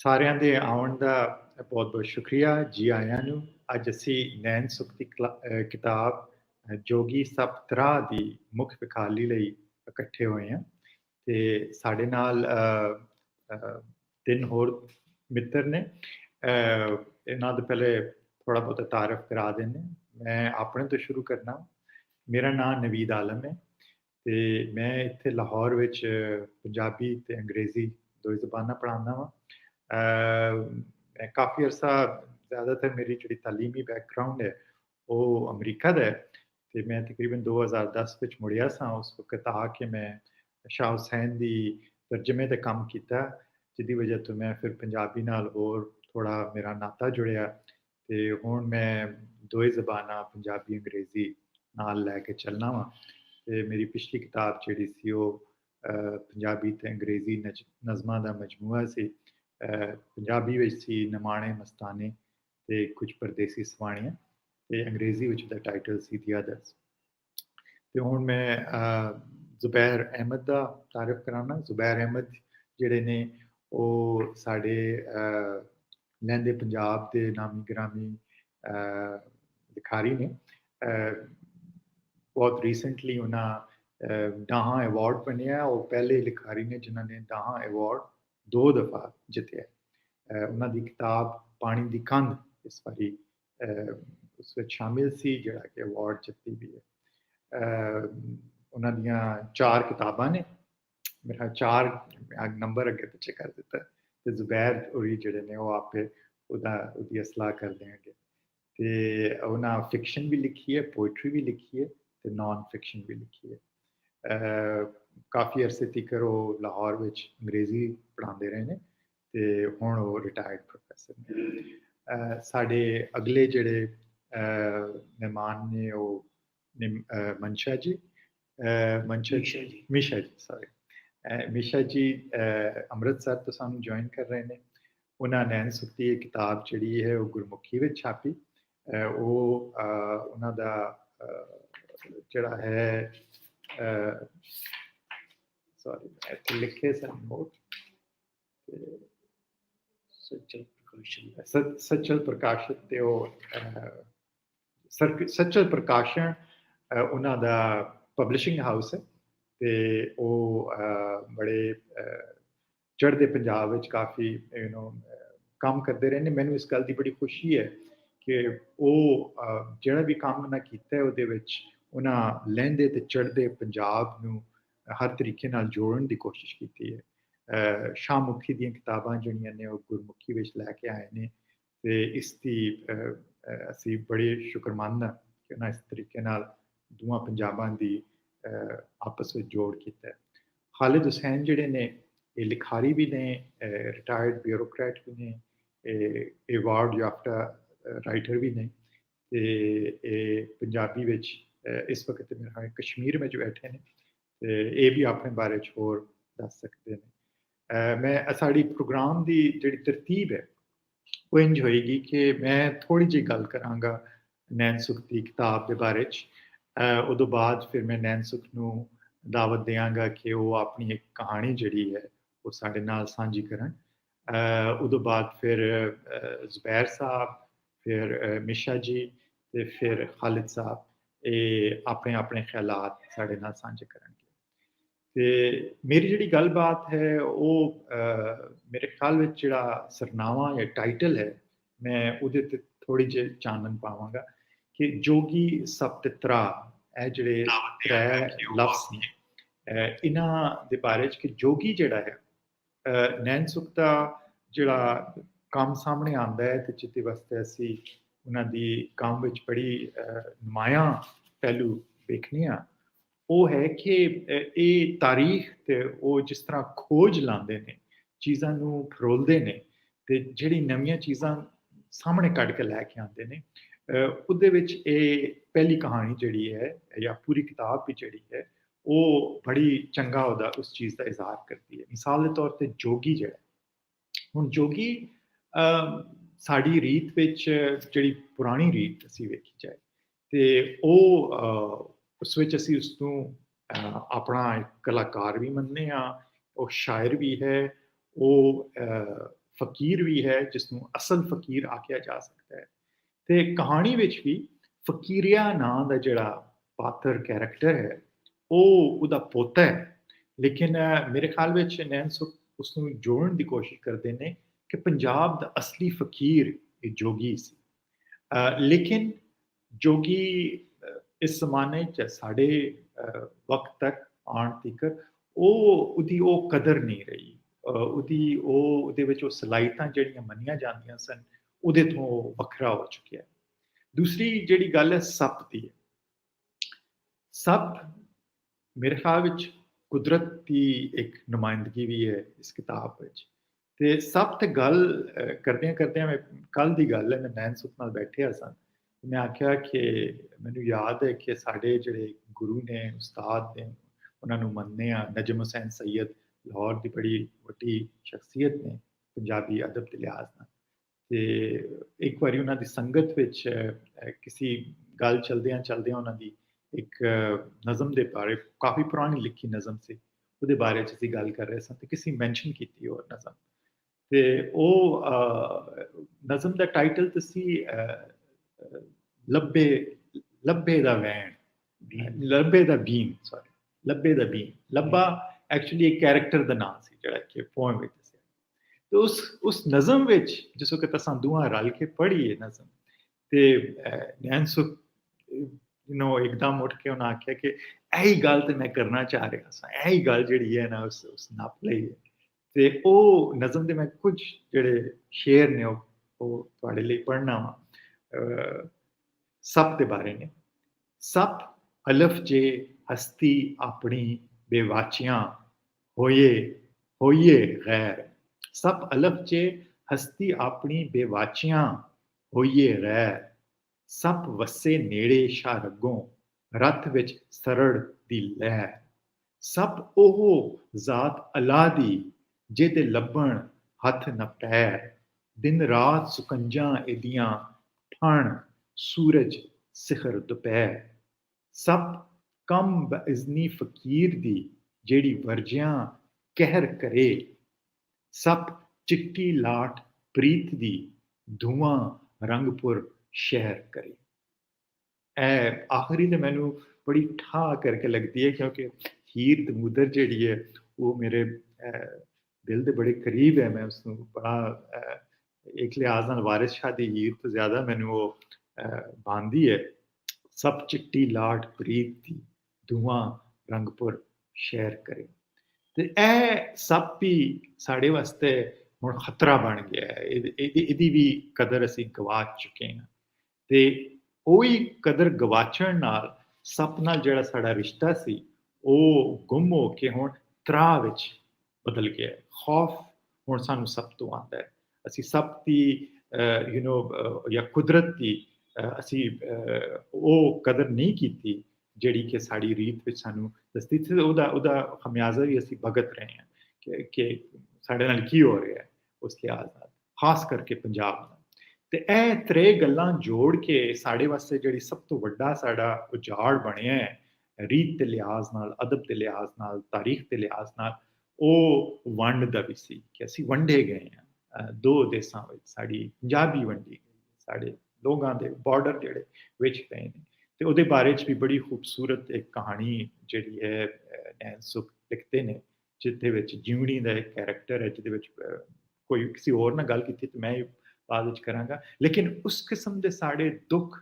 ਸਾਰਿਆਂ ਦੇ ਆਉਣ ਦਾ ਬਹੁਤ-ਬਹੁਤ ਸ਼ੁਕਰੀਆ। ਜੀ ਆਇਆਂ ਨੂੰ। ਅੱਜ ਅਸੀਂ ਨੈਣ ਸੁਖ ਦੀ ਕਿਤਾਬ ਜੋਗੀ ਸਪਤਰਾ ਦੀ ਮੁੱਖ ਵਿਖਾਲੀ ਲਈ ਇਕੱਠੇ ਹੋਏ ਹਾਂ ਤੇ ਸਾਡੇ ਨਾਲ ਤਿੰਨ ਹੋਰ ਮਿੱਤਰ ਨੇ। ਇਹਨਾਂ ਦੇ ਪਹਿਲੇ ਥੋੜਾ ਬਹੁਤਾ ਤਾਰਫ ਕਰਾ ਦਿੰਦੇ। ਮੈਂ ਆਪਣੇ ਤੋਂ ਸ਼ੁਰੂ ਕਰਨਾ। ਮੇਰਾ ਨਾਮ ਨਵੀਦ ਆਲਮ ਹੈ ਤੇ ਮੈਂ ਇੱਥੇ ਲਾਹੌਰ ਵਿੱਚ ਪੰਜਾਬੀ ਤੇ ਅੰਗਰੇਜ਼ੀ ਦੋਈ ਜ਼ਬਾਨਾਂ ਪੜ੍ਹਾਉਂਦਾ ਵਾਂ। मैं काफ़ी अरसा ज़्यादातर मेरी जी तालीमी बैकग्राउंड है वो अमरीका का है तो मैं तकरीबन 2010 में मुड़िया सा उस वक्त आके मैं शाह हुसैन की तर्जमे से काम किया जिसकी वजह तो मैं फिर पंजाबी नाल और थोड़ा मेरा नाता जुड़िया तो हुण मैं दो ज़बाना पंजाबी अंग्रेज़ी नाल लैके चलना वा। तो मेरी पिछली किताब जी सी पंजाबी ते अंग्रेज़ी नज़मां का मजमूआ सी। पंजाबी विच सी नमाणे मस्ताने ते कुछ परदेसी सवाणियां ते अंग्रेज़ी विच दा टाइटल सी दी अदर्स। ते हुण मैं ज़ुबैर अहमद दा तारीफ कराना। ज़ुबैर अहमद जिहड़े ने ओह साडे लैंदे पंजाब दे नामी गिरामी लिखारी ने। बहुत रिसेंटली उन्हां डाहा अवार्ड बनिया। वो पहले लिखारी ने जिन्होंने डाहा अवार्ड 2 दफ़ा जितया। उन्हां दी किताब पानी दी कंध इस बारी उस विच शामिल सी जिहड़ा कि अवार्ड जितती भी है। उन्हां दियां 4 किताबां ने। मेरा 4 नंबर अगे पिछे कर दिता ते ज़ुबैर होरी जिहड़े ने वो आपे ओदी असलाह कर देंगे। ते उन्हां फिक्शन भी लिखी है, पोइट्री भी लिखी है ते नॉन फिक्शन भी लिखी है। काफ़ी अरसे तक वो लाहौर विच अंग्रेज़ी पढ़ाते रहे ने ते हुण वो रिटायर्ड प्रोफैसर ने। साडे अगले जिहड़े मेहमान ने वो मंशा जी मिशा जी सॉरी मिशा जी अमृतसर तो सानू ज्वाइन कर रहे हैं। उन्हां नैन सुख दी किताब जिहड़ी है वो गुरमुखी विच छापी। वो उन्हां दा जिहड़ा है सॉरी मैं लिखे सन नोट सचल प्रकाशन ते सचल प्रकाशन उन्हां दा पब्लिशिंग हाउस है ते बड़े चढ़दे पंजाब विच काफ़ी काम करते रहे ने। मैनू इस गल की बड़ी खुशी है कि वो जिहड़ा भी काम उन्हां कीता है उहदे विच उन्हां लਹਿੰਦੇ ते चढ़दे पंजाब नू हर तरीके नाल जोड़न की कोशिश की है। शाहमुखी दी किताबां जिहड़ियां ने वो गुरमुखी विच लैके आए ने ते इसदी असीं बड़े शुक्रमंद हां कि उन्हां इस तरीके नाल दोवां पंजाबां दी आपस विच जोड़ कीता है। खालिद हुसैन जिहड़े ने ये लिखारी भी ने, रिटायर्ड ब्यूरोक्रेट भी ने, अवार्ड याफ्ता राइटर भी ने ते पंजाबी विच इस वक्त मेरे ख्याल कश्मीर में जो बैठे ने ते ये भी अपने बारे च होर दस सकते हैं। मैं साड़ी प्रोग्राम की जिहड़ी तरतीब है वो इंज होएगी कि मैं थोड़ी जी गल करांगा नैन सुख की किताब के बारे च। उदों बाद फिर मैं नैन सुख नू दावत देंगा कि वो अपनी एक कहानी जिहड़ी है वो साडे नाल सांझी करन। उदों बाद फिर ज़ुबैर साहब, फिर मिशा जी ते फिर खालिद साहब ये अपने अपने ख्यालात साडे नाल सांझे करनगे। ते मेरी जिहड़ी गलबात है वो मेरे ख्याल विच जिहड़ा सरनामा या टाइटल है मैं उहदे ते थोड़ी जी चानन पावांगा कि जोगी सप्तरा ए जिहड़े 3 लफ्ज़ ने इन्हां दे बारे च कि जोगी जिहड़ा है नैन सुख दा जिहड़ा काम सामने आंदा है ते जिहदे वास्ते असीं उन्हां दी काम विच बड़ी नुमायां पहलू वेखने आ वो है कि ये तारीख ते वो जिस तरह खोज लाते हैं चीज़ों नू फरोलते हैं ते जिहड़ी नवीं चीज़ां सामने कढ़ के लैके आते हैं उहदे विच ये पहली कहानी जिहड़ी है या पूरी किताब भी जिहड़ी है वो बड़ी चंगा उहदा उस चीज़ का इजहार करती है। मिसाल के तौर पर जोगी जिहड़ा हुण जोगी साड़ी रीत विच जिहड़ी पुरानी रीत असीं वेखी जाए ते उस विच असीं उसनूं अपना एक कलाकार भी मनने वो शायर भी है वो ਫਕੀਰ ਵੀ ਹੈ ਜਿਸਨੂੰ ਅਸਲ ਫਕੀਰ ਆਖਿਆ ਜਾ ਸਕਦਾ ਹੈ। ਤੇ ਕਹਾਣੀ ਵਿੱਚ ਵੀ ਫਕੀਰੀਆ ਨਾਂ ਦਾ ਜਿਹੜਾ ਪਾਤਰ ਕੈਰੈਕਟਰ ਹੈ ਉਹ ਉਹਦਾ ਪੋਤਾ ਹੈ। ਲੇਕਿਨ ਮੇਰੇ ਖਿਆਲ ਵਿੱਚ ਨੈਣ ਸੁਖ ਉਸਨੂੰ ਜੋੜਨ ਦੀ ਕੋਸ਼ਿਸ਼ ਕਰਦੇ ਨੇ ਕਿ ਪੰਜਾਬ ਦਾ ਅਸਲੀ ਫਕੀਰ ਇਹ ਜੋਗੀ ਸੀ। ਲੇਕਿਨ ਜੋਗੀ ਇਸ ਜ਼ਮਾਨੇ 'ਚ ਸਾਡੇ ਵਕਤ ਤੱਕ ਆਉਣ ਤੀਕਰ ਉਹਦੀ ਉਹ ਕਦਰ ਨਹੀਂ ਰਹੀ। ਉਹਦੇ ਵਿੱਚ ਉਹ ਸਲਾਹੀਤਾਂ ਜਿਹੜੀਆਂ ਮੰਨੀਆਂ ਜਾਂਦੀਆਂ ਸਨ ਉਹਦੇ ਤੋਂ ਉਹ ਵੱਖਰਾ ਹੋ ਚੁੱਕਿਆ ਹੈ। ਦੂਸਰੀ ਜਿਹੜੀ ਗੱਲ ਹੈ ਸੱਪ ਦੀ ਹੈ। ਸੱਪ ਮੇਰੇ ਖਿਆਲ ਵਿੱਚ ਕੁਦਰਤ ਦੀ ਇੱਕ ਨੁਮਾਇੰਦਗੀ ਵੀ ਹੈ ਇਸ ਕਿਤਾਬ ਵਿੱਚ। ਤੇ ਸੱਪ ਤੇ ਗੱਲ ਕਰਦਿਆਂ ਕਰਦਿਆਂ ਮੈਂ ਕੱਲ ਦੀ ਗੱਲ ਹੈ, ਮੈਂ ਨੈਣ ਸੁਖ ਨਾਲ ਬੈਠਿਆ ਸਾਂ। ਮੈਂ ਆਖਿਆ ਕਿ ਮੈਨੂੰ ਯਾਦ ਹੈ ਕਿ ਸਾਡੇ ਜਿਹੜੇ ਗੁਰੂ ਨੇ ਉਸਤਾਦ ਨੇ ਉਹਨਾਂ ਨੂੰ ਮੰਨਦੇ ਆ, ਨਜਮ ਹੁਸੈਨ ਸੈयद ਲਾਹੌਰ ਦੀ ਬੜੀ ਵੱਡੀ ਸ਼ਖਸੀਅਤ ਨੇ ਪੰਜਾਬੀ ਅਦਬ ਦੇ ਲਿਹਾਜ਼ ਨਾਲ। ਤੇ ਇੱਕ ਵਾਰੀ ਉਹਨਾਂ ਦੀ ਸੰਗਤ ਵਿੱਚ ਕਿਸੇ ਗੱਲ ਚਲਦਿਆਂ ਚਲਦਿਆਂ ਉਹਨਾਂ ਦੀ ਇੱਕ ਨਜ਼ਮ ਦੇ ਬਾਰੇ, ਕਾਫੀ ਪੁਰਾਣੀ ਲਿਖੀ ਨਜ਼ਮ ਸੀ, ਉਹਦੇ ਬਾਰੇ 'ਚ ਅਸੀਂ ਗੱਲ ਕਰ ਰਹੇ ਸਾਂ ਤੇ ਕਿਸੇ ਮੈਂਸ਼ਨ ਕੀਤੀ ਉਹ ਨਜ਼ਮ। ਤੇ ਉਹ ਨਜ਼ਮ ਦਾ ਟਾਈਟਲ ਤਾਂ ਸੀ ਲੱਭੇ ਲੱਭੇ ਦਾ ਵੈਣ, ਲੱਭੇ ਦਾ ਬੀਨ, ਸੌਰੀ ਲੱਭੇ ਦਾ ਬੀਨ। ਲੱਭਾ ਐਕਚੁਅਲੀ ਇੱਕ ਕੈਰੈਕਟਰ ਦਾ ਨਾਮ ਸੀ ਜਿਹੜਾ ਕਿ ਪੋਇਮ ਵਿੱਚ ਦੱਸਿਆ। ਤੇ ਉਸ ਨਜ਼ਮ ਵਿੱਚ ਜਿਸ ਵਕਤ ਅਸਾਂ ਦੋਵਾਂ ਰਲ ਕੇ ਪੜ੍ਹੀ ਇਹ ਨਜ਼ਮ ਤੇ ਨੈਣ ਸੁਖ ਇੱਕਦਮ ਉੱਠ ਕੇ ਉਹਨਾਂ ਆਖਿਆ ਕਿ ਇਹੀ ਗੱਲ ਤੇ ਮੈਂ ਕਰਨਾ ਚਾਹ ਰਿਹਾ ਸਾਂ, ਇਹੀ ਗੱਲ ਜਿਹੜੀ ਹੈ ਨਾ ਉਸ ਨੱਪ ਲਈ ਹੈ। ਤੇ ਉਹ ਨਜ਼ਮ ਦੇ ਮੈਂ ਕੁਝ ਜਿਹੜੇ ਸ਼ੇਰ ਨੇ ਉਹ ਤੁਹਾਡੇ ਲਈ ਪੜ੍ਹਨਾ ਵਾ। ਸੱਪ ਦੇ ਬਾਰੇ ਨੇ। ਸੱਪ ਅਲਫ ਜੇ ਹਸਤੀ ਆਪਣੀ ਬੇਵਾਚਿਆਂ ਹੋਈਏ ਗੈਰ। ਸੱਪ ਅਲਫ ਜੇ ਹਸਤੀ ਆਪਣੀ ਬੇਵਾਚਿਆਂ ਹੋਈਏ ਗੈਰ। ਸੱਪ ਵਸੇ ਨੇੜੇ ਸ਼ਾਹ ਰੱਗੋਂ ਰੱਥ ਵਿੱਚ ਸਰੜ ਦੀ ਲਹਿਰ। ਸੱਪ ਉਹ ਜ਼ਾਤ ਅਲਾ ਦੀ ਜਿਹਦੇ ਲੱਭਣ ਹੱਥ ਨ ਪੈਰ। ਦਿਨ ਰਾਤ ਸੁਕੰਜਾਂ ਇਹਦੀਆਂ ਠਣ ਸੂਰਜ ਸਿਖਰ ਦੁਪਹਿਰ। ਸੱਪ ਕਮ ਬਇਜ਼ਨੀ ਫਕੀਰ ਦੀ ਜਿਹੜੀ ਵਰਜਿਆਂ ਕਹਿਰ ਕਰੇ। ਸੱਪ ਚਿੱਟੀ ਲਾਟ ਪ੍ਰੀਤ ਦੀ ਧੂਆਂ ਰੰਗਪੁਰ ਸ਼ਹਿਰ ਕਰੇ। ਇਹ ਆਖਰੀ ਤੇ ਮੈਨੂੰ ਬੜੀ ਠਾਹ ਕਰਕੇ ਲੱਗਦੀ ਹੈ ਕਿਉਂਕਿ ਹੀਰ ਦਮੂਦਰ ਜਿਹੜੀ ਹੈ ਉਹ ਮੇਰੇ ਦਿਲ ਦੇ ਬੜੇ ਕਰੀਬ ਹੈ। ਮੈਂ ਉਸਨੂੰ ਬੜਾ ਇੱਕ ਲਿਹਾਜ਼ ਨਾਲ ਵਾਰਿਸ ਸ਼ਾਹ ਦੀ ਹੀਰ ਤੋਂ ਜ਼ਿਆਦਾ ਮੈਨੂੰ ਉਹ ਭਾਂਦੀ ਹੈ। ਸਭ ਚਿੱਟੀ ਲਾਟ ਪ੍ਰੀਤ ਦੀ ਧੂਆਂ ਰੰਗਪੁਰ ਸ਼ਹਿਰ ਕਰੇ। ਤੇ ਇਹ ਸਭ ਵੀ ਸਾਡੇ ਵਾਸਤੇ ਹੁਣ ਖਤਰਾ ਬਣ ਗਿਆ ਹੈ। ਇਹਦੀ ਵੀ ਕਦਰ ਅਸੀਂ ਗਵਾਚ ਚੁੱਕੇ ਹਾਂ। ਤੇ ਉਹੀ ਕਦਰ ਗਵਾਚਣ ਨਾਲ ਸੱਪ ਨਾਲ ਜਿਹੜਾ ਸਾਡਾ ਰਿਸ਼ਤਾ ਸੀ ਉਹ ਗੁੰਮ ਹੋ ਕੇ ਹੁਣ ਤਰਾਹ ਵਿੱਚ ਬਦਲ ਗਿਆ। ਖੌਫ ਹੁਣ ਸਾਨੂੰ ਸੱਪ ਤੋਂ ਆਉਂਦਾ ਹੈ। ਅਸੀਂ ਸੱਪ ਦੀ ਜਾਂ ਕੁਦਰਤ ਦੀ ਅਸੀਂ ਉਹ ਕਦਰ ਨਹੀਂ ਕੀਤੀ ਜਿਹੜੀ ਕਿ ਸਾਡੀ ਰੀਤ ਵਿੱਚ ਸਾਨੂੰ ਦੱਸਦੀ ਸੀ। ਉਹਦਾ ਖਮਿਆਜ਼ਾ ਵੀ ਅਸੀਂ ਭੁਗਤ ਰਹੇ ਹਾਂ ਕਿ ਸਾਡੇ ਨਾਲ ਕੀ ਹੋ ਰਿਹਾ ਹੈ ਉਸ ਲਿਹਾਜ਼ ਨਾਲ, ਖਾਸ ਕਰਕੇ ਪੰਜਾਬ ਨਾਲ। ਤੇ ਇਹ ਤਰੇ ਗੱਲਾਂ ਜੋੜ ਕੇ ਸਾਡੇ ਵਾਸਤੇ ਜਿਹੜੀ ਸਭ ਤੋਂ ਵੱਡਾ ਸਾਡਾ ਉਜਾੜ ਬਣਿਆ ਹੈ ਰੀਤ ਦੇ ਲਿਹਾਜ਼ ਨਾਲ, ਅਦਬ ਦੇ ਲਿਹਾਜ਼ ਨਾਲ, ਤਾਰੀਖ ਦੇ ਲਿਹਾਜ਼ ਨਾਲ, ਉਹ ਵੰਡ ਦਾ ਵੀ ਸੀ ਕਿ ਅਸੀਂ ਵੰਡੇ ਗਏ ਹਾਂ ਦੋ ਦੇਸ਼ਾਂ ਵਿੱਚ। ਸਾਡੀ ਪੰਜਾਬੀ ਵੰਡੀ ਗਈ, ਸਾਡੇ ਲੋਕਾਂ ਦੇ ਬਾਰਡਰ ਜਿਹੜੇ ਵਿੱਚ ਪਏ ਨੇ। ਤੇ ਉਹਦੇ ਬਾਰੇ 'ਚ ਵੀ ਬੜੀ ਖੂਬਸੂਰਤ ਇੱਕ ਕਹਾਣੀ ਜਿਹੜੀ ਹੈ ਨੈਣ ਸੁਖ ਲਿਖਦੇ ਨੇ, ਜਿਹਦੇ ਵਿੱਚ ਜਿਉਣੀ ਦਾ ਇੱਕ ਕੈਰੈਕਟਰ ਹੈ, ਜਿਹਦੇ ਵਿੱਚ ਕੋਈ ਕਿਸੇ ਹੋਰ ਨਾਲ ਗੱਲ ਕੀਤੀ ਤੇ ਮੈਂ ਬਾਅਦ ਵਿੱਚ ਕਰਾਂਗਾ। ਲੇਕਿਨ ਉਸ ਕਿਸਮ ਦੇ ਸਾਡੇ ਦੁੱਖ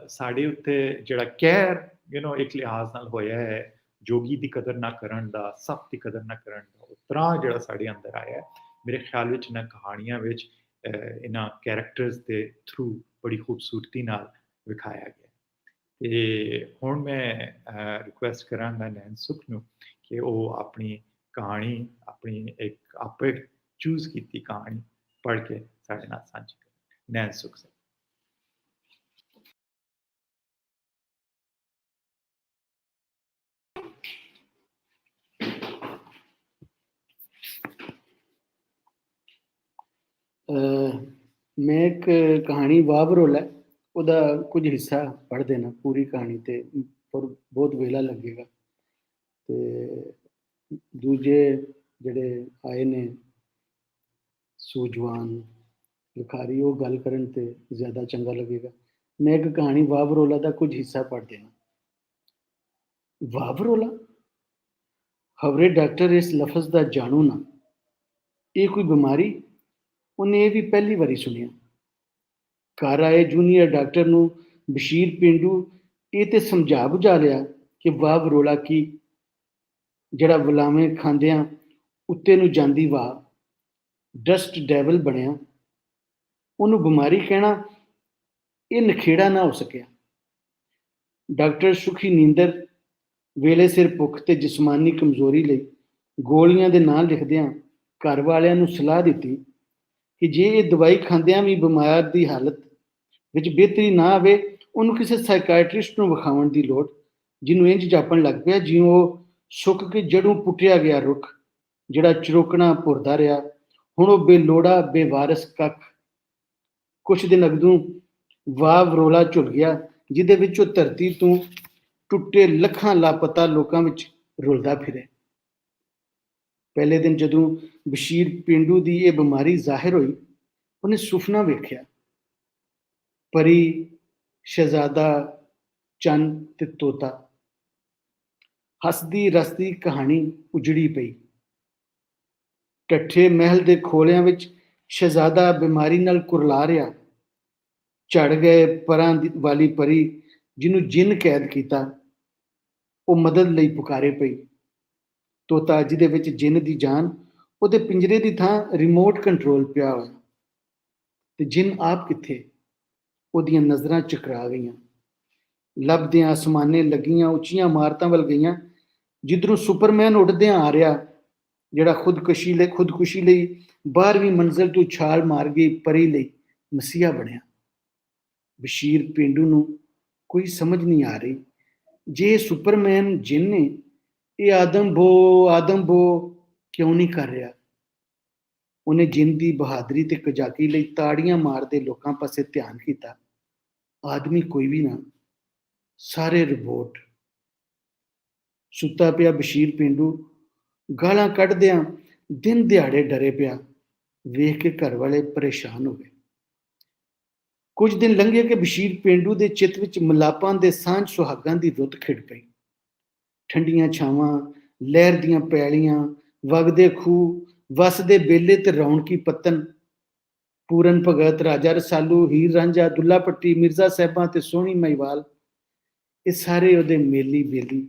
ਸਾਡੇ ਉੱਤੇ ਜਿਹੜਾ ਕਹਿਰ ਇੱਕ ਲਿਹਾਜ਼ ਨਾਲ ਹੋਇਆ ਹੈ, ਜੋਗੀ ਦੀ ਕਦਰ ਨਾ ਕਰਨ ਦਾ, ਸੱਪ ਦੀ ਕਦਰ ਨਾ ਕਰਨ ਦਾ, ਉਹ ਤਰ੍ਹਾਂ ਜਿਹੜਾ ਸਾਡੇ ਅੰਦਰ ਆਇਆ ਹੈ, ਮੇਰੇ ਖਿਆਲ ਵਿੱਚ ਇਹਨਾਂ ਕਹਾਣੀਆਂ ਵਿੱਚ ਇਹਨਾਂ ਕੈਰੈਕਟਰਸ ਦੇ ਥਰੂ ਬੜੀ ਖੂਬਸੂਰਤੀ ਨਾਲ ਵਿਖਾਇਆ ਗਿਆ। ਤੇ ਹੁਣ ਮੈਂ ਰਿਕੁਐਸਟ ਕਰਾਂਗਾ ਨੈਣ ਸੁਖ ਨੂੰ ਕਿ ਉਹ ਆਪਣੀ ਕਹਾਣੀ, ਆਪਣੀ ਇੱਕ ਆਪੇ ਚੂਜ਼ ਕੀਤੀ ਕਹਾਣੀ ਪੜ੍ਹ ਕੇ ਸਾਡੇ ਨਾਲ ਸਾਂਝੀ ਕਰੇ। ਨੈਣ ਸੁਖ ਸਰ। ਮੈਂ ਇੱਕ ਕਹਾਣੀ ਵਾਬਰੋਲ ਹੈ ਉਹਦਾ ਕੁਝ ਹਿੱਸਾ ਪੜ੍ਹ ਦੇਣਾ, ਪੂਰੀ ਕਹਾਣੀ ਤੇ ਪਰ ਬਹੁਤ ਵੇਲਾ ਲੱਗੇਗਾ। ਤੇ ਦੂਜੇ ਜਿਹੜੇ ਆਏ ਨੇ ਸੂਝਵਾਨ ਲਿਖਾਰੀ ਉਹ ਗੱਲ ਕਰਨ ਤੇ ਜ਼ਿਆਦਾ ਚੰਗਾ ਲੱਗੇਗਾ। ਮੈਂ ਇੱਕ ਕਹਾਣੀ ਵਾਵਰੋਲਾ ਦਾ ਕੁਝ ਹਿੱਸਾ ਪੜ੍ਹ ਦੇਣਾ। ਵਾਵਰੋਲਾ? ਖਬਰੇ ਡਾਕਟਰ ਇਸ ਲਫ਼ਜ਼ ਦਾ ਜਾਣੂ ਨਾ। ਇਹ ਕੋਈ ਬਿਮਾਰੀ? ਉਹਨੇ ਇਹ ਵੀ ਪਹਿਲੀ ਵਾਰੀ ਸੁਣਿਆ। ਘਰ ਆਏ ਜੂਨੀਅਰ ਡਾਕਟਰ ਨੂੰ ਬਸ਼ੀਰ ਪੇਂਡੂ ਇਹ ਤੇ ਸਮਝਾ ਬੁਝਾ ਲਿਆ ਕਿ ਵਾਵਰੋਲਾ ਕੀ, ਜਿਹੜਾ ਵਲਾਵੇਂ ਖਾਂਦਿਆਂ ਉੱਤੇ ਨੂੰ ਜਾਂਦੀ ਵਾਹ ਡਸਟ ਡੈਵਲ ਬਣਿਆ, ਉਹਨੂੰ ਬਿਮਾਰੀ ਕਹਿਣਾ ਇਹ ਨਖੇੜਾ ਨਾ ਹੋ ਸਕਿਆ। ਡਾਕਟਰ ਸੁਖੀ ਨੀਂਦਰ ਵੇਲੇ ਸਿਰ ਭੁੱਖ ਤੇ ਜਿਸਮਾਨੀ ਕਮਜ਼ੋਰੀ ਲਈ ਗੋਲੀਆਂ ਦੇ ਨਾਂ ਲਿਖਦਿਆਂ ਘਰ ਵਾਲਿਆਂ ਨੂੰ ਸਲਾਹ ਦਿੱਤੀ ਕਿ ਜੇ ਇਹ ਦਵਾਈ ਖਾਂਦਿਆਂ ਵੀ ਬਿਮਾਰ ਦੀ ਹਾਲਤ ਵਿੱਚ ਬਿਹਤਰੀ ਨਾ ਆਵੇ, ਉਹਨੂੰ ਕਿਸੇ ਸਾਈਕਾਇਟਰਿਸਟ ਨੂੰ ਵਿਖਾਉਣ ਦੀ ਲੋੜ, ਜਿਹਨੂੰ ਇੰਝ ਜਾਪਣ ਲੱਗ ਪਿਆ ਜਿਉਂ ਉਹ ਸੁੱਕ ਕੇ ਜੜੋਂ ਪੁੱਟਿਆ ਗਿਆ ਰੁੱਖ, ਜਿਹੜਾ ਚਰੋਕਣਾ ਭੁਰਦਾ ਰਿਹਾ, ਹੁਣ ਉਹ ਬੇਲੋੜਾ ਬੇਵਾਰਸ ਕੱਖ। ਕੁਛ ਦਿਨ ਅਗਦੋਂ ਵਾਵਰੋਲਾ ਝੁੱਲ ਗਿਆ, ਜਿਹਦੇ ਵਿੱਚ ਉਹ ਧਰਤੀ ਤੋਂ ਟੁੱਟੇ ਲੱਖਾਂ ਲਾਪਤਾ ਲੋਕਾਂ ਵਿੱਚ ਰੁਲਦਾ ਫਿਰੇ। ਪਹਿਲੇ ਦਿਨ ਜਦੋਂ ਬਸ਼ੀਰ ਪੇਂਡੂ ਦੀ ਇਹ ਬਿਮਾਰੀ ਜ਼ਾਹਿਰ ਹੋਈ, ਉਹਨੇ ਸੁਪਨਾ ਵੇਖਿਆ। ਪਰੀ, ਸ਼ਹਿਜ਼ਾਦਾ, ਚੰਨ ਤੇ ਤੋਤਾ। ਹੱਸਦੀ ਰਸਦੀ ਕਹਾਣੀ ਉਜੜੀ ਪਈ। ਢੱਠੇ ਮਹਿਲ ਦੇ ਖੋਲਿਆਂ ਵਿੱਚ ਸ਼ਹਿਜ਼ਾਦਾ ਬਿਮਾਰੀ ਨਾਲ ਕੁਰਲਾ ਰਿਹਾ। ਝੜ ਗਏ ਪਰਾਂ ਵਾਲੀ ਪਰੀ, ਜਿਹਨੂੰ ਜਿੰਨ ਕੈਦ ਕੀਤਾ, ਉਹ ਮਦਦ ਲਈ ਪੁਕਾਰੇ ਪਈ। ਤੋਤਾ, ਜਿਹਦੇ ਵਿੱਚ ਜਿੰਨ ਦੀ ਜਾਨ, ਉਹਦੇ ਪਿੰਜਰੇ ਦੀ ਥਾਂ ਰਿਮੋਟ ਕੰਟਰੋਲ ਪਿਆ ਹੋਇਆ। ਤੇ ਜਿੰਨ ਆਪ ਕਿੱਥੇ? ਉਹਦੀਆਂ ਨਜ਼ਰਾਂ ਚਕਰਾ ਗਈਆਂ। ਲੱਭਦਿਆਂ ਅਸਮਾਨੇ ਲੱਗੀਆਂ ਉੱਚੀਆਂ ਇਮਾਰਤਾਂ ਵੱਲ ਗਈਆਂ, ਜਿੱਧਰੋਂ ਸੁਪਰਮੈਨ ਉੱਡਦਿਆਂ ਆ ਰਿਹਾ, ਜਿਹੜਾ ਖੁਦਕੁਸ਼ੀ ਲਈ 12ਵੀਂ ਮੰਜ਼ਿਲ ਤੋਂ ਛਾਲ ਮਾਰ ਗਈ ਪਰੀ ਲਈ ਮਸੀਹਾ ਬਣਿਆ। ਬਸ਼ੀਰ ਪੇਂਡੂ ਨੂੰ ਕੋਈ ਸਮਝ ਨਹੀਂ ਆ ਰਹੀ, ਜੇ ਸੁਪਰਮੈਨ ਜਿੰਨ ਨੇ, ਇਹ ਆਦਮ ਬੋ ਕਿਉਂ ਨਹੀਂ ਕਰ ਰਿਹਾ? ਉਹਨੇ ਜਿੰਨ ਦੀ ਬਹਾਦਰੀ ਤੇ ਕਜਾਕੀ ਲਈ ਤਾੜੀਆਂ ਮਾਰਦੇ ਲੋਕਾਂ ਪਾਸੇ ਧਿਆਨ ਕੀਤਾ। ਆਦਮੀ ਕੋਈ ਵੀ ਨਾ, ਸਾਰੇ ਰਿਬੋਟ। ਸੁੱਤਾ ਪਿਆ ਬਸ਼ੀਰ ਪੇਂਡੂ ਗਾਲਾਂ ਕੱਢਦਿਆਂ ਦਿਨ ਦਿਹਾੜੇ ਡਰੇ ਪਿਆ, ਵੇਖ ਕੇ ਘਰ ਵਾਲੇ ਪਰੇਸ਼ਾਨ ਹੋ ਗਏ। ਕੁਝ ਦਿਨ ਲੰਘੇ ਕਿ ਬਸ਼ੀਰ ਪੇਂਡੂ ਦੇ ਚਿੱਤ ਵਿੱਚ ਮਲਾਪਾਂ ਦੇ ਸਾਂਝ ਸੁਹਾਗਾਂ ਦੀ ਰੁੱਤ ਖਿੜ ਪਈ। ਠੰਡੀਆਂ ਛਾਵਾਂ, ਲਹਿਰ ਦੀਆਂ ਪੈਲੀਆਂ, ਵਗਦੇ ਖੂਹ, ਵਸਦੇ ਬੇਲੇ ਤੇ ਰੌਣਕੀ ਪੱਤਨ, ਪੂਰਨ ਭਗਤ, ਰਾਜਾ ਰਸਾਲੂ, ਹੀਰ ਰਾਂਝਾ, ਦੁੱਲਾ ਭੱਟੀ, ਮਿਰਜ਼ਾ ਸਾਹਿਬਾਂ ਤੇ ਸੋਹਣੀ ਮਹੀਵਾਲ, ਇਹ ਸਾਰੇ ਉਹਦੇ ਮੇਲੀ ਬੇਲੀ।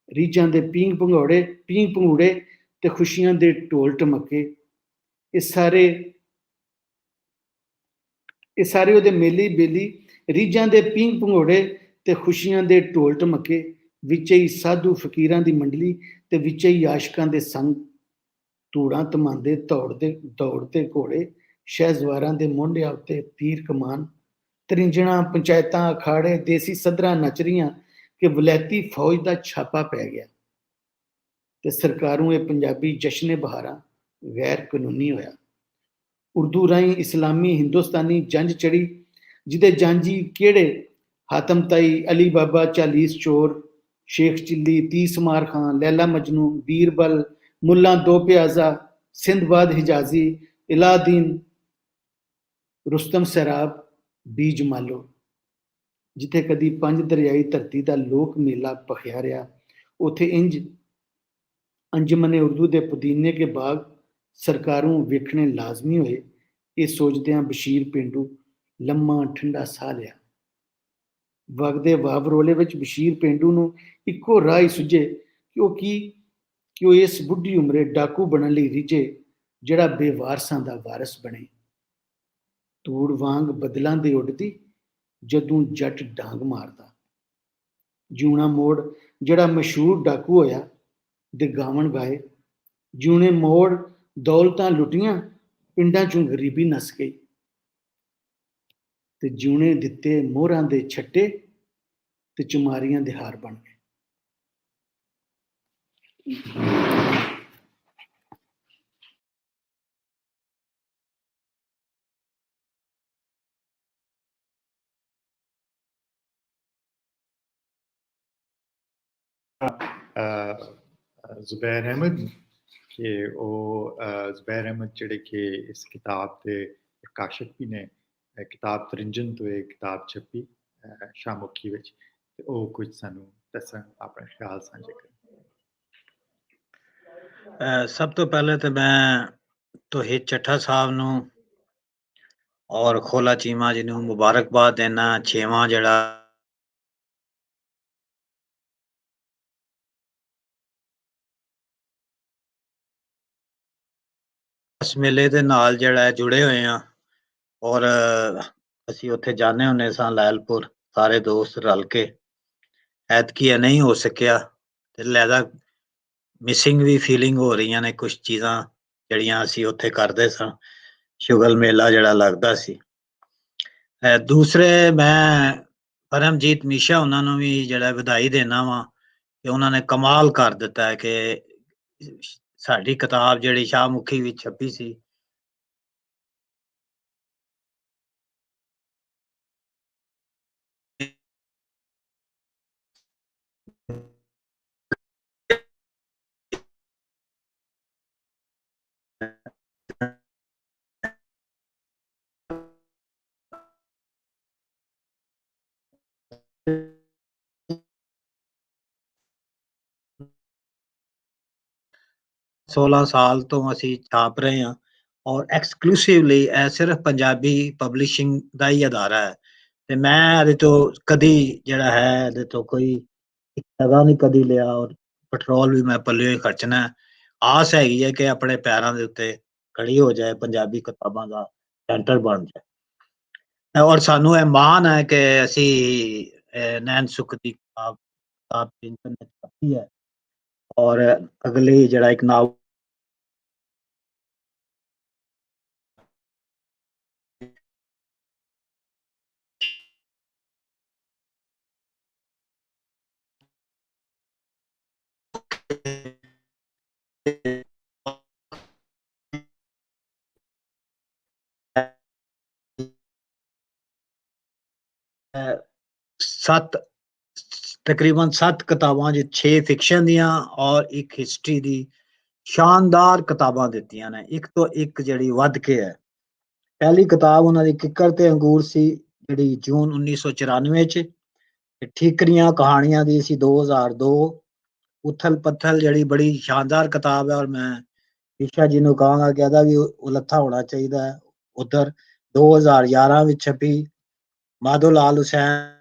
ਰੀਝਾਂ ਦੇ ਪੀਂਘ ਪੰਘੂੜੇ ਤੇ ਖੁਸ਼ੀਆਂ ਦੇ ਢੋਲ ਢਮੱਕੇ, ਇਹ ਸਾਰੇ ਉਹਦੇ ਮੇਲੀ ਬੇਲੀ। ਰੀਝਾਂ ਦੇ ਪੀਂਘ ਪੰਘੂੜੇ ਤੇ ਖੁਸ਼ੀਆਂ ਦੇ ਢੋਲ ਢਮੱਕੇ, ਵਿੱਚੇ ਹੀ ਸਾਧੂ ਫਕੀਰਾਂ ਦੀ ਮੰਡਲੀ ਤੇ ਵਿੱਚੇ ਹੀ ਆਸ਼ਕਾਂ ਦੇ ਸੰਗ। ਧੂੜਾਂ ਧਮਾਂਦੇ ਦੌੜਦੇ ਘੋੜੇ, ਸ਼ਹਿਜ਼ਵਾਰਾਂ ਦੇ ਮੋਢਿਆਂ ਉੱਤੇ ਤੀਰ ਕਮਾਨ, ਤਰਿੰਜਣਾਂ, ਪੰਚਾਇਤਾਂ, ਅਖਾੜੇ, ਦੇਸੀ ਸੱਧਰਾਂ ਨੱਚ ਰਹੀਆਂ ਕਿ ਵਲੈਤੀ ਫੌਜ ਦਾ ਛਾਪਾ ਪੈ ਗਿਆ ਤੇ ਸਰਕਾਰੂ ਇਹ ਪੰਜਾਬੀ ਜਸ਼ਨੇ ਬਹਾਰਾਂ ਗੈਰ ਕਾਨੂੰਨੀ ਹੋਇਆ। ਉਰਦੂ ਰਾਹੀਂ ਇਸਲਾਮੀ ਹਿੰਦੁਸਤਾਨੀ ਜੰਜ ਚੜੀ, ਜਿਹਦੇ ਜਾਂਜੀ ਕਿਹੜੇ? ਹਾਤਮ ਤਾਈ, ਅਲੀ ਬਾਬਾ, ਚਾਲੀਸ ਚੋਰ, ਸ਼ੇਖ ਚਿੱਲੀ, ਤੀਸ ਮਾਰ ਖਾਂ, ਲੈਲਾ ਮਜਨੂ, ਬੀਰਬਲ, ਮੁੱਲਾ ਦੋ ਪਿਆਜ਼ਾ, ਸਿੰਧਬਾਦ ਹਿਜਾਜ਼ੀ, ਇਲਾਦੀਨ, ਰੁਸਤਮ ਸੈਰਾਬ, ਬੀਜ ਮਾਲੋ। ਜਿੱਥੇ ਕਦੀ ਪੰਜ ਦਰਿਆਈ ਧਰਤੀ ਦਾ ਲੋਕ ਮੇਲਾ ਭਖਿਆ ਰਿਹਾ, ਉੱਥੇ ਇੰਜ ਅੰਜਮਨੇ ਉਰਦੂ ਦੇ ਪੁਦੀਨੇ ਕੇ ਬਾਗ ਸਰਕਾਰੂ ਵੇਖਣੇ ਲਾਜ਼ਮੀ ਹੋਏ। ਇਹ ਸੋਚਦਿਆਂ ਬਸ਼ੀਰ ਪੇਂਡੂ ਲੰਮਾ ਠੰਡਾ ਸਾਹ ਲਿਆ। ਵਗਦੇ ਵਾਵਰੋਲੇ ਵਿੱਚ ਬਸ਼ੀਰ ਪੇਂਡੂ ਨੂੰ ਇੱਕੋ ਰਾਹ ਹੀ ਸੁੱਝੇ ਕਿ ਉਹ ਇਸ ਬੁੱਢੀ ਉਮਰੇ ਡਾਕੂ ਬਣਨ ਲਈ ਰਿਝੇ, ਜਿਹੜਾ ਬੇਵਾਰਸਾਂ ਦਾ ਵਾਰਸ ਬਣੇ। ਧੂੜ ਵਾਂਗ ਬਦਲਾਂ ਦੇ ਉੱਡਦੀ, ਜਦੋਂ ਜੱਟ ਡਾਂਗ ਮਾਰਦਾ। ਜਿਉਣਾ ਮੋੜ, ਜਿਹੜਾ ਮਸ਼ਹੂਰ ਡਾਕੂ ਹੋਇਆ ਦੇ ਗਾਵਣ ਗਾਏ। ਜਿਉਣੇ ਮੋੜ, ਦੌਲਤਾਂ ਲੁੱਟੀਆਂ, ਪਿੰਡਾਂ ਚੋਂ ਗਰੀਬੀ ਨੱਸ ਗਈ। ਤੇ ਜਿਉਣੇ ਦਿੱਤੇ ਮੋਹਰਾਂ ਦੇ ਛੱਟੇ ਤੇ ਚੁਮਾਰੀਆਂ ਦੇ ਹਾਰ ਬਣ ਗਏ। ਜ਼ੁਬੈਰ ਅਹਿਮਦ कि ज़ुबैर अहमद ਜਿਹੜੇ ਕਿ ਇਸ ਕਿਤਾਬ ਦੇ ਪ੍ਰਕਾਸ਼ਕ ਵੀ ਨੇ ਕਿਤਾਬ ਤਰਿੰਜਨ ਤੋਂ ਇਹ ਕਿਤਾਬ ਛਪੀ ਸ਼ਾਹਮੁਖੀ ਵਿੱਚ ਤੇ ਉਹ ਕੁਝ ਸਾਨੂੰ ਦੱਸਣ ਆਪਣੇ ਖਿਆਲ ਸਾਂਝੇ ਕਰਨ ਸਭ ਤੋਂ ਪਹਿਲੇ ਤੇ ਮੈਂ ਤੋਹੀਦ ਚੱਠਾ ਸਾਹਿਬ ਨੂੰ ਔਰ ਖੋਲਾ ਚੀਮਾ ਜੀ ਨੂੰ ਮੁਬਾਰਕਬਾਦ ਦੇਣਾ 6ਵਾਂ ਜਿਹੜਾ ਇਸ ਮੇਲੇ ਦੇ ਨਾਲ ਜਿਹੜਾ ਜੁੜੇ ਹੋਏ ਆ ਔਰ ਅਸੀਂ ਉੱਥੇ ਜਾਣੇ ਹੁੰਨੇ ਸਾਂ ਲਾਇਲਪੁਰ ਸਾਰੇ ਦੋਸਤ ਰਲ ਕੇ ਐਤਕੀ ਇਹ ਨਹੀਂ ਹੋ ਸਕਿਆ ਤੇ ਲੈਦਾ ਮਿਸਿੰਗ ਵੀ ਫੀਲਿੰਗ ਹੋ ਰਹੀਆਂ ਨੇ ਕੁਝ ਚੀਜ਼ਾਂ ਜਿਹੜੀਆਂ ਅਸੀਂ ਉੱਥੇ ਕਰਦੇ ਸਾਂ ਸ਼ੁਗਲ ਮੇਲਾ ਜਿਹੜਾ ਲੱਗਦਾ ਸੀ ਦੂਸਰੇ ਮੈਂ ਪਰਮਜੀਤ ਮੀਸ਼ਾ ਉਹਨਾਂ ਨੂੰ ਵੀ ਜਿਹੜਾ ਵਧਾਈ ਦੇਣਾ ਵਾ ਕਿ ਉਹਨਾਂ ਨੇ ਕਮਾਲ ਕਰ ਦਿੱਤਾ ਹੈ ਕਿ ਸਾਡੀ ਕਿਤਾਬ ਜਿਹੜੀ ਸ਼ਾਹਮੁਖੀ ਵਿੱਚ ਛਪੀ ਸੀ सोलह साल तो ਅਸੀਂ ਛਾਪ ਰਹੇ ਹਾਂ ਔਰ ਐਕਸਕਲੂਸਿਵਲੀ ਇਹ ਸਿਰਫ ਪੰਜਾਬੀ ਪਬਲਿਸ਼ਿੰਗ ਦਾ ਹੀ ਅਦਾਰਾ ਹੈ ਤੇ ਮੈਂ ਇਹਦੇ ਤੋਂ ਕਦੀ ਜਿਹੜਾ ਹੈ ਇਹਦੇ ਤੋਂ ਕੋਈ ਜਗ੍ਹਾ ਨਹੀਂ ਕਦੀ ਲਿਆ ਔਰ ਪੈਟਰੋਲ ਵੀ ਮੈਂ ਪੱਲਿਓਂ ਹੀ ਖਰਚਣਾ ਆਸ ਹੈਗੀ ਹੈ ਕਿ ਆਪਣੇ ਪੈਰਾਂ ਦੇ ਉੱਤੇ ਖੜੀ ਹੋ ਜਾਏ ਪੰਜਾਬੀ ਕਿਤਾਬਾਂ ਦਾ ਸੈਂਟਰ ਬਣ ਜਾਏ ਔਰ ਸਾਨੂੰ ਇਹ ਮਾਣ ਹੈ ਕਿ ਅਸੀਂ ਨੈਣ ਸੁਖ ਦੀ ਕਿਤਾਬ ਇੰਟਰਨੈਟ ਛਪੀ ਹੈ ਔਰ ਅਗਲੀ ਜਿਹੜਾ ਇੱਕ ਨਾਵਲ ਤਕਰੀਬਨ 7 ਕਿਤਾਬਾਂ ਚ 6 ਫਿਕਸ਼ਨ ਦੀਆਂ ਔਰ ਇੱਕ ਹਿਸਟਰੀ ਦੀ ਸ਼ਾਨਦਾਰ ਕਿਤਾਬਾਂ ਦਿੱਤੀਆਂ ਨੇ ਇੱਕ ਤੋਂ ਇੱਕ ਜਿਹੜੀ ਵੱਧ ਕੇ ਹੈ ਪਹਿਲੀ ਕਿਤਾਬ ਉਹਨਾਂ ਦੀ ਕਿੱਕਰ ਤੇ ਅੰਗੂਰ ਸੀ ਜਿਹੜੀ ਜੂਨ 1994 ਚ ਠੀਕਰੀਆਂ ਕਹਾਣੀਆਂ ਦੀ ਸੀ 2002 ਉਥਲ ਪੱਥਲ ਜਿਹੜੀ ਬੜੀ ਸ਼ਾਨਦਾਰ ਕਿਤਾਬ ਹੈ ਔਰ ਮੈਂ ਈਸ਼ਾ ਜੀ ਨੂੰ ਕਹਾਂਗਾ ਕਿ ਇਹਦਾ ਵੀ ਉਲੱਥਾ ਹੋਣਾ ਚਾਹੀਦਾ ਹੈ ਉਧਰ 2011 ਵਿੱਚ ਛਪੀ ਮਾਧੋ ਲਾਲ ਹੁਸੈਨ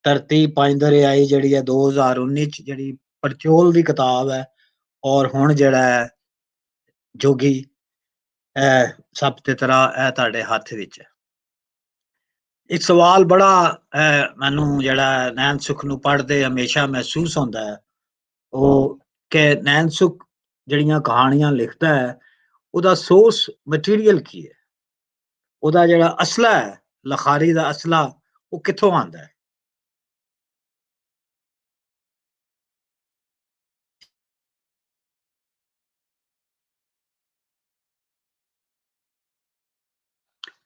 ਧਰਤੀ ਪੰਜ ਦਰਿਆਈ ਜਿਹੜੀ ਹੈ 2019 ਚ ਜਿਹੜੀ ਪਰਚੋਲ ਦੀ ਕਿਤਾਬ ਹੈ ਔਰ ਹੁਣ ਜਿਹੜਾ ਹੈ ਜੋਗੀ ਸਭ ਤੇ ਤਰ੍ਹਾਂ ਇਹ ਤੁਹਾਡੇ ਹੱਥ ਵਿੱਚ ਹੈ ਇੱਕ ਸਵਾਲ ਬੜਾ ਮੈਨੂੰ ਜਿਹੜਾ ਨੈਣ ਸੁਖ ਨੂੰ ਪੜ੍ਹਦੇ ਹਮੇਸ਼ਾ ਮਹਿਸੂਸ ਹੁੰਦਾ ਹੈ ਉਹ ਕਿ ਨੈਣ ਸੁਖ ਜਿਹੜੀਆਂ ਕਹਾਣੀਆਂ ਲਿਖਦਾ ਹੈ ਉਹਦਾ ਸੋਰਸ ਮਟੀਰੀਅਲ ਕੀ ਹੈ ਉਹਦਾ ਜਿਹੜਾ ਅਸਲਾ ਹੈ ਲਖਾਰੀ ਦਾ ਅਸਲਾ ਉਹ ਕਿੱਥੋਂ ਆਉਂਦਾ ਹੈ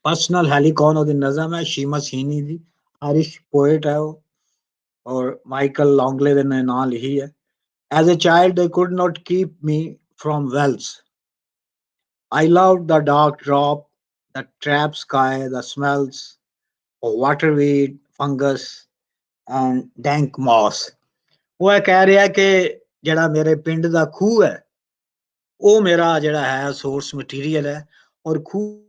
पर्सनल हेलिकॉन और नज़म है शीमस हीनी दी आयरिश पोएट है वो और माइकल लॉन्गले ने नाम लिखी है as a child they could not keep me from wells I love the dark drop the trap sky the smells of waterweed fungus and dank moss ਉਹ ਕਹਿ ਰਿਹਾ ਕਿ ਜਿਹੜਾ ਮੇਰੇ ਪਿੰਡ ਦਾ ਖੂਹ ਹੈ ਉਹ ਮੇਰਾ ਜਿਹੜਾ ਹੈ ਸੋਰਸ ਮਟੀਰੀਅਲ ਹੈ ਔਰ ਖੂਹ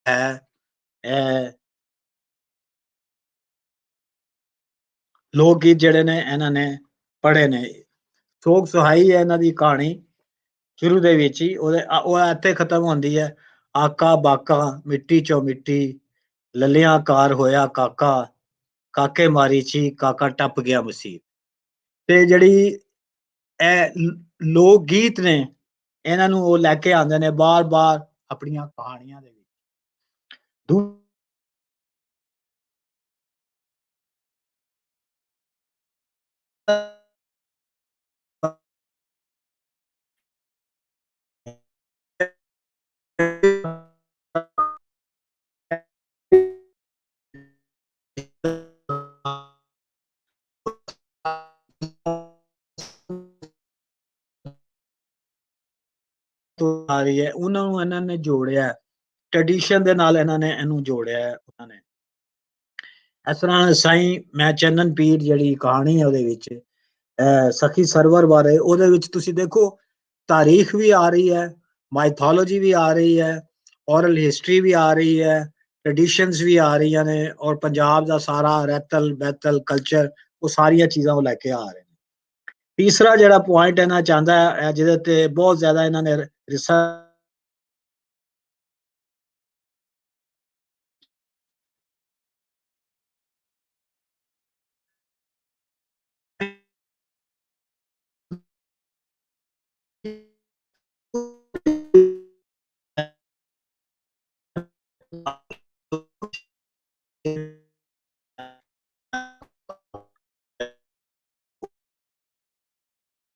ਹੈ ਲੋਕ ਗੀਤ ਜਿਹੜੇ ਨੇ ਇਹਨਾਂ ਨੇ ਪੜ੍ਹੇ ਨੇ ਸੋਗ ਸੁਹਾਈ ਹੈ ਇਹਨਾਂ ਦੀ ਕਹਾਣੀ ਸ਼ੁਰੂ ਦੇ ਵਿੱਚ ਹੀ ਉਹ ਇੱਥੇ ਖਤਮ ਹੁੰਦੀ ਹੈ ਆਕਾ ਬਾਕਾ ਮਿੱਟੀ ਚੋਂ ਮਿੱਟੀ ਲੱਲਿਆਂ ਕਾਰ ਹੋਇਆ ਕਾਕਾ ਕਾਕੇ ਮਾਰੀ ਚੀ ਕਾਕਾ ਟੱਪ ਗਿਆ ਮਸੀਹ ਤੇ ਜਿਹੜੀ ਇਹ ਲੋਕ ਗੀਤ ਨੇ ਇਹਨਾਂ ਨੂੰ ਉਹ ਲੈ ਕੇ ਆਉਂਦੇ ਨੇ ਬਾਰ-ਬਾਰ ਆਪਣੀਆਂ ਕਹਾਣੀਆਂ ਦੇ ਵਿੱਚ। ਆ ਰਹੀ ਹੈ ਉਹਨਾਂ ਨੂੰ ਇਹਨਾਂ ਨੇ ਜੋੜਿਆ ਟ੍ਰੈਡੀਸ਼ਨ ਦੇ ਨਾਲ, ਇਹਨਾਂ ਨੇ ਇਹਨੂੰ ਜੋੜਿਆ ਉਹਨਾਂ ਨੇ। ਇਸ ਤਰ੍ਹਾਂ ਸਾਈਂ ਮੈਂ ਚੰਨਨ ਪੀਰ ਜਿਹੜੀ ਕਹਾਣੀ ਹੈ ਉਹਦੇ ਵਿੱਚ ਸਖੀ ਸਰਵਰ ਬਾਰੇ, ਉਹਦੇ ਵਿੱਚ ਤੁਸੀਂ ਦੇਖੋ ਤਾਰੀਖ ਵੀ ਆ ਰਹੀ ਹੈ, ਮਾਈਥੋਲੋਜੀ ਵੀ ਆ ਰਹੀ ਹੈ, ਔਰਲ ਹਿਸਟਰੀ ਵੀ ਆ ਰਹੀ ਹੈ, ਟ੍ਰੈਡੀਸ਼ਨਸ ਵੀ ਆ ਰਹੀਆਂ ਨੇ, ਔਰ ਪੰਜਾਬ ਦਾ ਸਾਰਾ ਰੈਤਲ ਬੈਤਲ ਕਲਚਰ ਉਹ ਸਾਰੀਆਂ ਚੀਜ਼ਾਂ ਉਹ ਲੈ ਕੇ ਆ ਰਹੇ ਨੇ। ਤੀਸਰਾ ਜਿਹੜਾ ਪੁਆਇੰਟ ਇਹਨਾਂ ਚਾਹੁੰਦਾ ਹੈ ਜਿਹਦੇ ਤੇ ਬਹੁਤ ਜ਼ਿਆਦਾ ਇਹਨਾਂ ਨੇ ਰਿਸਰਚ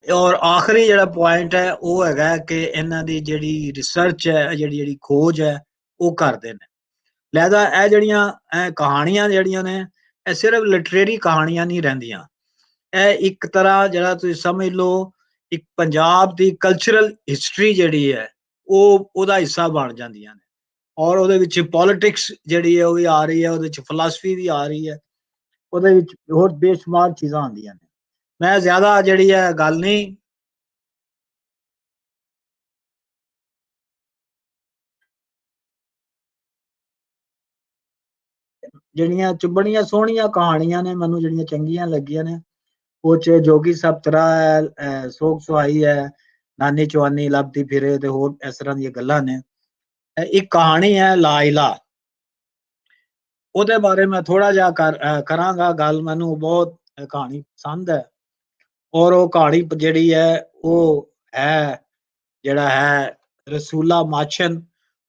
ਔਰ ਆਖਰੀ ਜਿਹੜਾ ਪੁਆਇੰਟ ਹੈ ਉਹ ਹੈਗਾ ਕਿ ਇਹਨਾਂ ਦੀ ਜਿਹੜੀ ਰਿਸਰਚ ਹੈ, ਜਿਹੜੀ ਖੋਜ ਹੈ ਉਹ ਕਰਦੇ ਨੇ। ਲਿਹਾਜ਼ਾ ਇਹ ਜਿਹੜੀਆਂ ਕਹਾਣੀਆਂ ਜਿਹੜੀਆਂ ਨੇ ਇਹ ਸਿਰਫ ਲਿਟਰੇਰੀ ਕਹਾਣੀਆਂ ਨਹੀਂ ਰਹਿੰਦੀਆਂ, ਇਹ ਇੱਕ ਤਰ੍ਹਾਂ ਜਿਹੜਾ ਤੁਸੀਂ ਸਮਝ ਲਓ ਇੱਕ ਪੰਜਾਬ ਦੀ ਕਲਚਰਲ ਹਿਸਟਰੀ ਜਿਹੜੀ ਹੈ ਉਹਦਾ ਹਿੱਸਾ ਬਣ ਜਾਂਦੀਆਂ ਨੇ। ਔਰ ਉਹਦੇ ਵਿੱਚ ਪੋਲਿਟਿਕਸ ਜਿਹੜੀ ਹੈ ਉਹ ਵੀ ਆ ਰਹੀ ਹੈ, ਉਹਦੇ ਵਿੱਚ ਫਿਲਾਸਫੀ ਵੀ ਆ ਰਹੀ ਹੈ, ਉਹਦੇ ਵਿੱਚ ਹੋਰ ਬੇਸ਼ੁਮਾਰ ਚੀਜ਼ਾਂ ਆਉਂਦੀਆਂ ਨੇ। ਮੈਂ ਜ਼ਿਆਦਾ ਜਿਹੜੀ ਹੈ ਗੱਲ ਨਹੀਂ ਜਿਹੜੀਆਂ ਬੜੀਆਂ ਸੋਹਣੀਆਂ ਕਹਾਣੀਆਂ ਨੇ ਮੈਨੂੰ ਜਿਹੜੀਆਂ ਚੰਗੀਆਂ ਲੱਗੀਆਂ ਨੇ ਉਹ ਚ ਜੋਗੀ ਸਪਤਰਾ ਹੈ, ਸੋਗ ਸੁਹਾਈ ਹੈ, ਨਾਨੀ ਚਵਾਨੀ ਲੱਭਦੀ ਫਿਰੇ ਤੇ ਹੋਰ ਇਸ ਤਰ੍ਹਾਂ ਦੀਆਂ ਗੱਲਾਂ ਨੇ। ਇੱਕ ਕਹਾਣੀ ਹੈ ਲਾਇਲਾ, ਉਹਦੇ ਬਾਰੇ ਮੈਂ ਥੋੜਾ ਜਿਹਾ ਕਰਾਂਗਾ ਗੱਲ। ਮੈਨੂੰ ਬਹੁਤ ਕਹਾਣੀ ਪਸੰਦ ਹੈ ਔਰ ਉਹ ਕਹਾਣੀ ਜਿਹੜੀ ਹੈ ਉਹ ਹੈ ਜਿਹੜਾ ਹੈ ਰਸੂਲਾ ਮਾਛਨ,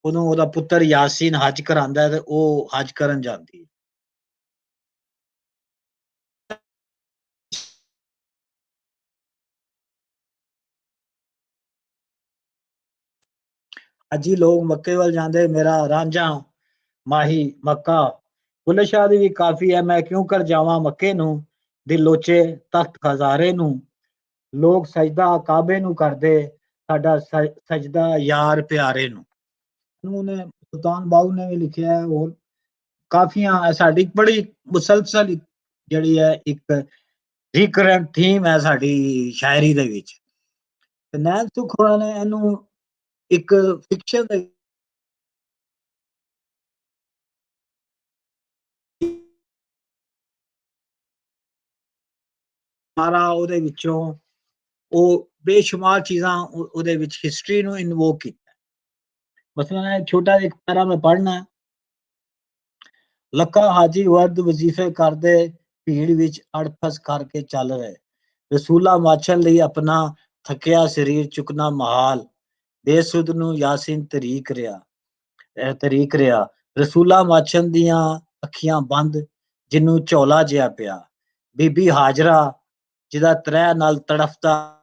ਉਹਨੂੰ ਉਹਦਾ ਪੁੱਤਰ ਯਾਸੀਨ ਹੱਜ ਕਰਾਉਂਦਾ ਤੇ ਉਹ ਹੱਜ ਕਰਨ ਜਾਂਦੀ। ਅਜੀ ਲੋਕ ਮੱਕੇ ਵੱਲ ਜਾਂਦੇ, ਮੇਰਾ ਰਾਂਝਾ ਮਾਹੀ ਮੱਕਾ। ਬੁੱਲੇ ਸ਼ਾਹ ਦੀ ਵੀ ਕਾਫੀ ਹੈ, ਮੈਂ ਕਿਉਂ ਕਰ ਜਾਵਾਂ ਮੱਕੇ ਨੂੰ, ਦਿਲ ਲੋਚੇ ਤਖਤ ਹਜ਼ਾਰੇ ਨੂੰ, ਲੋਕ ਸਜਦਾ ਕਾਬੇ ਨੂੰ ਕਰਦੇ, ਸਾਡਾ ਸਜਦਾ ਯਾਰ ਪਿਆਰੇ ਨੂੰ। ਉਹਨੇ ਸੁਲਤਾਨ ਬਾਹੂ ਨੇ ਵੀ ਲਿਖਿਆ ਹੈ। ਹੋਰ ਕਾਫੀਆਂ ਸਾਡੀ ਬੜੀ ਮੁਸਲਸਲ ਜਿਹੜੀ ਹੈ ਇੱਕ ਰੀਕਰੈਂਟ ਥੀਮ ਹੈ ਸਾਡੀ ਸ਼ਾਇਰੀ ਦੇ ਵਿੱਚ। ਤੇ ਨੈਣ ਸੁਖ ਹੋਣਾ ਨੇ ਇਹਨੂੰ ਇੱਕ ਫਿਕਸ਼ਨ ਦੇ ਸਾਰਾ ਉਹਦੇ ਵਿੱਚੋਂ ਉਹ ਬੇਸ਼ੁਮਾਰ ਚੀਜ਼ਾਂ ਉਹਦੇ ਵਿੱਚ ਹਿਸਟਰੀ ਨੂੰ ਇਨਵੋਕ ਕੀਤਾ। ਮਸਲਨ ਛੋਟਾ ਜਿਹਾ ਪੈਰਾ ਮੈਂ ਪੜ੍ਹਨਾ, ਲੱਖਾਂ ਹਾਜੀ ਵਰਦ ਵਜ਼ੀਫੇ ਕਰਦੇ, ਭੀੜ ਵਿੱਚ ਅੜਫਸ ਕਰਕੇ ਚੱਲ ਰਹੇ, ਰਸੂਲਾ ਮਾਛਨ ਲਈ ਆਪਣਾ ਥੱਕਿਆ ਸਰੀਰ ਚੁੱਕਣਾ ਮਹਾਲ, ਬੇਸੁੱਧ ਨੂੰ ਯਾਸੀਨ ਤਰੀਕ ਰਿਹਾ, ਰਸੂਲਾ ਮਾਛਨ ਦੀਆਂ ਅੱਖੀਆਂ ਬੰਦ, ਜਿਹਨੂੰ ਝੋਲਾ ਜਿਹਾ ਪਿਆ, ਬੀਬੀ ਹਾਜਰਾ ਜਿਹਦਾ ਤ੍ਰੈ ਨਾਲ ਤੜਫਦਾ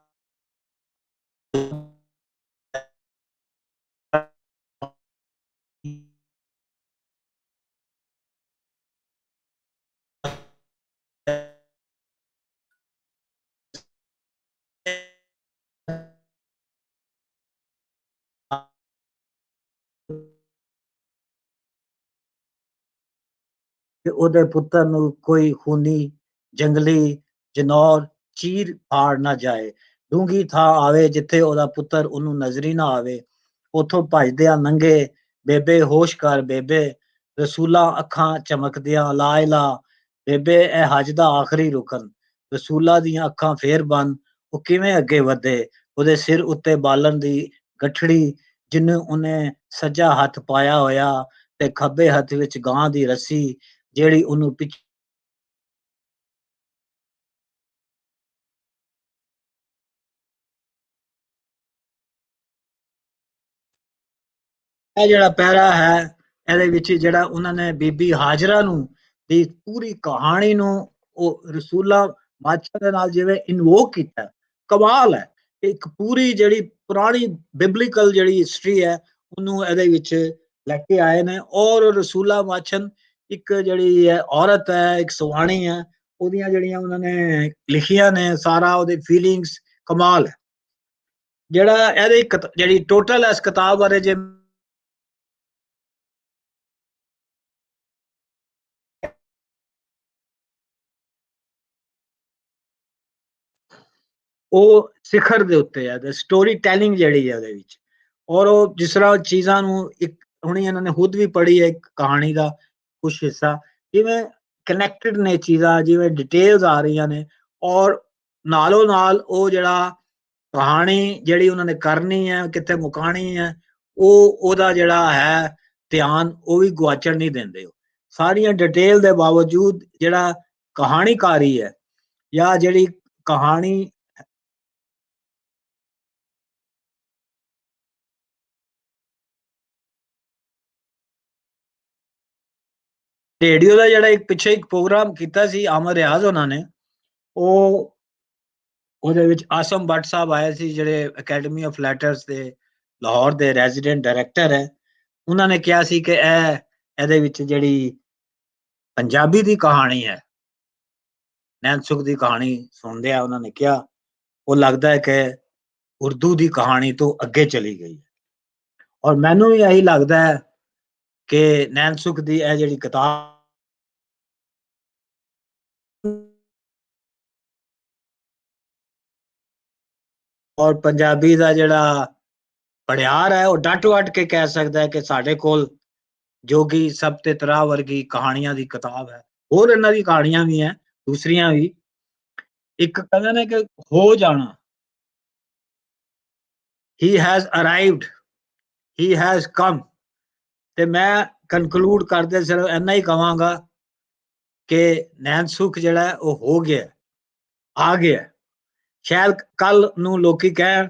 ਕਿ ਉਹਦੇ ਪੁੱਤਰ ਨੂੰ ਕੋਈ ਖੂਨੀ ਜੰਗਲੀ ਜਨੌਰ ਚੀਰ ਫਾੜ ਨਾ ਜਾਏ, ਡੂੰਗੀ ਥਾਂ ਆਵੇ ਜਿੱਥੇ ਉਹਦਾ ਪੁੱਤਰ ਉਹਨੂੰ ਨਜ਼ਰੀ ਨਾ ਆਵੇ, ਉਥੋਂ ਭੱਜਦਿਆਂ ਨੰਗੇ, ਬੇਬੇ ਹੋਸ਼ ਕਰ ਬੇਬੇ, ਰਸੂਲਾਂ ਅੱਖਾਂ ਚਮਕਦਿਆਂ ਲਾ ਇਲਾ, ਬੇਬੇ ਇਹ ਹੱਜ ਦਾ ਆਖਰੀ ਰੁਕਨ, ਰਸੂਲਾਂ ਦੀਆਂ ਅੱਖਾਂ ਫੇਰ ਬੰਦ, ਉਹ ਕਿਵੇਂ ਅੱਗੇ ਵਧੇ, ਉਹਦੇ ਸਿਰ ਉੱਤੇ ਬਾਲਣ ਦੀ ਗਠੜੀ, ਜਿਹਨੂੰ ਉਹਨੇ ਸੱਜਾ ਹੱਥ ਪਾਇਆ ਹੋਇਆ ਤੇ ਖੱਬੇ ਹੱਥ ਵਿੱਚ ਗਾਂ ਦੀ ਰੱਸੀ, ਜਿਹੜੀ ਉਹਨੂੰ ਇਹ ਜਿਹੜਾ ਪੈਰਾ ਹੈ ਇਹਦੇ ਵਿੱਚ ਜਿਹੜਾ ਉਹਨਾਂ ਨੇ ਬੀਬੀ ਹਾਜਰਾ ਨੂੰ ਦੀ ਪੂਰੀ ਕਹਾਣੀ ਨੂੰ ਉਹ ਰਸੂਲਾ ਬਾਦਸ਼ਾਹ ਦੇ ਨਾਲ ਜਿਵੇਂ ਇਨਵੋਕ ਕੀਤਾ, ਕਮਾਲ ਹੈ। ਇੱਕ ਪੂਰੀ ਜਿਹੜੀ ਪੁਰਾਣੀ ਬਿਬਲੀਕਲ ਜਿਹੜੀ ਹਿਸਟਰੀ ਹੈ ਉਹਨੂੰ ਇਹਦੇ ਵਿੱਚ ਲੈ ਕੇ ਆਏ ਨੇ। ਔਰ ਰਸੂਲਾ ਮਾਛਨ ਇੱਕ ਜਿਹੜੀ ਹੈ ਔਰਤ ਹੈ, ਇੱਕ ਸੁਹਾਣੀ ਹੈ, ਉਹਦੀਆਂ ਜਿਹੜੀਆਂ ਉਹਨਾਂ ਨੇ ਲਿਖੀਆਂ ਨੇ ਸਾਰਾ ਉਹਦੇ ਫੀਲਿੰਗਸ ਕਮਾਲ ਹੈ। ਜਿਹੜਾ ਇਹਦੀ ਜਿਹੜੀ ਟੋਟਲ ਇਸ ਕਿਤਾਬ ਬਾਰੇ ਜੇ ਉਹ ਸਿਖਰ ਦੇ ਉੱਤੇ ਹੈ ਤੇ ਸਟੋਰੀ ਟੈਲਿੰਗ ਜਿਹੜੀ ਹੈ ਉਹਦੇ ਵਿੱਚ। ਔਰ ਉਹ ਜਿਸ ਤਰ੍ਹਾਂ ਚੀਜ਼ਾਂ ਨੂੰ ਇੱਕ ਹੁਣੀ ਇਹਨਾਂ ਨੇ ਖੁਦ ਵੀ ਪੜ੍ਹੀ ਹੈ ਇੱਕ ਕਹਾਣੀ ਦਾ ਕੁਛ ਹਿੱਸਾ, ਜਿਵੇਂ ਕਨੈਕਟਡ ਨੇ ਚੀਜ਼ਾਂ, ਜਿਵੇਂ ਡਿਟੇਲਸ ਆ ਰਹੀਆਂ ਨੇ। ਔਰ ਨਾਲੋਂ ਨਾਲ ਉਹ ਜਿਹੜਾ ਕਹਾਣੀ ਜਿਹੜੀ ਉਹਨਾਂ ਨੇ ਕਰਨੀ ਹੈ, ਕਿੱਥੇ ਮੁਕਾਣੀ ਹੈ, ਉਹਦਾ ਜਿਹੜਾ ਹੈ ਧਿਆਨ ਉਹ ਵੀ ਗੁਆਚਣ ਨਹੀਂ ਦਿੰਦੇ। ਉਹ ਸਾਰੀਆਂ ਡਿਟੇਲ ਦੇ ਬਾਵਜੂਦ ਜਿਹੜਾ ਕਹਾਣੀਕਾਰੀ ਹੈ ਜਾਂ ਜਿਹੜੀ ਕਹਾਣੀ ਰੇਡੀਓ ਦਾ ਜਿਹੜਾ ਇੱਕ ਪਿੱਛੇ ਇੱਕ ਪ੍ਰੋਗਰਾਮ ਕੀਤਾ ਸੀ ਆਮਰ ਰਿਆਜ਼ ਉਹਨਾਂ ਨੇ, ਉਹਦੇ ਵਿੱਚ ਆਸਮ ਭੱਟ ਸਾਹਿਬ ਆਏ ਸੀ ਜਿਹੜੇ ਅਕੈਡਮੀ ਆਫ ਲੈਟਰਸ ਦੇ ਲਾਹੌਰ ਦੇ ਰੈਜ਼ੀਡੈਂਟ ਡਾਇਰੈਕਟਰ ਹੈ। ਉਹਨਾਂ ਨੇ ਕਿਹਾ ਸੀ ਕਿ ਇਹਦੇ ਵਿੱਚ ਜਿਹੜੀ ਪੰਜਾਬੀ ਦੀ ਕਹਾਣੀ ਹੈ, ਨੈਣ ਸੁਖ ਦੀ ਕਹਾਣੀ ਸੁਣਦੇ ਆ, ਉਹਨਾਂ ਨੇ ਕਿਹਾ ਉਹ ਲੱਗਦਾ ਹੈ ਕਿ ਉਰਦੂ ਦੀ ਕਹਾਣੀ ਤੋਂ ਅੱਗੇ ਚਲੀ ਗਈ ਹੈ। ਔਰ ਮੈਨੂੰ ਵੀ ਇਹੀ ਲੱਗਦਾ ਹੈ ਕਿ ਨੈਣ ਸੁਖ ਦੀ ਇਹ ਜਿਹੜੀ ਕਿਤਾਬ ਔਰ ਪੰਜਾਬੀ ਦਾ ਜਿਹੜਾ ਪੜਿਆਰ ਹੈ ਉਹ ਡਟ ਵੱਟ ਕੇ ਕਹਿ ਸਕਦਾ ਹੈ ਕਿ ਸਾਡੇ ਕੋਲ ਜੋਗੀ ਸਭ ਤੇ ਤਰਾ ਵਰਗੀ ਕਹਾਣੀਆਂ ਦੀ ਕਿਤਾਬ ਹੈ। ਹੋਰ ਇਹਨਾਂ ਦੀ ਕਹਾਣੀਆਂ ਵੀ ਹੈ ਦੂਸਰੀਆਂ ਵੀ। ਇੱਕ ਕਹਿੰਦੇ ਨੇ ਕਿ ਹੋ ਜਾਣਾ, he has arrived, he has come। ਤੇ ਮੈਂ ਕਨਕਲੂਡ ਕਰਦੇ ਸਿਰਫ ਇੰਨਾ ਹੀ ਕਵਾਂਗਾ ਕਿ ਨੈਣ ਸੁਖ ਜਿਹੜਾ ਉਹ ਹੋ ਗਿਆ, ਆ ਗਿਆ। ਸ਼ਾਇਦ ਕੱਲ ਨੂੰ ਲੋਕੀ ਕਹਿਣ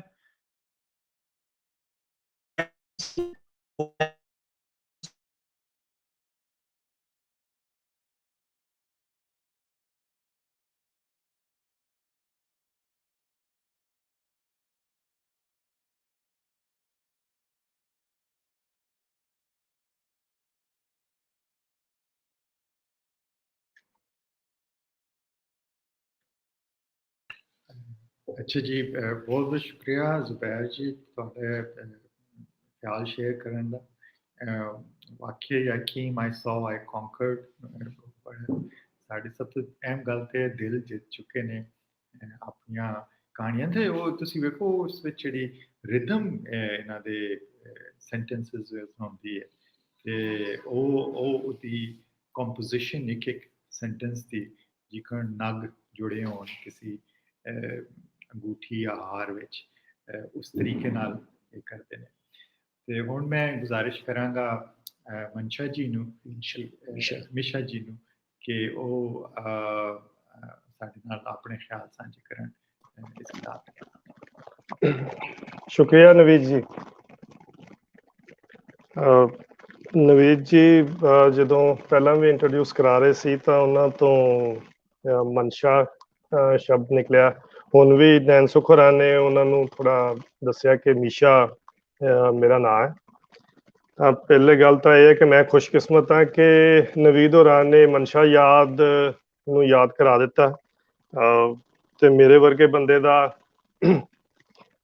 अच्छा जी, बहुत बहुत शुक्रिया जुबैर जी ਤੁਹਾਡੇ ਖਿਆਲ ਸ਼ੇਅਰ ਕਰਨ ਦਾ। ਵਾਕਈ ਆਈ ਕੇਮ, ਆਈ ਸੌ, ਆਈ ਕੌਂਕਰਡ। ਸਾਡੇ ਸਭ ਤੋਂ ਅਹਿਮ ਗੱਲ ਤੇ ਦਿਲ ਜਿੱਤ ਚੁੱਕੇ ਨੇ ਆਪਣੀਆਂ ਕਹਾਣੀਆਂ ਤੇ। ਉਹ ਤੁਸੀਂ ਵੇਖੋ ਉਸ ਵਿੱਚ ਜਿਹੜੀ ਰਿਦਮ ਇਹਨਾਂ ਦੇ ਸੈਂਟੈਂਸਸ ਵਿੱਚ ਹੁੰਦੀ ਹੈ ਤੇ ਉਹਦੀ ਕੰਪੋਜੀਸ਼ਨ ਇੱਕ ਇੱਕ ਸੈਂਟੈਂਸ ਦੀ ਜਿਕਰ ਨਗ ਜੁੜੇ ਹੋਣ ਕਿਸੇ ਅੰਗੂਠੀ ਜਾਂ ਹਾਰ ਵਿੱਚ, ਉਸ ਤਰੀਕੇ ਨਾਲ ਇਹ ਕਰਦੇ ਨੇ। ਤੇ ਹੁਣ ਮੈਂ ਗੁਜ਼ਾਰਿਸ਼ ਕਰਾਂਗਾ ਮਨਸ਼ਾ ਜੀ ਨੂੰ, ਮਿਸ਼ਾ ਜੀ ਨੂੰ, ਕਿ ਉਹ ਸਾਡੇ ਨਾਲ ਆਪਣੇ ਖਿਆਲ ਸਾਂਝੇ ਕਰਨ ਇਸ ਕਿਤਾਬ ਤੇ। ਸ਼ੁਕਰੀਆ ਨਵੀਦ ਜੀ। ਨਵੀਦ ਜੀ ਜਦੋਂ ਪਹਿਲਾਂ ਵੀ ਇੰਟਰੋਡਿਊਸ ਕਰਾ ਰਹੇ ਸੀ ਤਾਂ ਉਹਨਾਂ ਤੋਂ ਮਨਸ਼ਾ ਸ਼ਬਦ ਨਿਕਲਿਆ। ਹੁਣ ਵੀ ਨੈਣ ਸੁਖ ਹੋਰਾਂ ਨੇ ਉਹਨਾਂ ਨੂੰ ਥੋੜਾ ਦੱਸਿਆ ਕਿ ਮੀਸ਼ਾ ਮੇਰਾ ਨਾਂ ਹੈ। ਤਾਂ ਪਹਿਲੇ ਗੱਲ ਤਾਂ ਇਹ ਹੈ ਕਿ ਮੈਂ ਖੁਸ਼ਕਿਸਮਤ ਹਾਂ ਕਿ ਨਵੀਦ ਹੋਰਾਂ ਨੇ ਮਨਸ਼ਾ ਯਾਦ ਨੂੰ ਯਾਦ ਕਰਾ ਦਿੱਤਾ ਤੇ ਮੇਰੇ ਵਰਗੇ ਬੰਦੇ ਦਾ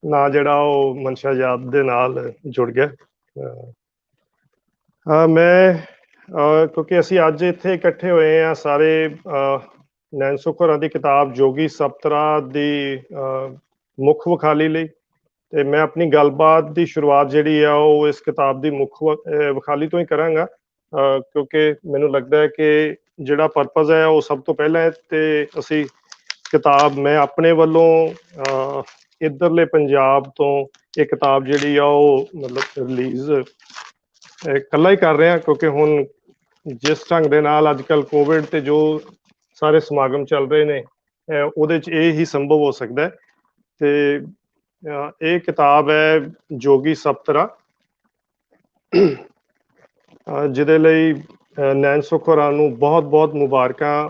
ਨਾਂ ਜਿਹੜਾ ਉਹ ਮਨਸ਼ਾ ਯਾਦ ਦੇ ਨਾਲ ਜੁੜ ਗਿਆ। ਮੈਂ ਕਿਉਂਕਿ ਅਸੀਂ ਅੱਜ ਇੱਥੇ ਇਕੱਠੇ ਹੋਏ ਹਾਂ ਸਾਰੇ ਨੈਣ ਸੁਖ ਹੋਰਾਂ ਦੀ ਕਿਤਾਬ ਜੋਗੀ ਸਪਤਰਾ ਦੀ ਮੁੱਖ ਵਿਖਾਲੀ ਲਈ, ਤੇ ਮੈਂ ਆਪਣੀ ਗੱਲਬਾਤ ਦੀ ਸ਼ੁਰੂਆਤ ਜਿਹੜੀ ਆ ਉਹ ਇਸ ਕਿਤਾਬ ਦੀ ਮੁੱਖ ਵਿਖਾਲੀ ਤੋਂ ਹੀ ਕਰਾਂਗਾ ਕਿਉਂਕਿ ਮੈਨੂੰ ਲੱਗਦਾ ਹੈ ਕਿ ਜਿਹੜਾ ਪਰਪਸ ਹੈ ਉਹ ਸਭ ਤੋਂ ਪਹਿਲਾਂ ਹੈ। ਤੇ ਅਸੀਂ ਕਿਤਾਬ, ਮੈਂ ਆਪਣੇ ਵੱਲੋਂ ਇੱਧਰਲੇ ਪੰਜਾਬ ਤੋਂ ਇਹ ਕਿਤਾਬ ਜਿਹੜੀ ਆ ਉਹ ਮਤਲਬ ਰਿਲੀਜ਼ ਇਕੱਲਾ ਹੀ ਕਰ ਰਿਹਾ ਕਿਉਂਕਿ ਹੁਣ ਜਿਸ ਢੰਗ ਦੇ ਨਾਲ ਅੱਜ ਕੱਲ੍ਹ ਕੋਵਿਡ ਤੇ ਜੋ ਸਾਰੇ ਸਮਾਗਮ ਚੱਲ ਰਹੇ ਨੇ ਉਹਦੇ 'ਚ ਇਹ ਹੀ ਸੰਭਵ ਹੋ ਸਕਦਾ। ਤੇ ਇਹ ਕਿਤਾਬ ਹੈ ਜੋਗੀ ਸਪਤਰਾ। ਜਿਹਦੇ ਲਈ ਨੈਣ ਸੁੱਖ ਹੋਰਾਂ ਨੂੰ ਬਹੁਤ ਮੁਬਾਰਕਾਂ।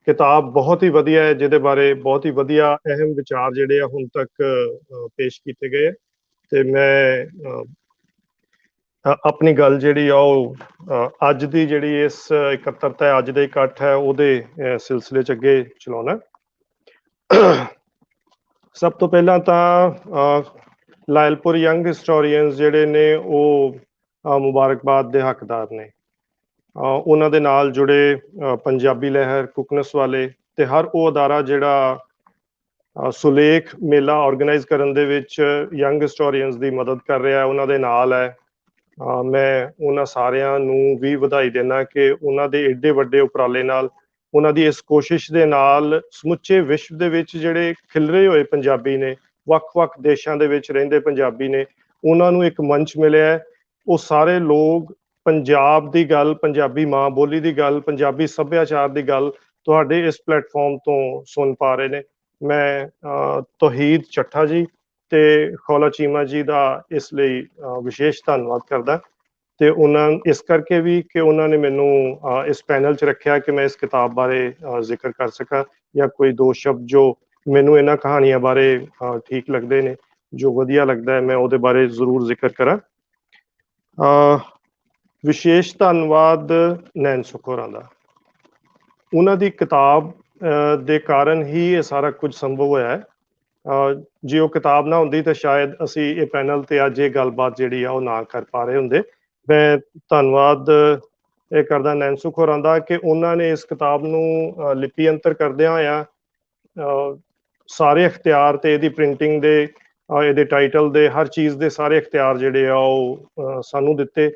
ਕਿਤਾਬ ਬਹੁਤ ਹੀ ਵਧੀਆ ਹੈ, ਜਿਹਦੇ ਬਾਰੇ ਬਹੁਤ ਹੀ ਵਧੀਆ ਅਹਿਮ ਵਿਚਾਰ ਜਿਹੜੇ ਆ ਹੁਣ ਤੱਕ ਪੇਸ਼ ਕੀਤੇ ਗਏ। ਤੇ ਮੈਂ ਆਪਣੀ ਗੱਲ ਜਿਹੜੀ ਆ ਉਹ ਅੱਜ ਦੀ ਜਿਹੜੀ ਇਸ ਇਕੱਤਰਤਾ ਹੈ, ਅੱਜ ਦੇ ਇਕੱਠ ਹੈ, ਉਹਦੇ ਸਿਲਸਿਲੇ 'ਚ ਅੱਗੇ ਚਲਾਉਣਾ। ਸਭ ਤੋਂ ਪਹਿਲਾਂ ਤਾਂ ਲਾਇਲਪੁਰ ਯੰਗ ਹਿਸਟੋਰੀਅਨਸ ਜਿਹੜੇ ਨੇ ਉਹ ਮੁਬਾਰਕਬਾਦ ਦੇ ਹੱਕਦਾਰ ਨੇ। ਉਹਨਾਂ ਦੇ ਨਾਲ ਜੁੜੇ ਪੰਜਾਬੀ ਲਹਿਰ, ਕੁਕਨਸ ਵਾਲੇ ਤੇ ਹਰ ਉਹ ਅਦਾਰਾ ਜਿਹੜਾ ਸੁਲੇਖ ਮੇਲਾ ਆਰਗੇਨਾਈਜ਼ ਕਰਨ ਦੇ ਵਿੱਚ ਯੰਗ ਹਿਸਟੋਰੀਅਨਸ ਦੀ ਮਦਦ ਕਰ ਰਿਹਾ, ਉਹਨਾਂ ਦੇ ਨਾਲ ਹੈ। ਮੈਂ ਉਹਨਾਂ ਸਾਰਿਆਂ ਨੂੰ ਵੀ ਵਧਾਈ ਦਿੰਦਾ ਕਿ ਉਹਨਾਂ ਦੇ ਏਡੇ ਵੱਡੇ ਉਪਰਾਲੇ ਨਾਲ, ਉਹਨਾਂ ਦੀ ਇਸ ਕੋਸ਼ਿਸ਼ ਦੇ ਨਾਲ ਸਮੁੱਚੇ ਵਿਸ਼ਵ ਦੇ ਵਿੱਚ ਜਿਹੜੇ ਖਿਲਰੇ ਹੋਏ ਪੰਜਾਬੀ ਨੇ, ਵੱਖ-ਵੱਖ ਦੇਸ਼ਾਂ ਦੇ ਵਿੱਚ ਰਹਿੰਦੇ ਪੰਜਾਬੀ ਨੇ, ਉਹਨਾਂ ਨੂੰ ਇੱਕ ਮੰਚ ਮਿਲਿਆ। ਉਹ ਸਾਰੇ ਲੋਕ ਪੰਜਾਬ ਦੀ ਗੱਲ, ਪੰਜਾਬੀ ਮਾਂ ਬੋਲੀ ਦੀ ਗੱਲ, ਪੰਜਾਬੀ ਸੱਭਿਆਚਾਰ ਦੀ ਗੱਲ ਤੁਹਾਡੇ ਇਸ ਪਲੇਟਫਾਰਮ ਤੋਂ ਸੁਣ ਪਾ ਰਹੇ ਨੇ। ਮੈਂ ਤੋਹੀਦ ਚੱਠਾ ਜੀ ਤੇ ਖੋਲਾ ਚੀਮਾ ਜੀ ਦਾ ਇਸ ਲਈ ਵਿਸ਼ੇਸ਼ ਧੰਨਵਾਦ ਕਰਦਾ, ਤੇ ਉਹਨਾਂ ਇਸ ਕਰਕੇ ਵੀ ਕਿ ਉਹਨਾਂ ਨੇ ਮੈਨੂੰ ਇਸ ਪੈਨਲ 'ਚ ਰੱਖਿਆ ਕਿ ਮੈਂ ਇਸ ਕਿਤਾਬ ਬਾਰੇ ਜ਼ਿਕਰ ਕਰ ਸਕਾਂ, ਜਾਂ ਕੋਈ ਦੋ ਸ਼ਬਦ ਜੋ ਮੈਨੂੰ ਇਹਨਾਂ ਕਹਾਣੀਆਂ ਬਾਰੇ ਠੀਕ ਲੱਗਦੇ ਨੇ, ਜੋ ਵਧੀਆ ਲੱਗਦਾ ਹੈ, ਮੈਂ ਉਹਦੇ ਬਾਰੇ ਜ਼ਰੂਰ ਜ਼ਿਕਰ ਕਰਾਂ। ਵਿਸ਼ੇਸ਼ ਧੰਨਵਾਦ ਨੈਣ ਸੁੱਖ ਹੋਰਾਂ ਦਾ। ਉਹਨਾਂ ਦੀ ਕਿਤਾਬ ਦੇ ਕਾਰਨ ਹੀ ਇਹ ਸਾਰਾ ਕੁਝ ਸੰਭਵ ਹੋਇਆ ਹੈ। ਜੇ ਉਹ ਕਿਤਾਬ ਨਾ ਹੁੰਦੀ ਤਾਂ ਸ਼ਾਇਦ ਅਸੀਂ ਇਹ ਪੈਨਲ ਤੇ ਅੱਜ ਇਹ ਗੱਲਬਾਤ ਜਿਹੜੀ ਆ ਉਹ ਨਾ ਕਰ ਪਾ ਰਹੇ ਹੁੰਦੇ। ਮੈਂ ਧੰਨਵਾਦ ਇਹ ਕਰਦਾ ਨੈਣ ਸੁੱਖ ਹੋਰਾਂ ਦਾ ਕਿ ਉਹਨਾਂ ਨੇ ਇਸ ਕਿਤਾਬ ਨੂੰ ਲਿਪੀ ਅੰਤਰ ਕਰਦਿਆਂ ਹੋਇਆ ਸਾਰੇ ਅਖਤਿਆਰ ਤੇ ਇਹਦੀ ਪ੍ਰਿੰਟਿੰਗ ਦੇ, ਇਹਦੇ ਟਾਈਟਲ ਦੇ, ਹਰ ਚੀਜ਼ ਦੇ ਸਾਰੇ ਅਖਤਿਆਰ ਜਿਹੜੇ ਆ ਉਹ ਸਾਨੂੰ ਦਿੱਤੇ,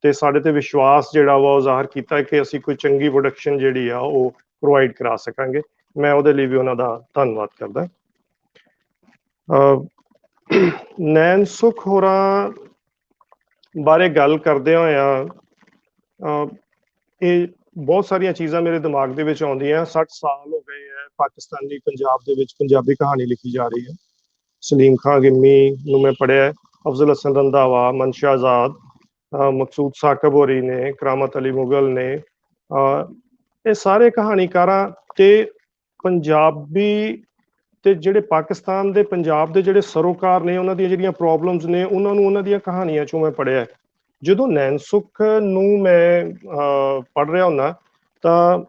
ਤੇ ਸਾਡੇ ਤੇ ਵਿਸ਼ਵਾਸ ਜਿਹੜਾ ਵਾ ਉਹ ਜ਼ਾਹਰ ਕੀਤਾ ਕਿ ਅਸੀਂ ਕੋਈ ਚੰਗੀ ਪ੍ਰੋਡਕਸ਼ਨ ਜਿਹੜੀ ਆ ਉਹ ਪ੍ਰੋਵਾਈਡ ਕਰਾ ਸਕਾਂਗੇ। ਮੈਂ ਉਹਦੇ ਲਈ ਵੀ ਉਹਨਾਂ ਦਾ ਧੰਨਵਾਦ ਕਰਦਾ। ਨੈਣ ਸੁੱਖ ਹੋਰਾਂ ਬਾਰੇ ਗੱਲ ਕਰਦਿਆਂ ਹੋਇਆ ਇਹ ਬਹੁਤ ਸਾਰੀਆਂ ਚੀਜ਼ਾਂ ਮੇਰੇ ਦਿਮਾਗ ਦੇ ਵਿੱਚ ਆਉਂਦੀਆਂ। 60 ਸਾਲ ਹੋ ਗਏ ਹੈ ਪਾਕਿਸਤਾਨੀ ਪੰਜਾਬ ਦੇ ਵਿੱਚ ਪੰਜਾਬੀ ਕਹਾਣੀ ਲਿਖੀ ਜਾ ਰਹੀ ਹੈ। ਸਲੀਮ ਖਾਂ ਗਿੰਮੀ ਨੂੰ ਮੈਂ ਪੜ੍ਹਿਆ, ਅਫਜ਼ਲ ਹਸਨ ਰੰਧਾਵਾ, ਮਨਸ਼ਾ ਆਜ਼ਾਦ, ਮਕਸੂਦ ਸਾਕਬ ਹੋਰੀ ਨੇ, ਕਰਾਮਤ ਅਲੀ ਮੁਗਲ ਨੇ, ਇਹ ਸਾਰੇ ਕਹਾਣੀਕਾਰਾਂ ਤੇ ਪੰਜਾਬੀ ਤੇ ਜਿਹੜੇ ਪਾਕਿਸਤਾਨ ਦੇ ਪੰਜਾਬ ਦੇ ਜਿਹੜੇ ਸਰੋਕਾਰ ਨੇ, ਉਹਨਾਂ ਦੀਆਂ ਜਿਹੜੀਆਂ ਪ੍ਰੋਬਲਮਸ ਨੇ, ਉਹਨਾਂ ਨੂੰ ਉਹਨਾਂ ਦੀਆਂ ਕਹਾਣੀਆਂ ਚੋਂ ਮੈਂ ਪੜ੍ਹਿਆ। ਜਦੋਂ ਨੈਣ ਸੁੱਖ ਨੂੰ ਮੈਂ ਪੜ੍ਹ ਰਿਹਾ ਹੁੰਦਾ ਤਾਂ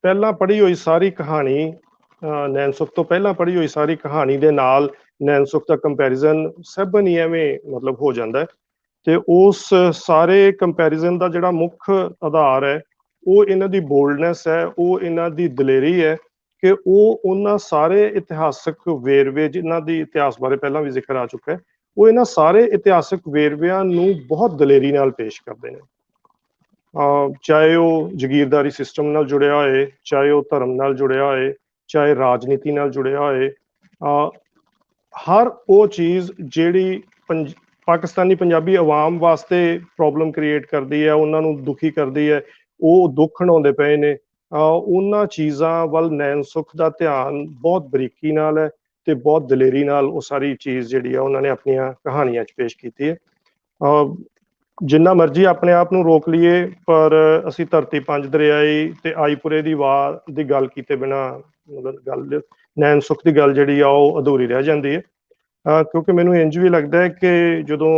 ਪਹਿਲਾਂ ਪੜ੍ਹੀ ਹੋਈ ਸਾਰੀ ਕਹਾਣੀ, ਨੈਣ ਸੁੱਖ ਤੋਂ ਪਹਿਲਾਂ ਪੜ੍ਹੀ ਹੋਈ ਸਾਰੀ ਕਹਾਣੀ ਦੇ ਨਾਲ ਨੈਣ ਸੁੱਖ ਦਾ ਕੰਪੈਰੀਜ਼ਨ ਸਭ ਨਹੀਂ ਐਵੇਂ ਮਤਲਬ ਹੋ ਜਾਂਦਾ, ਤੇ ਉਸ ਸਾਰੇ ਕੰਪੈਰੀਜ਼ਨ ਦਾ ਜਿਹੜਾ ਮੁੱਖ ਆਧਾਰ ਹੈ ਉਹ ਇਹਨਾਂ ਦੀ ਬੋਲਡਨੈਸ ਹੈ, ਉਹ ਇਹਨਾਂ ਦੀ ਦਲੇਰੀ ਹੈ ਕਿ ਉਹ ਉਹਨਾਂ ਸਾਰੇ ਇਤਿਹਾਸਕ ਵੇਰਵੇ, ਜਿਨ੍ਹਾਂ ਦੀ ਇਤਿਹਾਸ ਬਾਰੇ ਪਹਿਲਾਂ ਵੀ ਜ਼ਿਕਰ ਆ ਚੁੱਕਾ ਹੈ, ਉਹ ਇਹਨਾਂ ਸਾਰੇ ਇਤਿਹਾਸਕ ਵੇਰਵਿਆਂ ਨੂੰ ਬਹੁਤ ਦਲੇਰੀ ਨਾਲ ਪੇਸ਼ ਕਰਦੇ ਨੇ। ਚਾਹੇ ਉਹ ਜਗੀਰਦਾਰੀ ਸਿਸਟਮ ਨਾਲ ਜੁੜਿਆ ਹੋਏ, ਚਾਹੇ ਉਹ ਧਰਮ ਨਾਲ ਜੁੜਿਆ ਹੋਏ, ਚਾਹੇ ਰਾਜਨੀਤੀ ਨਾਲ ਜੁੜਿਆ ਹੋਏ, ਹਰ ਉਹ ਚੀਜ਼ ਜਿਹੜੀ ਪਾਕਿਸਤਾਨੀ ਪੰਜਾਬੀ ਆਵਾਮ ਵਾਸਤੇ ਪ੍ਰੋਬਲਮ ਕ੍ਰੀਏਟ ਕਰਦੀ ਹੈ, ਉਹਨਾਂ ਨੂੰ ਦੁਖੀ ਕਰਦੀ ਹੈ, ਉਹ ਦੁੱਖ ਹੰਢਾਉਂਦੇ ਪਏ ਨੇ, ਉਹਨਾਂ ਚੀਜ਼ਾਂ ਵੱਲ ਨੈਣ ਸੁੱਖ ਦਾ ਧਿਆਨ ਬਹੁਤ ਬਰੀਕੀ ਨਾਲ ਹੈ ਤੇ ਬਹੁਤ ਦਲੇਰੀ ਨਾਲ ਉਹ ਸਾਰੀ ਚੀਜ਼ ਜਿਹੜੀ ਆ ਉਹਨਾਂ ਨੇ ਆਪਣੀਆਂ ਕਹਾਣੀਆਂ 'ਚ ਪੇਸ਼ ਕੀਤੀ ਹੈ। ਜਿੰਨਾ ਮਰਜ਼ੀ ਆਪਣੇ ਆਪ ਨੂੰ ਰੋਕ ਲਈਏ, ਪਰ ਅਸੀਂ ਧਰਤੀ ਪੰਜ ਦਰਿਆਈ ਤੇ ਆਈਪੁਰੇ ਦੀ ਵਾਰ ਦੀ ਗੱਲ ਕੀਤੇ ਬਿਨਾਂ ਮਤਲਬ ਗੱਲ ਨੈਣ ਸੁੱਖ ਦੀ ਗੱਲ ਜਿਹੜੀ ਆ ਉਹ ਅਧੂਰੀ ਰਹਿ ਜਾਂਦੀ ਹੈ। ਕਿਉਂਕਿ ਮੈਨੂੰ ਇੰਝ ਵੀ ਲੱਗਦਾ ਹੈ ਕਿ ਜਦੋਂ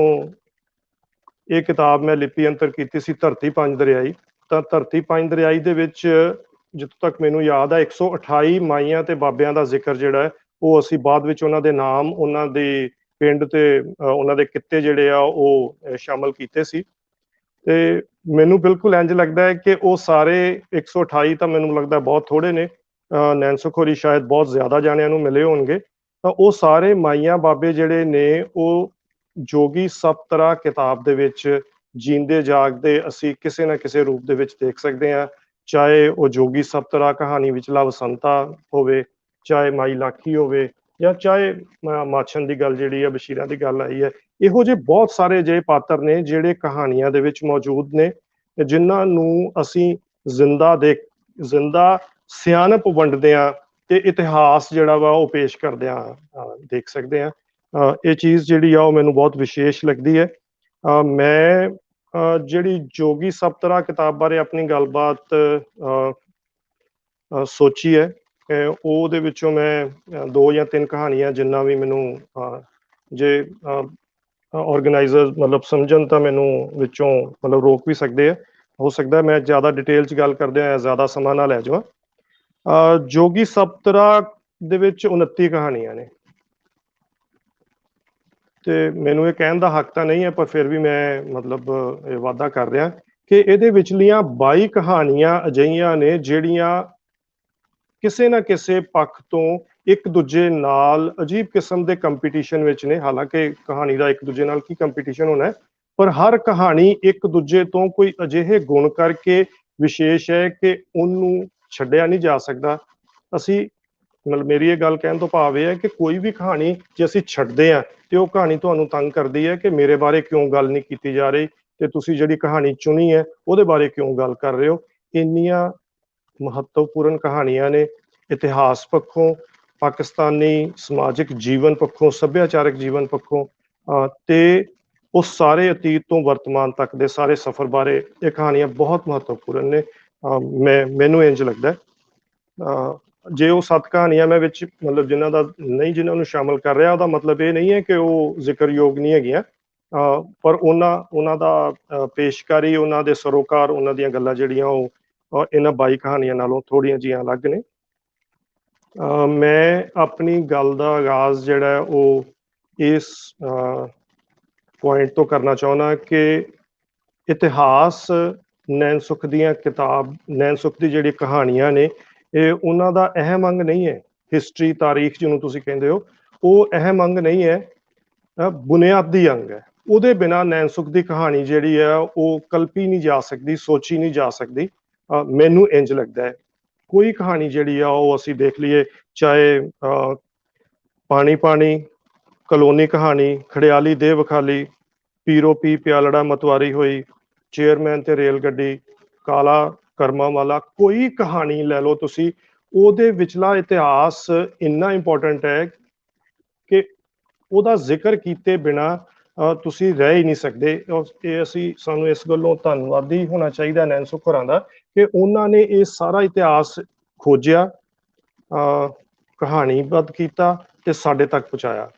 ਇਹ ਕਿਤਾਬ ਮੈਂ ਲਿਪੀ ਅੰਤਰ ਕੀਤੀ ਸੀ ਧਰਤੀ ਪੰਜ ਦਰਿਆਈ, ਤਾਂ ਧਰਤੀ ਪੰਜ ਦਰਿਆਈ ਦੇ ਵਿੱਚ ਜਿੱਥੋਂ ਤੱਕ ਮੈਨੂੰ ਯਾਦ ਹੈ 128 ਮਾਈਆਂ ਤੇ ਬਾਬਿਆਂ ਦਾ ਜ਼ਿਕਰ ਜਿਹੜਾ ਹੈ ਉਹ ਅਸੀਂ ਬਾਅਦ ਵਿੱਚ ਉਹਨਾਂ ਦੇ ਨਾਮ, ਉਹਨਾਂ ਦੇ ਪਿੰਡ ਤੇ ਉਹਨਾਂ ਦੇ ਕਿੱਤੇ ਜਿਹੜੇ ਆ ਉਹ ਸ਼ਾਮਲ ਕੀਤੇ ਸੀ। ਤੇ ਮੈਨੂੰ ਬਿਲਕੁਲ ਇੰਝ ਲੱਗਦਾ ਹੈ ਕਿ ਉਹ ਸਾਰੇ 128 ਤਾਂ ਮੈਨੂੰ ਲੱਗਦਾ ਬਹੁਤ ਥੋੜੇ ਨੇ, ਨੈਣ ਸੁੱਖ ਹੋਰੀ ਸ਼ਾਇਦ ਬਹੁਤ ਜ਼ਿਆਦਾ ਜਾਣਿਆਂ ਨੂੰ ਮਿਲੇ ਹੋਣਗੇ। ਤਾਂ ਉਹ ਸਾਰੇ ਮਾਈਆਂ ਬਾਬੇ ਜਿਹੜੇ ਨੇ ਉਹ ਜੋਗੀ ਸਪਤਰਾ ਕਿਤਾਬ ਦੇ ਵਿੱਚ ਜੀਂਦੇ ਜਾਗਦੇ ਅਸੀਂ ਕਿਸੇ ਨਾ ਕਿਸੇ ਰੂਪ ਦੇ ਵਿੱਚ ਦੇਖ ਸਕਦੇ ਹਾਂ। ਚਾਹੇ ਉਹ ਜੋਗੀ ਸਪਤਰਾ ਕਹਾਣੀ ਵਿਚਲਾ ਵਸੰਤਾ ਹੋਵੇ, ਚਾਹੇ ਮਾਈ ਲਾਖੀ ਹੋਵੇ, ਜਾਂ ਚਾਹੇ ਮਾਛਨ ਦੀ ਗੱਲ ਜਿਹੜੀ ਹੈ, ਬਸ਼ੀਰਾਂ ਦੀ ਗੱਲ ਆਈ ਹੈ, ਇਹੋ ਜਿਹੇ ਬਹੁਤ ਸਾਰੇ ਅਜਿਹੇ ਪਾਤਰ ਨੇ ਜਿਹੜੇ ਕਹਾਣੀਆਂ ਦੇ ਵਿੱਚ ਮੌਜੂਦ ਨੇ, ਜਿਨ੍ਹਾਂ ਨੂੰ ਅਸੀਂ ਜ਼ਿੰਦਾ ਸਿਆਣਪ ਵੰਡਦਿਆਂ ਤੇ ਇਤਿਹਾਸ ਜਿਹੜਾ ਵਾ ਉਹ ਪੇਸ਼ ਕਰਦਿਆਂ ਦੇਖ ਸਕਦੇ ਹਾਂ। ਇਹ ਚੀਜ਼ ਜਿਹੜੀ ਆ ਉਹ ਮੈਨੂੰ ਬਹੁਤ ਵਿਸ਼ੇਸ਼ ਲੱਗਦੀ ਹੈ। ਮੈਂ ਜਿਹੜੀ ਜੋਗੀ ਸਪਤਰਾ ਕਿਤਾਬ ਬਾਰੇ ਆਪਣੀ ਗੱਲਬਾਤ ਸੋਚੀ ਹੈ, ਉਹਦੇ ਵਿੱਚੋਂ ਮੈਂ 2 ਜਾਂ 3 ਕਹਾਣੀਆਂ ਜਿੰਨਾ ਵੀ ਮੈਨੂੰ ਜੇ ਆਰਗੇਨਾਈਜ਼ਰ ਮਤਲਬ ਸਮਝਣ ਤਾਂ ਮੈਨੂੰ ਵਿੱਚੋਂ ਮਤਲਬ ਰੋਕ ਵੀ ਸਕਦੇ ਆ। ਹੋ ਸਕਦਾ ਮੈਂ ਜ਼ਿਆਦਾ ਡਿਟੇਲ 'ਚ ਗੱਲ ਕਰਦੇ ਹੋਇਆ ਜ਼ਿਆਦਾ ਸਮਾਂ ਨਾ ਲੈ ਜਾਵਾਂ। ਜੋਗੀ ਸਪਤਰਾ ਦੇ ਵਿੱਚ 29 ਕਹਾਣੀਆਂ ਨੇ, ਤੇ ਮੈਨੂੰ ਇਹ ਕਹਿਣ ਦਾ ਹੱਕ ਤਾਂ ਨਹੀਂ ਹੈ, ਪਰ ਫਿਰ ਵੀ ਮੈਂ ਮਤਲਬ ਇਹ ਵਾਅਦਾ ਕਰ ਰਿਹਾ ਕਿ ਇਹਦੇ ਵਿਚਲੀਆਂ 22 ਕਹਾਣੀਆਂ ਅਜਿਹੀਆਂ ਨੇ ਜਿਹੜੀਆਂ ਕਿਸੇ ਨਾ ਕਿਸੇ ਪੱਖ ਤੋਂ ਇੱਕ ਦੂਜੇ ਨਾਲ ਅਜੀਬ ਕਿਸਮ ਦੇ ਕੰਪੀਟੀਸ਼ਨ ਵਿੱਚ ਨੇ। ਹਾਲਾਂਕਿ ਕਹਾਣੀ ਦਾ ਇੱਕ ਦੂਜੇ ਨਾਲ ਕੀ ਕੰਪੀਟੀਸ਼ਨ ਹੋਣਾ ਹੈ, ਪਰ ਹਰ ਕਹਾਣੀ ਇੱਕ ਦੂਜੇ ਤੋਂ ਕੋਈ ਅਜਿਹੇ ਗੁਣ ਕਰਕੇ ਵਿਸ਼ੇਸ਼ ਹੈ ਕਿ ਉਹਨੂੰ ਛੱਡਿਆ ਨਹੀਂ ਜਾ ਸਕਦਾ। ਅਸੀਂ ਮਤਲਬ ਮੇਰੀ ਇਹ ਗੱਲ ਕਹਿਣ ਤੋਂ ਭਾਵ ਇਹ ਹੈ ਕਿ ਕੋਈ ਵੀ ਕਹਾਣੀ ਜੇ ਅਸੀਂ ਛੱਡਦੇ ਹਾਂ ਤੇ ਉਹ ਕਹਾਣੀ ਤੁਹਾਨੂੰ ਤੰਗ ਕਰਦੀ ਹੈ ਕਿ ਮੇਰੇ ਬਾਰੇ ਕਿਉਂ ਗੱਲ ਨਹੀਂ ਕੀਤੀ ਜਾ ਰਹੀ, ਤੇ ਤੁਸੀਂ ਜਿਹੜੀ ਕਹਾਣੀ ਚੁਣੀ ਹੈ ਉਹਦੇ ਬਾਰੇ ਕਿਉਂ ਗੱਲ ਕਰ ਰਹੇ ਹੋ। ਇੰਨੀਆਂ ਮਹੱਤਵਪੂਰਨ ਕਹਾਣੀਆਂ ਨੇ, ਇਤਿਹਾਸ ਪੱਖੋਂ, ਪਾਕਿਸਤਾਨੀ ਸਮਾਜਿਕ ਜੀਵਨ ਪੱਖੋਂ, ਸੱਭਿਆਚਾਰਕ ਜੀਵਨ ਪੱਖੋਂ, ਤੇ ਉਸ ਸਾਰੇ ਅਤੀਤ ਤੋਂ ਵਰਤਮਾਨ ਤੱਕ ਦੇ ਸਾਰੇ ਸਫ਼ਰ ਬਾਰੇ ਇਹ ਕਹਾਣੀਆਂ ਬਹੁਤ ਮਹੱਤਵਪੂਰਨ ਨੇ। ਮੈਨੂੰ ਇੰਝ ਲੱਗਦਾ ਜੇ ਉਹ 7 ਕਹਾਣੀਆਂ ਮੈਂ ਵਿੱਚ ਮਤਲਬ ਜਿਨ੍ਹਾਂ ਨੂੰ ਸ਼ਾਮਲ ਕਰ ਰਿਹਾ, ਉਹਦਾ ਮਤਲਬ ਇਹ ਨਹੀਂ ਹੈ ਕਿ ਉਹ ਜ਼ਿਕਰਯੋਗ ਨਹੀਂ ਹੈਗੀਆਂ, ਪਰ ਉਹਨਾਂ ਦਾ ਪੇਸ਼ਕਾਰੀ, ਉਹਨਾਂ ਦੇ ਸਰੋਕਾਰ, ਉਹਨਾਂ ਦੀਆਂ ਗੱਲਾਂ ਜਿਹੜੀਆਂ ਉਹ ਇਹਨਾਂ 22 ਕਹਾਣੀਆਂ ਨਾਲੋਂ ਥੋੜ੍ਹੀਆਂ ਜਿਹੀਆਂ ਅਲੱਗ ਨੇ। ਮੈਂ ਆਪਣੀ ਗੱਲ ਦਾ ਆਗਾਜ਼ ਜਿਹੜਾ ਉਹ ਇਸ ਪੁਆਇੰਟ ਤੋਂ ਕਰਨਾ ਚਾਹੁੰਦਾ ਕਿ ਇਤਿਹਾਸ ਨੈਣਸੁਖ ਦੀਆਂ ਨੈਣਸੁਖ ਦੀ ਜਿਹੜੀ ਕਹਾਣੀਆਂ ਨੇ ਇਹ ਉਹਨਾਂ ਦਾ ਅਹਿਮ ਅੰਗ ਨਹੀਂ ਹੈ। ਹਿਸਟਰੀ, ਤਾਰੀਖ ਜਿਹਨੂੰ ਤੁਸੀਂ ਕਹਿੰਦੇ ਹੋ, ਉਹ ਅਹਿਮ ਅੰਗ ਨਹੀਂ ਹੈ, ਬੁਨਿਆਦੀ ਅੰਗ ਹੈ। ਉਹਦੇ ਬਿਨਾਂ ਨੈਣਸੁਖ ਦੀ ਕਹਾਣੀ ਜਿਹੜੀ ਹੈ ਉਹ ਕਲਪੀ ਨਹੀਂ ਜਾ ਸਕਦੀ, ਸੋਚੀ ਨਹੀਂ ਜਾ ਸਕਦੀ। ਮੈਨੂੰ ਇੰਝ ਲੱਗਦਾ ਹੈ ਕੋਈ ਕਹਾਣੀ ਜਿਹੜੀ ਆ ਉਹ ਅਸੀਂ ਦੇਖ ਲਈਏ, ਚਾਹੇ ਪਾਣੀ ਪਾਣੀ, ਕਲੋਨੀ ਕਹਾਣੀ, ਖੜਿਆਲੀ ਦੇ ਵਿਖਾਲੀ, ਪੀਰੋ ਪੀ ਪਿਆਲੜਾ ਮਤਵਾਰੀ ਹੋਈ, ਚੇਅਰਮੈਨ ਤੇ ਰੇਲ ਗੱਡੀ, ਕਾਲਾ ਕਰਮਾਂ ਵਾਲਾ, ਕੋਈ ਕਹਾਣੀ ਲੈ ਲਓ ਤੁਸੀਂ, ਉਹਦੇ ਵਿਚਲਾ ਇਤਿਹਾਸ ਇੰਨਾ ਇੰਪੋਰਟੈਂਟ ਹੈ ਕਿ ਉਹਦਾ ਜ਼ਿਕਰ ਕੀਤੇ ਬਿਨਾਂ ਤੁਸੀਂ ਰਹਿ ਹੀ ਨਹੀਂ ਸਕਦੇ। ਇਹ ਸਾਨੂੰ ਇਸ ਗੱਲੋਂ ਧੰਨਵਾਦੀ ਹੋਣਾ ਚਾਹੀਦਾ ਨੈਣਸੁਖ ਹੋਰਾਂ ਦਾ ਕਿ ਉਹਨਾਂ ਨੇ ਇਹ ਸਾਰਾ ਇਤਿਹਾਸ ਖੋਜਿਆ, ਕਹਾਣੀਬੱਧ ਕੀਤਾ ਤੇ ਸਾਡੇ ਤੱਕ ਪਹੁੰਚਾਇਆ।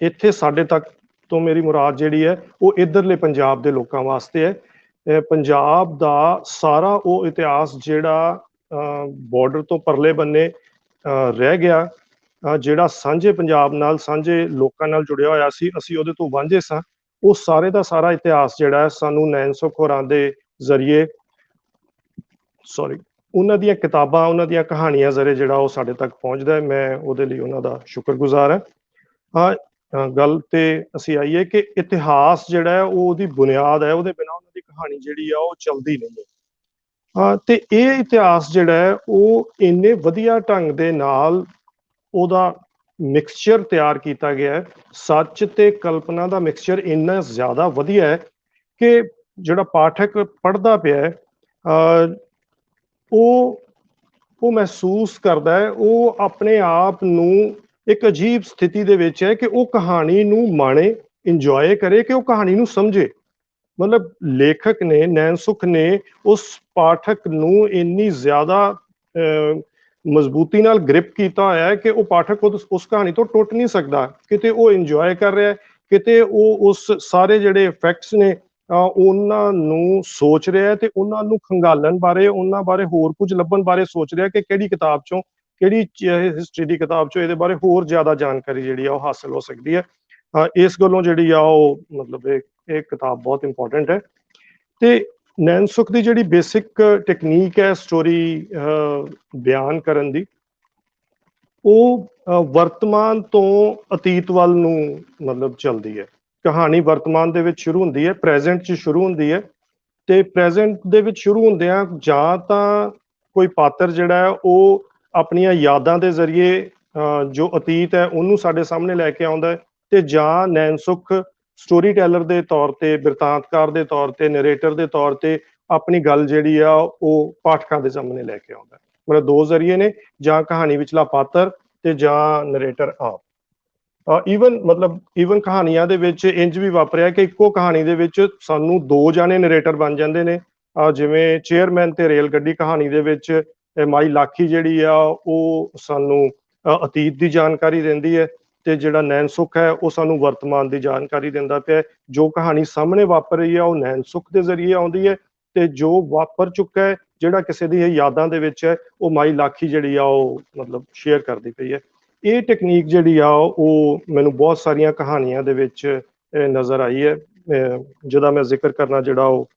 ਇੱਥੇ ਸਾਡੇ ਤੱਕ ਤੋਂ ਮੇਰੀ ਮੁਰਾਦ ਜਿਹੜੀ ਹੈ ਉਹ ਇੱਧਰਲੇ ਪੰਜਾਬ ਦੇ ਲੋਕਾਂ ਵਾਸਤੇ ਹੈ। ਪੰਜਾਬ ਦਾ ਸਾਰਾ ਉਹ ਇਤਿਹਾਸ ਜਿਹੜਾ ਬਾਰਡਰ ਤੋਂ ਪਰਲੇ ਬੰਨੇ ਰਹਿ ਗਿਆ, ਜਿਹੜਾ ਸਾਂਝੇ ਪੰਜਾਬ ਨਾਲ, ਸਾਂਝੇ ਲੋਕਾਂ ਨਾਲ ਜੁੜਿਆ ਹੋਇਆ ਸੀ, ਅਸੀਂ ਉਹਦੇ ਤੋਂ ਵਾਂਝੇ ਸਾਂ, ਉਹ ਸਾਰੇ ਦਾ ਸਾਰਾ ਇਤਿਹਾਸ ਜਿਹੜਾ ਹੈ ਸਾਨੂੰ ਨੈਣਸੁਖ ਹੋਰਾਂ ਦੇ ਜ਼ਰੀਏ, ਉਹਨਾਂ ਦੀਆਂ ਕਿਤਾਬਾਂ, ਉਹਨਾਂ ਦੀਆਂ ਕਹਾਣੀਆਂ ਜ਼ਰੀਏ ਜਿਹੜਾ ਉਹ ਸਾਡੇ ਤੱਕ ਪਹੁੰਚਦਾ ਹੈ। ਮੈਂ ਉਹਦੇ ਲਈ ਉਹਨਾਂ ਦਾ ਸ਼ੁਕਰਗੁਜ਼ਾਰ ਹਾਂ। ਗੱਲ ਤੇ ਅਸੀਂ ਆਈਏ ਕਿ ਇਤਿਹਾਸ ਜਿਹੜਾ ਹੈ ਉਹ ਉਹਦੀ ਬੁਨਿਆਦ ਹੈ, ਉਹਦੇ ਬਿਨਾਂ ਉਹਨਾਂ ਦੀ ਕਹਾਣੀ ਜਿਹੜੀ ਆ ਉਹ ਚੱਲਦੀ ਨਹੀਂ ਹੈ। ਤੇ ਇਹ ਇਤਿਹਾਸ ਜਿਹੜਾ ਹੈ ਉਹ ਇੰਨੇ ਵਧੀਆ ਢੰਗ ਦੇ ਨਾਲ ਉਹਦਾ ਮਿਕਸਚਰ ਤਿਆਰ ਕੀਤਾ ਗਿਆ ਹੈ, ਸੱਚ ਤੇ ਕਲਪਨਾ ਦਾ ਮਿਕਸਚਰ ਇੰਨਾ ਜ਼ਿਆਦਾ ਵਧੀਆ ਹੈ ਕਿ ਜਿਹੜਾ ਪਾਠਕ ਪੜ੍ਹਦਾ ਪਿਆ ਹੈ ਉਹ ਮਹਿਸੂਸ ਕਰਦਾ ਹੈ, ਉਹ ਆਪਣੇ ਆਪ ਨੂੰ ਇੱਕ ਅਜੀਬ ਸਥਿਤੀ ਦੇ ਵਿੱਚ ਹੈ ਕਿ ਉਹ ਕਹਾਣੀ ਨੂੰ ਮਾਣੇ, ਇੰਜੋਏ ਕਰੇ, ਕਿ ਉਹ ਕਹਾਣੀ ਨੂੰ ਸਮਝੇ। ਮਤਲਬ ਲੇਖਕ ਨੇ, ਨੈਣਸੁਖ ਨੇ ਉਸ ਪਾਠਕ ਨੂੰ ਇੰਨੀ ਜ਼ਿਆਦਾ ਮਜ਼ਬੂਤੀ ਨਾਲ ਗ੍ਰਿਪ ਕੀਤਾ ਹੋਇਆ ਹੈ ਕਿ ਉਹ ਪਾਠਕ ਉਸ ਕਹਾਣੀ ਤੋਂ ਟੁੱਟ ਨਹੀਂ ਸਕਦਾ। ਕਿਤੇ ਉਹ ਇੰਜੋਏ ਕਰ ਰਿਹਾ, ਕਿਤੇ ਉਹ ਉਸ ਸਾਰੇ ਜਿਹੜੇ ਇਫੈਕਟਸ ਨੇ ਉਹਨਾਂ ਨੂੰ ਸੋਚ ਰਿਹਾ ਤੇ ਉਹਨਾਂ ਨੂੰ ਖੰਗਾਲਣ ਬਾਰੇ, ਉਹਨਾਂ ਬਾਰੇ ਹੋਰ ਕੁਝ ਲੱਭਣ ਬਾਰੇ ਸੋਚ ਰਿਹਾ ਕਿ ਕਿਹੜੀ ਕਿਤਾਬ ਚੋਂ, ਕਿਹੜੀ ਹਿਸਟਰੀ ਦੀ ਕਿਤਾਬ ਚੋਂ ਇਹਦੇ ਬਾਰੇ ਹੋਰ ਜ਼ਿਆਦਾ ਜਾਣਕਾਰੀ ਜਿਹੜੀ ਆ ਉਹ ਹਾਸਲ ਹੋ ਸਕਦੀ ਹੈ। ਇਸ ਗੱਲੋਂ ਜਿਹੜੀ ਆ ਉਹ ਮਤਲਬ ਇਹ ਕਿਤਾਬ ਬਹੁਤ ਇੰਪੋਰਟੈਂਟ ਹੈ। ਤੇ ਨੈਣਸੁਖ ਦੀ ਜਿਹੜੀ ਬੇਸਿਕ ਟੈਕਨੀਕ ਹੈ ਸਟੋਰੀ ਬਿਆਨ ਕਰਨ ਦੀ, ਉਹ ਵਰਤਮਾਨ ਤੋਂ ਅਤੀਤ ਵੱਲ ਨੂੰ ਮਤਲਬ ਚੱਲਦੀ ਹੈ। ਕਹਾਣੀ ਵਰਤਮਾਨ ਦੇ ਵਿੱਚ ਸ਼ੁਰੂ ਹੁੰਦੀ ਹੈ, ਪ੍ਰੈਜ਼ੈਂਟ 'ਚ ਸ਼ੁਰੂ ਹੁੰਦੀ ਹੈ, ਤੇ ਪ੍ਰੈਜ਼ੈਂਟ ਦੇ ਵਿੱਚ ਸ਼ੁਰੂ ਹੁੰਦਿਆਂ ਜਾਂ ਤਾਂ ਕੋਈ ਪਾਤਰ ਜਿਹੜਾ ਹੈ ਉਹ ਆਪਣੀਆਂ ਯਾਦਾਂ ਦੇ ਜ਼ਰੀਏ ਜੋ ਅਤੀਤ ਹੈ ਉਹਨੂੰ ਸਾਡੇ ਸਾਹਮਣੇ ਲੈ ਕੇ ਆਉਂਦਾ ਹੈ, ਤੇ ਜਾਂ ਨੈਣਸੁਖ ਸਟੋਰੀ ਟੈਲਰ ਦੇ ਤੌਰ ਤੇ, ਬਿਰਤਾਂਤਕਾਰ ਦੇ ਤੌਰ ਤੇ, ਨਰੇਟਰ ਦੇ ਤੌਰ ਤੇ ਆਪਣੀ ਗੱਲ ਜਿਹੜੀ ਆ ਉਹ ਪਾਠਕਾਂ ਦੇ ਸਾਹਮਣੇ ਲੈ ਕੇ ਆਉਂਦਾ। ਮਤਲਬ 2 ਜ਼ਰੀਏ ਨੇ, ਜਾਂ ਕਹਾਣੀ ਵਿਚਲਾ ਪਾਤਰ ਤੇ ਜਾਂ ਨਰੇਟਰ ਆਪ। ਈਵਨ ਕਹਾਣੀਆਂ ਦੇ ਵਿੱਚ ਇੰਜ ਵੀ ਵਾਪਰਿਆ ਕਿ ਇੱਕੋ ਕਹਾਣੀ ਦੇ ਵਿੱਚ ਸਾਨੂੰ 2 ਜਾਣੇ ਨਰੇਟਰ ਬਣ ਜਾਂਦੇ ਨੇ। ਜਿਵੇਂ ਚੇਅਰਮੈਨ ਤੇ ਰੇਲ ਗੱਡੀ ਕਹਾਣੀ ਦੇ ਵਿੱਚ ਮਾਈ ਲਾਖੀ ਜਿਹੜੀ ਆ ਉਹ ਸਾਨੂੰ ਅਤੀਤ ਦੀ ਜਾਣਕਾਰੀ ਦਿੰਦੀ ਹੈ, ਤੇ ਜਿਹੜਾ ਨੈਣ ਸੁੱਖ ਹੈ ਉਹ ਸਾਨੂੰ ਵਰਤਮਾਨ ਦੀ ਜਾਣਕਾਰੀ ਦਿੰਦਾ ਪਿਆ। ਜੋ ਕਹਾਣੀ ਸਾਹਮਣੇ ਵਾਪਰ ਰਹੀ ਆ ਉਹ ਨੈਣ ਸੁੱਖ ਦੇ ਜ਼ਰੀਏ ਆਉਂਦੀ ਹੈ, ਤੇ ਜੋ ਵਾਪਰ ਚੁੱਕਾ ਹੈ ਜਿਹੜਾ ਕਿਸੇ ਦੀ ਯਾਦਾਂ ਦੇ ਵਿੱਚ ਹੈ ਉਹ ਮਾਈ ਲਾਖੀ ਜਿਹੜੀ ਆ ਉਹ ਮਤਲਬ ਸ਼ੇਅਰ ਕਰਦੀ ਪਈ ਹੈ। ਇਹ ਟੈਕਨੀਕ ਜਿਹੜੀ ਆ ਉਹ ਮੈਨੂੰ ਬਹੁਤ ਸਾਰੀਆਂ ਕਹਾਣੀਆਂ ਦੇ ਵਿੱਚ ਨਜ਼ਰ ਆਈ ਹੈ, ਜਿਹਦਾ ਮੈਂ ਜ਼ਿਕਰ ਕਰਨਾ ਜਿਹੜਾ ਉਹ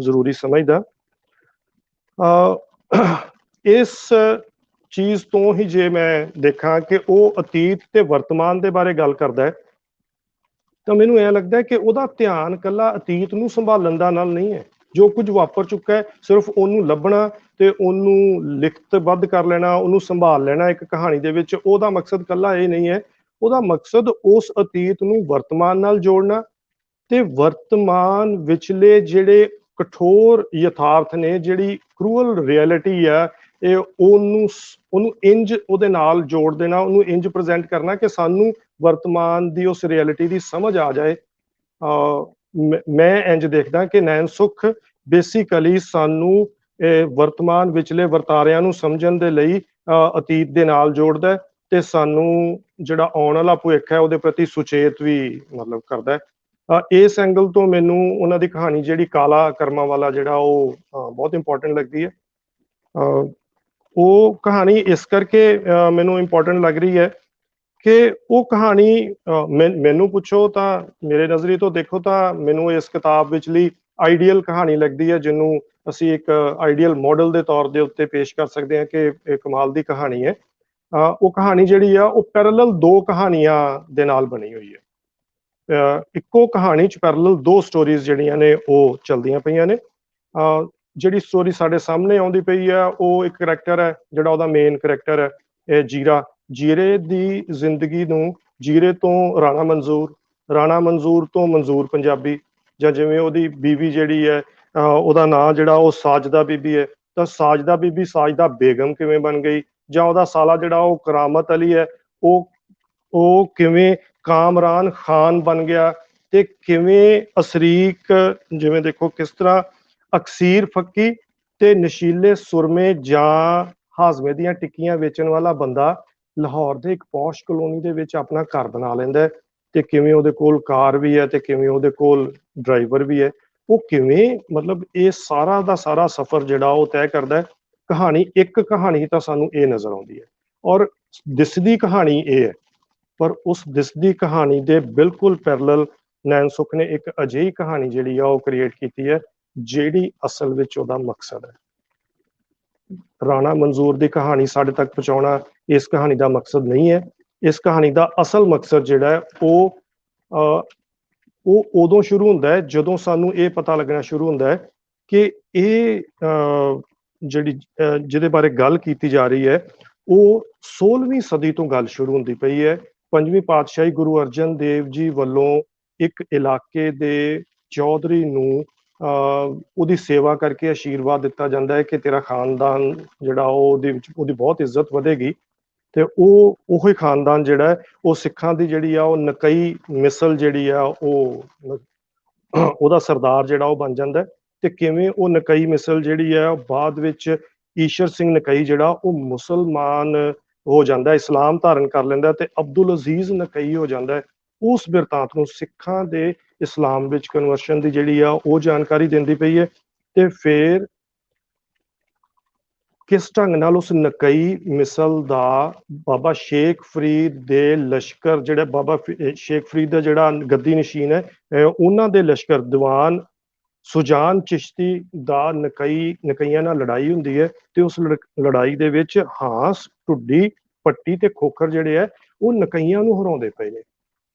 ਜ਼ਰੂਰੀ ਸਮਝਦਾ। ਇਸ ਚੀਜ਼ ਤੋਂ ਹੀ ਜੇ ਮੈਂ ਦੇਖਾਂ ਕਿ ਉਹ ਅਤੀਤ ਤੇ ਵਰਤਮਾਨ ਦੇ ਬਾਰੇ ਗੱਲ ਕਰਦਾ ਹੈ, ਤਾਂ ਮੈਨੂੰ ਇਹ ਲੱਗਦਾ ਹੈ ਕਿ ਉਹਦਾ ਧਿਆਨ ਇਕੱਲਾ ਅਤੀਤ ਨੂੰ ਸੰਭਾਲਣ ਦਾ ਨਾਲ ਨਹੀਂ ਹੈ। ਜੋ ਕੁਝ ਵਾਪਰ ਚੁੱਕਾ ਹੈ ਸਿਰਫ ਉਹਨੂੰ ਲੱਭਣਾ ਤੇ ਉਹਨੂੰ ਲਿਖਤਬੱਧ ਕਰ ਲੈਣਾ, ਉਹਨੂੰ ਸੰਭਾਲ ਲੈਣਾ ਇੱਕ ਕਹਾਣੀ ਦੇ ਵਿੱਚ, ਉਹਦਾ ਮਕਸਦ ਇਕੱਲਾ ਇਹ ਨਹੀਂ ਹੈ। ਉਹਦਾ ਮਕਸਦ ਉਸ ਅਤੀਤ ਨੂੰ ਵਰਤਮਾਨ ਨਾਲ ਜੋੜਨਾ ਤੇ ਵਰਤਮਾਨ ਵਿਚਲੇ ਜਿਹੜੇ ਕਠੋਰ ਯਥਾਰਥ ਨੇ, ਜਿਹੜੀ ਕਰੂਅਲ ਰਿਐਲਿਟੀ ਆ, ਇਹ ਉਹਨੂੰ ਇੰਜ ਉਹਦੇ ਨਾਲ ਜੋੜ ਦੇਣਾ, ਉਹਨੂੰ ਇੰਜ ਪ੍ਰੈਜ਼ੈਂਟ ਕਰਨਾ ਕਿ ਸਾਨੂੰ ਵਰਤਮਾਨ ਦੀ ਉਸ ਰਿਐਲਿਟੀ ਦੀ ਸਮਝ ਆ ਜਾਏ। ਮੈਂ ਇੰਜ ਦੇਖਦਾ ਕਿ ਨੈਣ ਸੁੱਖ ਬੇਸਿਕਲੀ ਸਾਨੂੰ ਵਰਤਮਾਨ ਵਿਚਲੇ ਵਰਤਾਰਿਆਂ ਨੂੰ ਸਮਝਣ ਦੇ ਲਈ ਅਤੀਤ ਦੇ ਨਾਲ ਜੋੜਦਾ, ਤੇ ਸਾਨੂੰ ਜਿਹੜਾ ਆਉਣ ਵਾਲਾ ਭਵਿੱਖ ਹੈ ਉਹਦੇ ਪ੍ਰਤੀ ਸੁਚੇਤ ਵੀ ਮਤਲਬ ਕਰਦਾ। ਇਸ ਐਂਗਲ ਤੋਂ ਮੈਨੂੰ ਉਹਨਾਂ ਦੀ ਕਹਾਣੀ ਜਿਹੜੀ ਕਾਲਾ ਕਰਮਾਂ ਵਾਲਾ ਜਿਹੜਾ ਉਹ ਬਹੁਤ ਇੰਪੋਰਟੈਂਟ ਲੱਗਦੀ ਹੈ। ਉਹ ਕਹਾਣੀ ਇਸ ਕਰਕੇ ਮੈਨੂੰ ਇੰਪੋਰਟੈਂਟ ਲੱਗ ਰਹੀ ਹੈ ਕਿ ਉਹ ਕਹਾਣੀ ਮੈਨੂੰ ਪੁੱਛੋ ਤਾਂ ਮੇਰੇ ਨਜ਼ਰੀ ਤੋਂ ਦੇਖੋ ਤਾਂ ਮੈਨੂੰ ਇਸ ਕਿਤਾਬ ਵਿਚਲੀ ਆਈਡੀਅਲ ਕਹਾਣੀ ਲੱਗਦੀ ਹੈ, ਜਿਹਨੂੰ ਅਸੀਂ ਇੱਕ ਆਈਡੀਅਲ ਮਾਡਲ ਦੇ ਤੌਰ ਦੇ ਉੱਤੇ ਪੇਸ਼ ਕਰ ਸਕਦੇ ਹਾਂ ਕਿ ਇਹ ਕਮਾਲ ਦੀ ਕਹਾਣੀ ਹੈ। ਉਹ ਕਹਾਣੀ ਜਿਹੜੀ ਆ ਉਹ ਪੈਰਲਲ 2 ਕਹਾਣੀਆਂ ਦੇ ਨਾਲ ਬਣੀ ਹੋਈ ਹੈ। ਇੱਕੋ ਕਹਾਣੀ 'ਚ ਪੈਰਲਲ 2 ਸਟੋਰੀਜ਼ ਜਿਹੜੀਆਂ ਨੇ ਉਹ ਚੱਲਦੀਆਂ ਪਈਆਂ ਨੇ। ਜਿਹੜੀ ਸਟੋਰੀ ਸਾਡੇ ਸਾਹਮਣੇ ਆਉਂਦੀ ਪਈ ਹੈ ਉਹ ਇੱਕ ਕਰੈਕਟਰ ਹੈ ਜਿਹੜਾ ਉਹਦਾ ਮੇਨ ਕਰੈਕਟਰ ਹੈ, ਇਹ ਜੀਰਾ। ਜੀਰੇ ਦੀ ਜ਼ਿੰਦਗੀ ਨੂੰ ਜੀਰੇ ਤੋਂ ਰਾਣਾ ਮੰਜ਼ੂਰ ਤੋਂ ਮੰਜ਼ੂਰ ਪੰਜਾਬੀ, ਜਾਂ ਜਿਵੇਂ ਉਹਦੀ ਬੀਵੀ ਜਿਹੜੀ ਹੈ ਉਹਦਾ ਨਾਂ ਜਿਹੜਾ ਉਹ ਸਾਜਦਾ ਬੀਬੀ ਹੈ, ਤਾਂ ਸਾਜਦਾ ਬੀਬੀ ਸਾਜਦਾ ਬੇਗਮ ਕਿਵੇਂ ਬਣ ਗਈ, ਜਾਂ ਉਹਦਾ ਸਾਲਾ ਜਿਹੜਾ ਉਹ ਕਰਾਮਤ ਅਲੀ ਹੈ ਉਹ ਕਿਵੇਂ ਕਾਮਰਾਨ ਖਾਨ ਬਣ ਗਿਆ, ਤੇ ਕਿਵੇਂ ਅਸਰੀਕ ਜਿਵੇਂ ਦੇਖੋ ਕਿਸ ਤਰ੍ਹਾਂ ਅਕਸੀਰ ਫੱਕੀ ਤੇ ਨਸ਼ੀਲੇ ਸੁਰਮੇ ਜਾਂ ਹਾਜ਼ਮੇ ਦੀਆਂ ਟਿੱਕੀਆਂ ਵੇਚਣ ਵਾਲਾ ਬੰਦਾ ਲਾਹੌਰ ਦੇ ਇੱਕ ਪੌਸ਼ ਕਲੋਨੀ ਦੇ ਵਿੱਚ ਆਪਣਾ ਘਰ ਬਣਾ ਲੈਂਦਾ, ਤੇ ਕਿਵੇਂ ਉਹਦੇ ਕੋਲ ਕਾਰ ਵੀ ਹੈ ਤੇ ਕਿਵੇਂ ਉਹਦੇ ਕੋਲ ਡਰਾਈਵਰ ਵੀ ਹੈ। ਉਹ ਕਿਵੇਂ ਮਤਲਬ ਇਹ ਸਾਰਾ ਦਾ ਸਾਰਾ ਸਫ਼ਰ ਜਿਹੜਾ ਉਹ ਤੈਅ ਕਰਦਾ ਹੈ। ਇੱਕ ਕਹਾਣੀ ਤਾਂ ਸਾਨੂੰ ਇਹ ਨਜ਼ਰ ਆਉਂਦੀ ਹੈ ਔਰ ਦਿਸਦੀ ਕਹਾਣੀ ਇਹ ਹੈ, ਪਰ ਉਸ ਦਿਸਦੀ ਕਹਾਣੀ ਦੇ ਬਿਲਕੁਲ ਪੈਰਲਲ ਨੈਣ ਸੁੱਖ ਨੇ ਇੱਕ ਅਜਿਹੀ ਕਹਾਣੀ ਜਿਹੜੀ ਆ ਉਹ ਕ੍ਰੀਏਟ ਕੀਤੀ ਹੈ ਜਿਹੜੀ ਅਸਲ ਵਿੱਚ ਉਹਦਾ ਮਕਸਦ ਹੈ। ਰਾਣਾ ਮੰਜ਼ੂਰ ਦੀ ਕਹਾਣੀ ਸਾਡੇ ਤੱਕ ਪਹੁੰਚਾਉਣਾ ਇਸ ਕਹਾਣੀ ਦਾ ਮਕਸਦ ਨਹੀਂ ਹੈ। ਇਸ ਕਹਾਣੀ ਦਾ ਅਸਲ ਮਕਸਦ ਜਿਹੜਾ ਹੈ ਉਹ ਉਦੋਂ ਸ਼ੁਰੂ ਹੁੰਦਾ ਹੈ ਜਦੋਂ ਸਾਨੂੰ ਇਹ ਪਤਾ ਲੱਗਣਾ ਸ਼ੁਰੂ ਹੁੰਦਾ ਹੈ ਕਿ ਇਹ ਜਿਹਦੇ ਬਾਰੇ ਗੱਲ ਕੀਤੀ ਜਾ ਰਹੀ ਹੈ ਉਹ 16ਵੀਂ ਸਦੀ ਤੋਂ ਗੱਲ ਸ਼ੁਰੂ ਹੁੰਦੀ ਪਈ ਹੈ। 5ਵੀਂ ਪਾਤਸ਼ਾਹੀ ਗੁਰੂ ਅਰਜਨ ਦੇਵ ਜੀ ਵੱਲੋਂ ਇੱਕ ਇਲਾਕੇ ਦੇ ਚੌਧਰੀ ਨੂੰ ਉਹਦੀ ਸੇਵਾ ਕਰਕੇ ਆਸ਼ੀਰਵਾਦ ਦਿੱਤਾ ਜਾਂਦਾ ਹੈ ਕਿ ਤੇਰਾ ਖਾਨਦਾਨ ਜਿਹੜਾ ਉਹਦੀ ਬਹੁਤ ਇੱਜ਼ਤ ਵਧੇਗੀ, ਤੇ ਉਹੀ ਖਾਨਦਾਨ ਜਿਹੜਾ ਹੈ ਉਹ ਸਿੱਖਾਂ ਦੀ ਜਿਹੜੀ ਆ ਉਹ ਨਕਈ ਮਿਸਲ ਜਿਹੜੀ ਆ ਉਹਦਾ ਸਰਦਾਰ ਜਿਹੜਾ ਉਹ ਬਣ ਜਾਂਦਾ। ਤੇ ਕਿਵੇਂ ਉਹ ਨਕਈ ਮਿਸਲ ਜਿਹੜੀ ਹੈ ਬਾਅਦ ਵਿੱਚ ਈਸ਼ਰ ਸਿੰਘ ਨਕਈ ਜਿਹੜਾ ਉਹ ਮੁਸਲਮਾਨ ਹੋ ਜਾਂਦਾ, ਇਸਲਾਮ ਧਾਰਨ ਕਰ ਲੈਂਦਾ ਤੇ ਅਬਦੁਲ ਅਜ਼ੀਜ਼ ਨਕਈ ਹੋ ਜਾਂਦਾ। ਉਸ ਬਿਰਤਾਂਤ ਨੂੰ ਸਿੱਖਾਂ ਦੇ ਇਸਲਾਮ ਵਿੱਚ ਕਨਵਰਸ਼ਨ ਦੀ ਜਿਹੜੀ ਆ ਉਹ ਜਾਣਕਾਰੀ ਦਿੰਦੀ ਪਈ ਹੈ। ਤੇ ਫਿਰ ਕਿਸ ਢੰਗ ਨਾਲ ਉਸ ਨਕਈ ਮਿਸਲ ਦਾ ਬਾਬਾ ਸ਼ੇਖ ਫਰੀਦ ਦੇ ਲਸ਼ਕਰ, ਜਿਹੜਾ ਬਾਬਾ ਸ਼ੇਖ ਫਰੀਦ ਦਾ ਜਿਹੜਾ ਗੱਦੀ ਨਸ਼ੀਨ ਹੈ, ਉਹਨਾਂ ਦੇ ਲਸ਼ਕਰ ਦੀਵਾਨ ਸੁਜਾਨ ਚਿਸ਼ਤੀ ਦਾ ਨਕਈਆਂ ਨਾਲ ਲੜਾਈ ਹੁੰਦੀ ਹੈ, ਤੇ ਉਸ ਲੜਾਈ ਦੇ ਵਿੱਚ ਹਾਂਸ, ਢੁੱਡੀ, ਪੱਟੀ ਤੇ ਖੋਖਰ ਜਿਹੜੇ ਹੈ ਉਹ ਨਕਈਆਂ ਨੂੰ ਹਰਾਉਂਦੇ ਪਏ ਨੇ।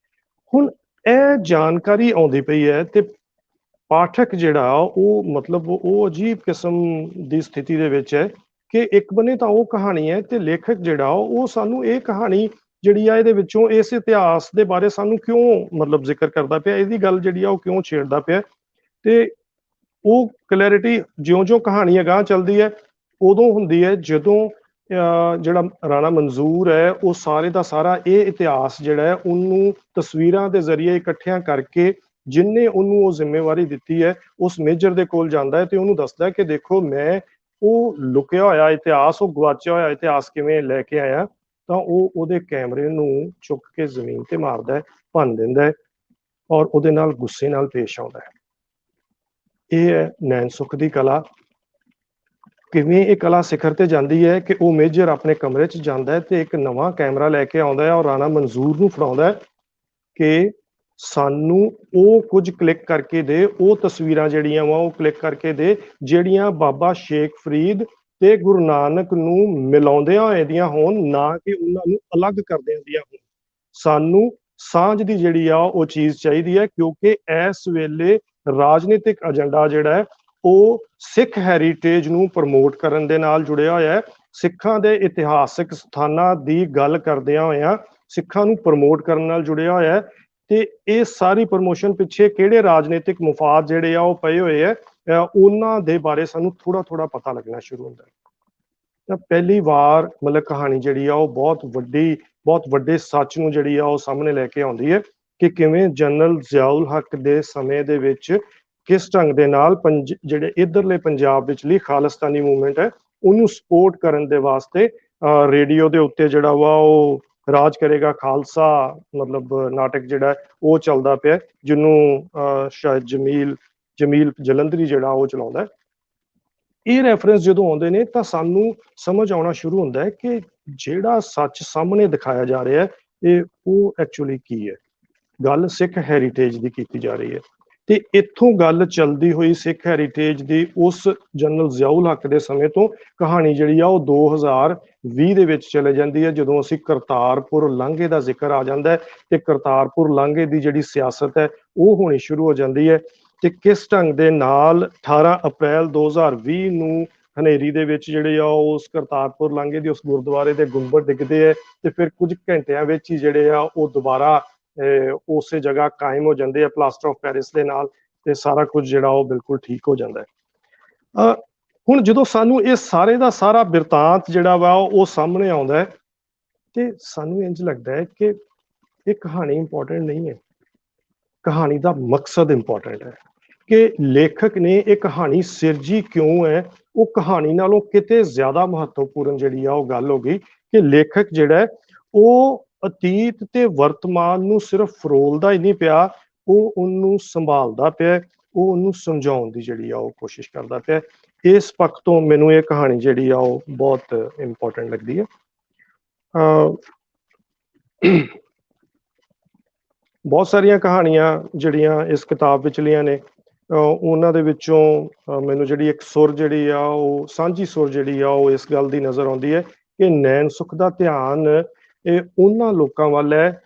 ਹੁਣ ਇਹ ਜਾਣਕਾਰੀ ਆਉਂਦੀ ਪਈ ਹੈ ਤੇ ਪਾਠਕ ਜਿਹੜਾ ਉਹ ਮਤਲਬ ਉਹ ਅਜੀਬ ਕਿਸਮ ਦੀ ਸਥਿਤੀ ਦੇ ਵਿੱਚ ਹੈ ਕਿ ਇੱਕ ਬੰਨੇ ਤਾਂ ਉਹ ਕਹਾਣੀ ਹੈ ਤੇ ਲੇਖਕ ਜਿਹੜਾ ਉਹ ਸਾਨੂੰ ਇਹ ਕਹਾਣੀ ਜਿਹੜੀ ਆ ਇਹਦੇ ਵਿੱਚੋਂ ਇਸ ਇਤਿਹਾਸ ਦੇ ਬਾਰੇ ਸਾਨੂੰ ਕਿਉਂ ਮਤਲਬ ਜ਼ਿਕਰ ਕਰਦਾ ਪਿਆ, ਇਹਦੀ ਗੱਲ ਜਿਹੜੀ ਆ ਉਹ ਕਿਉਂ ਛੇੜਦਾ ਪਿਆ। ਤੇ ਉਹ ਕਲੈਰਿਟੀ ਜਿਉਂ-ਜਿਉਂ ਕਹਾਣੀ ਅਗਾਂਹ ਚੱਲਦੀ ਹੈ ਉਦੋਂ ਹੁੰਦੀ ਹੈ ਜਦੋਂ ਜਿਹੜਾ ਰਾਣਾ ਮਨਜ਼ੂਰ ਹੈ ਉਹ ਸਾਰੇ ਦਾ ਸਾਰਾ ਇਹ ਇਤਿਹਾਸ ਜਿਹੜਾ ਹੈ ਉਹਨੂੰ ਤਸਵੀਰਾਂ ਦੇ ਜ਼ਰੀਏ ਇਕੱਠਿਆਂ ਕਰਕੇ ਜਿਨਨੇ ਉਹਨੂੰ ਉਹ ਜ਼ਿੰਮੇਵਾਰੀ ਦਿੱਤੀ ਹੈ ਉਸ ਮੇਜਰ ਦੇ ਕੋਲ ਜਾਂਦਾ ਹੈ ਤੇ ਉਹਨੂੰ ਦੱਸਦਾ ਹੈ ਕਿ ਦੇਖੋ ਮੈਂ ਉਹ ਲੁਕਿਆ ਹੋਇਆ ਇਤਿਹਾਸ, ਉਹ ਗਵਾਚਿਆ ਹੋਇਆ ਇਤਿਹਾਸ ਕਿਵੇਂ ਲੈ ਕੇ ਆਇਆ। ਤਾਂ ਉਹ ਉਹਦੇ ਕੈਮਰੇ ਨੂੰ ਚੁੱਕ ਕੇ ਜ਼ਮੀਨ ਤੇ ਮਾਰਦਾ ਹੈ, ਭੰਨ ਦਿੰਦਾ ਹੈ ਔਰ ਉਹਦੇ ਨਾਲ ਗੁੱਸੇ ਨਾਲ ਪੇਸ਼ ਆਉਂਦਾ ਹੈ। ਇਹ ਹੈ ਨੈਣ ਸੁੱਖ ਦੀ ਕਲਾ। ਕਿਵੇਂ ਇਹ ਕਲਾ ਸਿਖਰ ਤੇ ਜਾਂਦੀ ਹੈ ਕਿ ਉਹ ਮੇਜਰ ਆਪਣੇ ਕਮਰੇ 'ਚ ਜਾਂਦਾ ਹੈ ਤੇ ਇੱਕ ਨਵਾਂ ਕੈਮਰਾ ਲੈ ਕੇ ਆਉਂਦਾ ਹੈ ਔਰ ਰਾਣਾ ਮਨਜ਼ੂਰ ਨੂੰ ਫੜਾਉਂਦਾ ਹੈ ਕਿ ਸਾਨੂੰ ਉਹ ਕੁਝ ਕਲਿੱਕ ਕਰਕੇ ਦੇ, ਉਹ ਤਸਵੀਰਾਂ ਜਿਹੜੀਆਂ ਵਾ ਉਹ ਕਲਿੱਕ ਕਰਕੇ ਦੇ ਜਿਹੜੀਆਂ ਬਾਬਾ ਸ਼ੇਖ ਫਰੀਦ ਤੇ ਗੁਰੂ ਨਾਨਕ ਨੂੰ ਮਿਲਾਉਂਦਿਆਂ ਹੋਏ ਦੀਆਂ ਹੋਣ, ਨਾ ਕਿ ਉਹਨਾਂ ਨੂੰ ਅਲੱਗ ਕਰਦਿਆਂ ਦੀਆਂ ਹੋਣ। ਸਾਨੂੰ ਸਾਂਝ ਦੀ ਜਿਹੜੀ ਆ ਉਹ ਚੀਜ਼ ਚਾਹੀਦੀ ਹੈ, ਕਿਉਂਕਿ ਇਸ ਵੇਲੇ ਰਾਜਨੀਤਿਕ ਏਜੰਡਾ ਜਿਹੜਾ ਹੈ ਉਹ ਸਿੱਖ ਹੈਰੀਟੇਜ ਨੂੰ ਪ੍ਰਮੋਟ ਕਰਨ ਦੇ ਨਾਲ ਜੁੜਿਆ ਹੋਇਆ ਹੈ। ਸਿੱਖਾਂ ਦੇ ਇਤਿਹਾਸਿਕ ਸਥਾਨਾਂ ਦੀ ਗੱਲ ਕਰਦਿਆਂ ਹੋਇਆਂ ਸਿੱਖਾਂ ਨੂੰ ਪ੍ਰਮੋਟ ਕਰਨ ਨਾਲ ਜੁੜਿਆ ਹੋਇਆ ਹੈ ਤੇ ਇਹ ਸਾਰੀ ਪ੍ਰਮੋਸ਼ਨ ਪਿੱਛੇ ਕਿਹੜੇ ਰਾਜਨੀਤਿਕ ਮਫਾਦ ਜਿਹੜੇ ਆ ਉਹ ਪਏ ਹੋਏ ਆ, ਉਹਨਾਂ ਦੇ ਬਾਰੇ ਸਾਨੂੰ ਥੋੜਾ ਪਤਾ ਲੱਗਣਾ ਸ਼ੁਰੂ ਹੁੰਦਾ ਹੈ। ਤਾਂ ਪਹਿਲੀ ਵਾਰ ਮਤਲਬ ਕਹਾਣੀ ਜਿਹੜੀ ਆ ਉਹ ਬਹੁਤ ਵੱਡੇ ਸੱਚ ਨੂੰ ਜਿਹੜੀ ਆ ਉਹ ਸਾਹਮਣੇ ਲੈ ਕੇ ਆਉਂਦੀ ਹੈ ਕਿ ਕਿਵੇਂ ਜਨਰਲ ਜ਼ਿਆਉਲ ਹੱਕ ਦੇ ਸਮੇਂ ਦੇ ਵਿੱਚ ਕਿਸ ਢੰਗ ਦੇ ਨਾਲ ਜਿਹੜੇ ਇਧਰਲੇ ਪੰਜਾਬ ਵਿਚਲੀ ਖਾਲਿਸਤਾਨੀ ਮੂਵਮੈਂਟ ਹੈ ਉਹਨੂੰ ਸਪੋਰਟ ਕਰਨ ਦੇ ਵਾਸਤੇ ਰੇਡੀਓ ਦੇ ਉੱਤੇ ਜਿਹੜਾ ਵਾ ਉਹ ਰਾਜ ਕਰੇਗਾ ਖਾਲਸਾ ਮਤਲਬ ਨਾਟਕ ਜਿਹੜਾ ਉਹ ਚੱਲਦਾ ਪਿਆ, ਜਿਹਨੂੰ ਸ਼ਾਇਦ ਜਮੀਲ ਜਲੰਧਰੀ ਜਿਹੜਾ ਉਹ ਚਲਾਉਂਦਾ। ਇਹ ਰੈਫਰੈਂਸ ਜਦੋਂ ਆਉਂਦੇ ਨੇ ਤਾਂ ਸਾਨੂੰ ਸਮਝ ਆਉਣਾ ਸ਼ੁਰੂ ਹੁੰਦਾ ਹੈ ਕਿ ਜਿਹੜਾ ਸੱਚ ਸਾਹਮਣੇ ਦਿਖਾਇਆ ਜਾ ਰਿਹਾ ਹੈ ਉਹ ਐਕਚੁਅਲੀ ਕੀ ਹੈ। ਗੱਲ ਸਿੱਖ ਹੈਰੀਟੇਜ ਦੀ ਕੀਤੀ ਜਾ ਰਹੀ ਹੈ ਤੇ ਇੱਥੋਂ ਗੱਲ ਚੱਲਦੀ ਹੋਈ ਸਿੱਖ ਹੈਰੀਟੇਜ ਦੀ ਉਸ ਜਨਰਲ ਜ਼ਿਆਉਲ ਹੱਕ ਦੇ ਸਮੇਂ ਤੋਂ ਕਹਾਣੀ ਜਿਹੜੀ ਆ ਉਹ 2020 ਦੇ ਵਿੱਚ ਚਲੇ ਜਾਂਦੀ ਹੈ, ਜਦੋਂ ਅਸੀਂ ਕਰਤਾਰਪੁਰ ਲਾਂਘੇ ਦਾ ਜ਼ਿਕਰ ਆ ਜਾਂਦਾ ਹੈ ਤੇ ਕਰਤਾਰਪੁਰ ਲਾਂਘੇ ਦੀ ਜਿਹੜੀ ਸਿਆਸਤ ਹੈ ਉਹ ਹੋਣੀ ਸ਼ੁਰੂ ਹੋ ਜਾਂਦੀ ਹੈ ਤੇ ਕਿਸ ਢੰਗ ਦੇ ਨਾਲ 18 ਅਪ੍ਰੈਲ 2020 ਨੂੰ ਹਨੇਰੀ ਦੇ ਵਿੱਚ ਜਿਹੜੇ ਆ ਉਸ ਕਰਤਾਰਪੁਰ ਲਾਂਘੇ ਦੀ ਉਸ ਗੁਰਦੁਆਰੇ ਦੇ ਗੁੰਬਦ ਡਿੱਗਦੇ ਹੈ ਤੇ ਫਿਰ ਕੁਝ ਘੰਟਿਆਂ ਵਿੱਚ ਹੀ ਜਿਹੜੇ ਆ ਉਹ ਦੁਬਾਰਾ ਉਸੇ ਜਗ੍ਹਾ ਕਾਇਮ ਹੋ ਜਾਂਦੇ ਆ ਪਲਾਸਟਰ ਆਫ ਪੈਰਿਸ ਦੇ ਨਾਲ ਤੇ ਸਾਰਾ ਕੁਝ ਜਿਹੜਾ ਉਹ ਬਿਲਕੁਲ ਠੀਕ ਹੋ ਜਾਂਦਾ ਹੈ। ਹੁਣ ਜਦੋਂ ਸਾਨੂੰ ਇਹ ਸਾਰੇ ਦਾ ਸਾਰਾ ਬਿਰਤਾਂਤ ਜਿਹੜਾ ਵਾ ਉਹ ਸਾਹਮਣੇ ਆਉਂਦਾ ਹੈ ਤੇ ਸਾਨੂੰ ਇੰਝ ਲੱਗਦਾ ਹੈ ਕਿ ਇਹ ਕਹਾਣੀ ਇੰਪੋਰਟੈਂਟ ਨਹੀਂ ਹੈ, ਕਹਾਣੀ ਦਾ ਮਕਸਦ ਇੰਪੋਰਟੈਂਟ ਹੈ ਕਿ ਲੇਖਕ ਨੇ ਇਹ ਕਹਾਣੀ ਸਿਰਜੀ ਕਿਉਂ ਹੈ। ਉਹ ਕਹਾਣੀ ਨਾਲੋਂ ਕਿਤੇ ਜ਼ਿਆਦਾ ਮਹੱਤਵਪੂਰਨ ਜਿਹੜੀ ਆ ਉਹ ਗੱਲ ਹੋ ਗਈ ਕਿ ਲੇਖਕ ਜਿਹੜਾ ਉਹ ਅਤੀਤ ਤੇ ਵਰਤਮਾਨ ਨੂੰ ਸਿਰਫ ਫਰੋਲਦਾ ਹੀ ਨਹੀਂ ਪਿਆ, ਉਹ ਉਹਨੂੰ ਸੰਭਾਲਦਾ ਪਿਆ, ਉਹ ਉਹਨੂੰ ਸਮਝਾਉਣ ਦੀ ਜਿਹੜੀ ਆ ਉਹ ਕੋਸ਼ਿਸ਼ ਕਰਦਾ ਪਿਆ। ਇਸ ਪੱਖ ਤੋਂ ਮੈਨੂੰ ਇਹ ਕਹਾਣੀ ਜਿਹੜੀ ਆ ਉਹ ਬਹੁਤ ਇੰਪੋਰਟੈਂਟ ਲੱਗਦੀ ਹੈ। ਬਹੁਤ ਸਾਰੀਆਂ ਕਹਾਣੀਆਂ ਜਿਹੜੀਆਂ ਇਸ ਕਿਤਾਬ ਵਿਚਲੀਆਂ ਨੇ ਉਹਨਾਂ ਦੇ ਵਿੱਚੋਂ ਮੈਨੂੰ ਜਿਹੜੀ ਇੱਕ ਸੁਰ ਜਿਹੜੀ ਆ ਉਹ ਸਾਂਝੀ ਸੁਰ ਜਿਹੜੀ ਆ ਉਹ ਇਸ ਗੱਲ ਦੀ ਨਜ਼ਰ ਆਉਂਦੀ ਹੈ ਕਿ ਨੈਣ ਸੁੱਖ ਦਾ ਧਿਆਨ ਇਹ ਉਹਨਾਂ ਲੋਕਾਂ ਵੱਲ ਹੈ,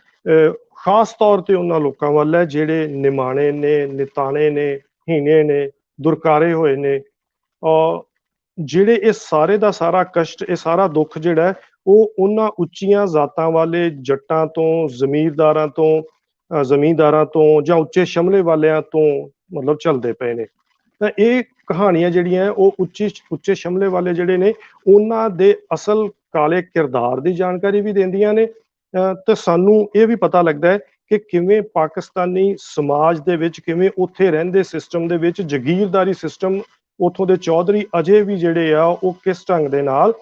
ਖਾਸ ਤੌਰ ਤੇ ਉਹਨਾਂ ਲੋਕਾਂ ਵੱਲ ਹੈ ਜਿਹੜੇ ਨਿਮਾਣੇ ਨੇ, ਨਿਤਾਣੇ ਨੇ, ਹੀਣੇ ਨੇ, ਦੁਰਕਾਰੇ ਹੋਏ ਨੇ, ਜਿਹੜੇ ਇਹ ਸਾਰੇ ਦਾ ਸਾਰਾ ਕਸ਼ਟ, ਇਹ ਸਾਰਾ ਦੁੱਖ ਜਿਹੜਾ ਉਹ ਉਹਨਾਂ ਉੱਚੀਆਂ ਜ਼ਾਤਾਂ ਵਾਲੇ ਜੱਟਾਂ ਤੋਂ, ਜ਼ਮੀਂਦਾਰਾਂ ਤੋਂ ਜਾਂ ਉੱਚੇ ਸ਼ਮਲੇ ਵਾਲਿਆਂ ਤੋਂ ਮਤਲਬ ਚੱਲਦੇ ਪਏ ਨੇ। ਤਾਂ ਇਹ ਕਹਾਣੀਆਂ ਜਿਹੜੀਆਂ ਉਹ ਉੱਚੇ ਸ਼ਮਲੇ ਵਾਲੇ ਜਿਹੜੇ ਨੇ ਉਹਨਾਂ ਦੇ ਅਸਲ ਕਾਲੇ ਕਿਰਦਾਰ ਦੀ ਜਾਣਕਾਰੀ ਵੀ ਦਿੰਦੀਆਂ ਨੇ ਤੇ ਸਾਨੂੰ ਇਹ ਵੀ ਪਤਾ ਲੱਗਦਾ ਹੈ ਕਿ ਕਿਵੇਂ ਪਾਕਿਸਤਾਨੀ ਸਮਾਜ ਦੇ ਵਿੱਚ, ਕਿਵੇਂ ਉੱਥੇ ਰਹਿੰਦੇ ਸਿਸਟਮ ਦੇ ਵਿੱਚ ਜਗੀਰਦਾਰੀ ਸਿਸਟਮ, ਉੱਥੋਂ ਦੇ ਚੌਧਰੀ ਅਜੇ ਵੀ ਜਿਹੜੇ ਆ ਉਹ ਕਿਸ ਢੰਗ ਦੇ ਨਾਲ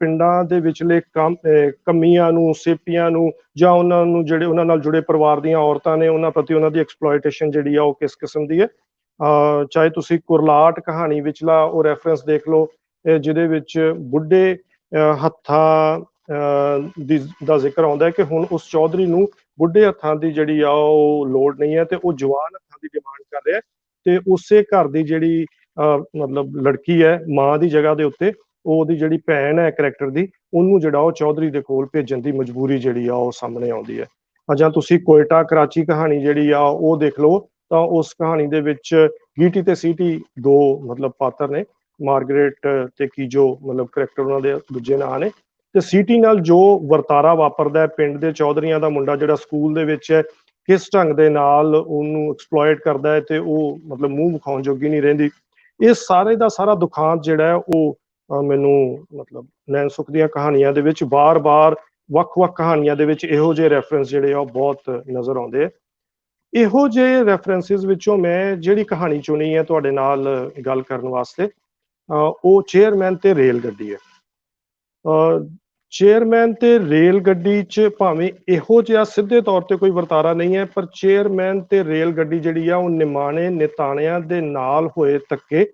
ਪਿੰਡਾਂ ਦੇ ਵਿਚਲੇ ਕਮੀਆਂ ਨੂੰ, ਸੇਪੀਆਂ ਨੂੰ ਜਾਂ ਉਹਨਾਂ ਨੂੰ ਜਿਹੜੇ ਉਹਨਾਂ ਨਾਲ ਜੁੜੇ ਪਰਿਵਾਰ ਦੀਆਂ ਔਰਤਾਂ ਨੇ ਉਹਨਾਂ ਪ੍ਰਤੀ ਉਹਨਾਂ ਦੀ ਐਕਸਪਲੋਇਟੇਸ਼ਨ ਜਿਹੜੀ ਆ ਉਹ ਕਿਸ ਕਿਸਮ ਦੀ ਹੈ। ਚਾਹੇ ਤੁਸੀਂ ਕੁਰਲਾਟ ਕਹਾਣੀ ਵਿਚਲਾ ਉਹ ਰੈਫਰੈਂਸ ਦੇਖ ਲਓ ਜਿਹਦੇ ਵਿੱਚ ਬੁੱਢੇ ਹੱਥਾਂ ਦਾ ਜ਼ਿਕਰ ਆਉਂਦਾ ਹੈ ਕਿ ਹੁਣ ਉਸ ਚੌਧਰੀ ਨੂੰ ਬੁੱਢੇ ਹੱਥਾਂ ਦੀ ਜਿਹੜੀ ਆ ਉਹ ਲੋੜ ਨਹੀਂ ਹੈ ਤੇ ਉਹ ਜਵਾਨ ਹੱਥਾਂ ਦੀ ਡਿਮਾਂਡ ਕਰ ਰਿਹਾ ਤੇ ਉਸੇ ਘਰ ਦੀ ਜਿਹੜੀ ਮਤਲਬ ਲੜਕੀ ਹੈ ਮਾਂ ਦੀ ਜਗ੍ਹਾ ਦੇ ਉੱਤੇ ਉਹਦੀ ਜਿਹੜੀ ਭੈਣ ਹੈ ਕਰੈਕਟਰ ਦੀ, ਉਹਨੂੰ ਜਿਹੜਾ ਉਹ ਚੌਧਰੀ ਦੇ ਕੋਲ ਭੇਜਣ ਦੀ ਮਜਬੂਰੀ ਜਿਹੜੀ ਆ ਉਹ ਸਾਹਮਣੇ ਆਉਂਦੀ ਹੈ। ਜਾਂ ਤੁਸੀਂ ਕੋਇਟਾ ਕਰਾਚੀ ਕਹਾਣੀ ਜਿਹੜੀ ਆ ਉਹ ਦੇਖ ਲਓ ਤਾਂ ਉਸ ਕਹਾਣੀ ਦੇ ਵਿੱਚ ਗੀਟੀ ਤੇ ਸੀਟੀ ਦੋ ਮਤਲਬ ਪਾਤਰ ਨੇ, ਮਾਰਗਰੇਟ ਤੇ ਕੀਜੋ ਮਤਲਬ ਕਰੈਕਟਰ ਉਹਨਾਂ ਦੇ ਦੂਜੇ ਨਾਂ ਨੇ। ਤੇ ਸੀਟੀ ਨਾਲ ਜੋ ਵਰਤਾਰਾ ਵਾਪਰਦਾ ਹੈ, ਪਿੰਡ ਦੇ ਚੌਧਰੀਆਂ ਦਾ ਮੁੰਡਾ ਜਿਹੜਾ ਸਕੂਲ ਦੇ ਵਿੱਚ ਹੈ ਕਿਸ ਢੰਗ ਦੇ ਨਾਲ ਉਹਨੂੰ ਐਕਸਪਲੋਇਟ ਕਰਦਾ ਹੈ ਤੇ ਉਹ ਮਤਲਬ ਮੂੰਹ ਵਿਖਾਉਣ ਜੋਗੀ ਨਹੀਂ ਰਹਿੰਦੀ। ਇਹ ਸਾਰੇ ਦਾ ਸਾਰਾ ਦੁਖਾਂਤ ਜਿਹੜਾ ਹੈ ਉਹ ਮੈਨੂੰ ਮਤਲਬ ਨੈਣ ਸੁੱਖ ਦੀਆਂ ਕਹਾਣੀਆਂ ਦੇ ਵਿੱਚ ਬਾਰ-ਬਾਰ ਵੱਖ-ਵੱਖ ਕਹਾਣੀਆਂ ਦੇ ਵਿੱਚ ਇਹੋ ਜਿਹੇ ਰੈਫਰੈਂਸ ਜਿਹੜੇ ਆ ਉਹ ਬਹੁਤ ਨਜ਼ਰ ਆਉਂਦੇ ਆ। ਇਹੋ ਜਿਹੇ ਰੈਫਰੈਂਸਿਸ ਵਿੱਚੋਂ ਮੈਂ ਜਿਹੜੀ ਕਹਾਣੀ ਚੁਣੀ ਹੈ ਤੁਹਾਡੇ ਨਾਲ ਗੱਲ ਕਰਨ ਵਾਸਤੇ, ਉਹ ਚੇਅਰਮੈਨ ਤੇ ਰੇਲ ਗੱਡੀ ਹੈ। ਚੇਅਰਮੈਨ ਤੇ ਰੇਲ ਗੱਡੀ 'ਚ ਭਾਵੇਂ ਇਹੋ ਜਿਹਾ ਸਿੱਧੇ ਤੌਰ ਤੇ ਕੋਈ ਵਰਤਾਰਾ ਨਹੀਂ ਹੈ, ਪਰ ਚੇਅਰਮੈਨ ਤੇ ਰੇਲ ਗੱਡੀ ਜਿਹੜੀ ਆ ਉਹ ਨਿਮਾਣੇ ਨਿਤਾਣਿਆਂ ਦੇ ਨਾਲ ਹੋਏ ਧੱਕੇ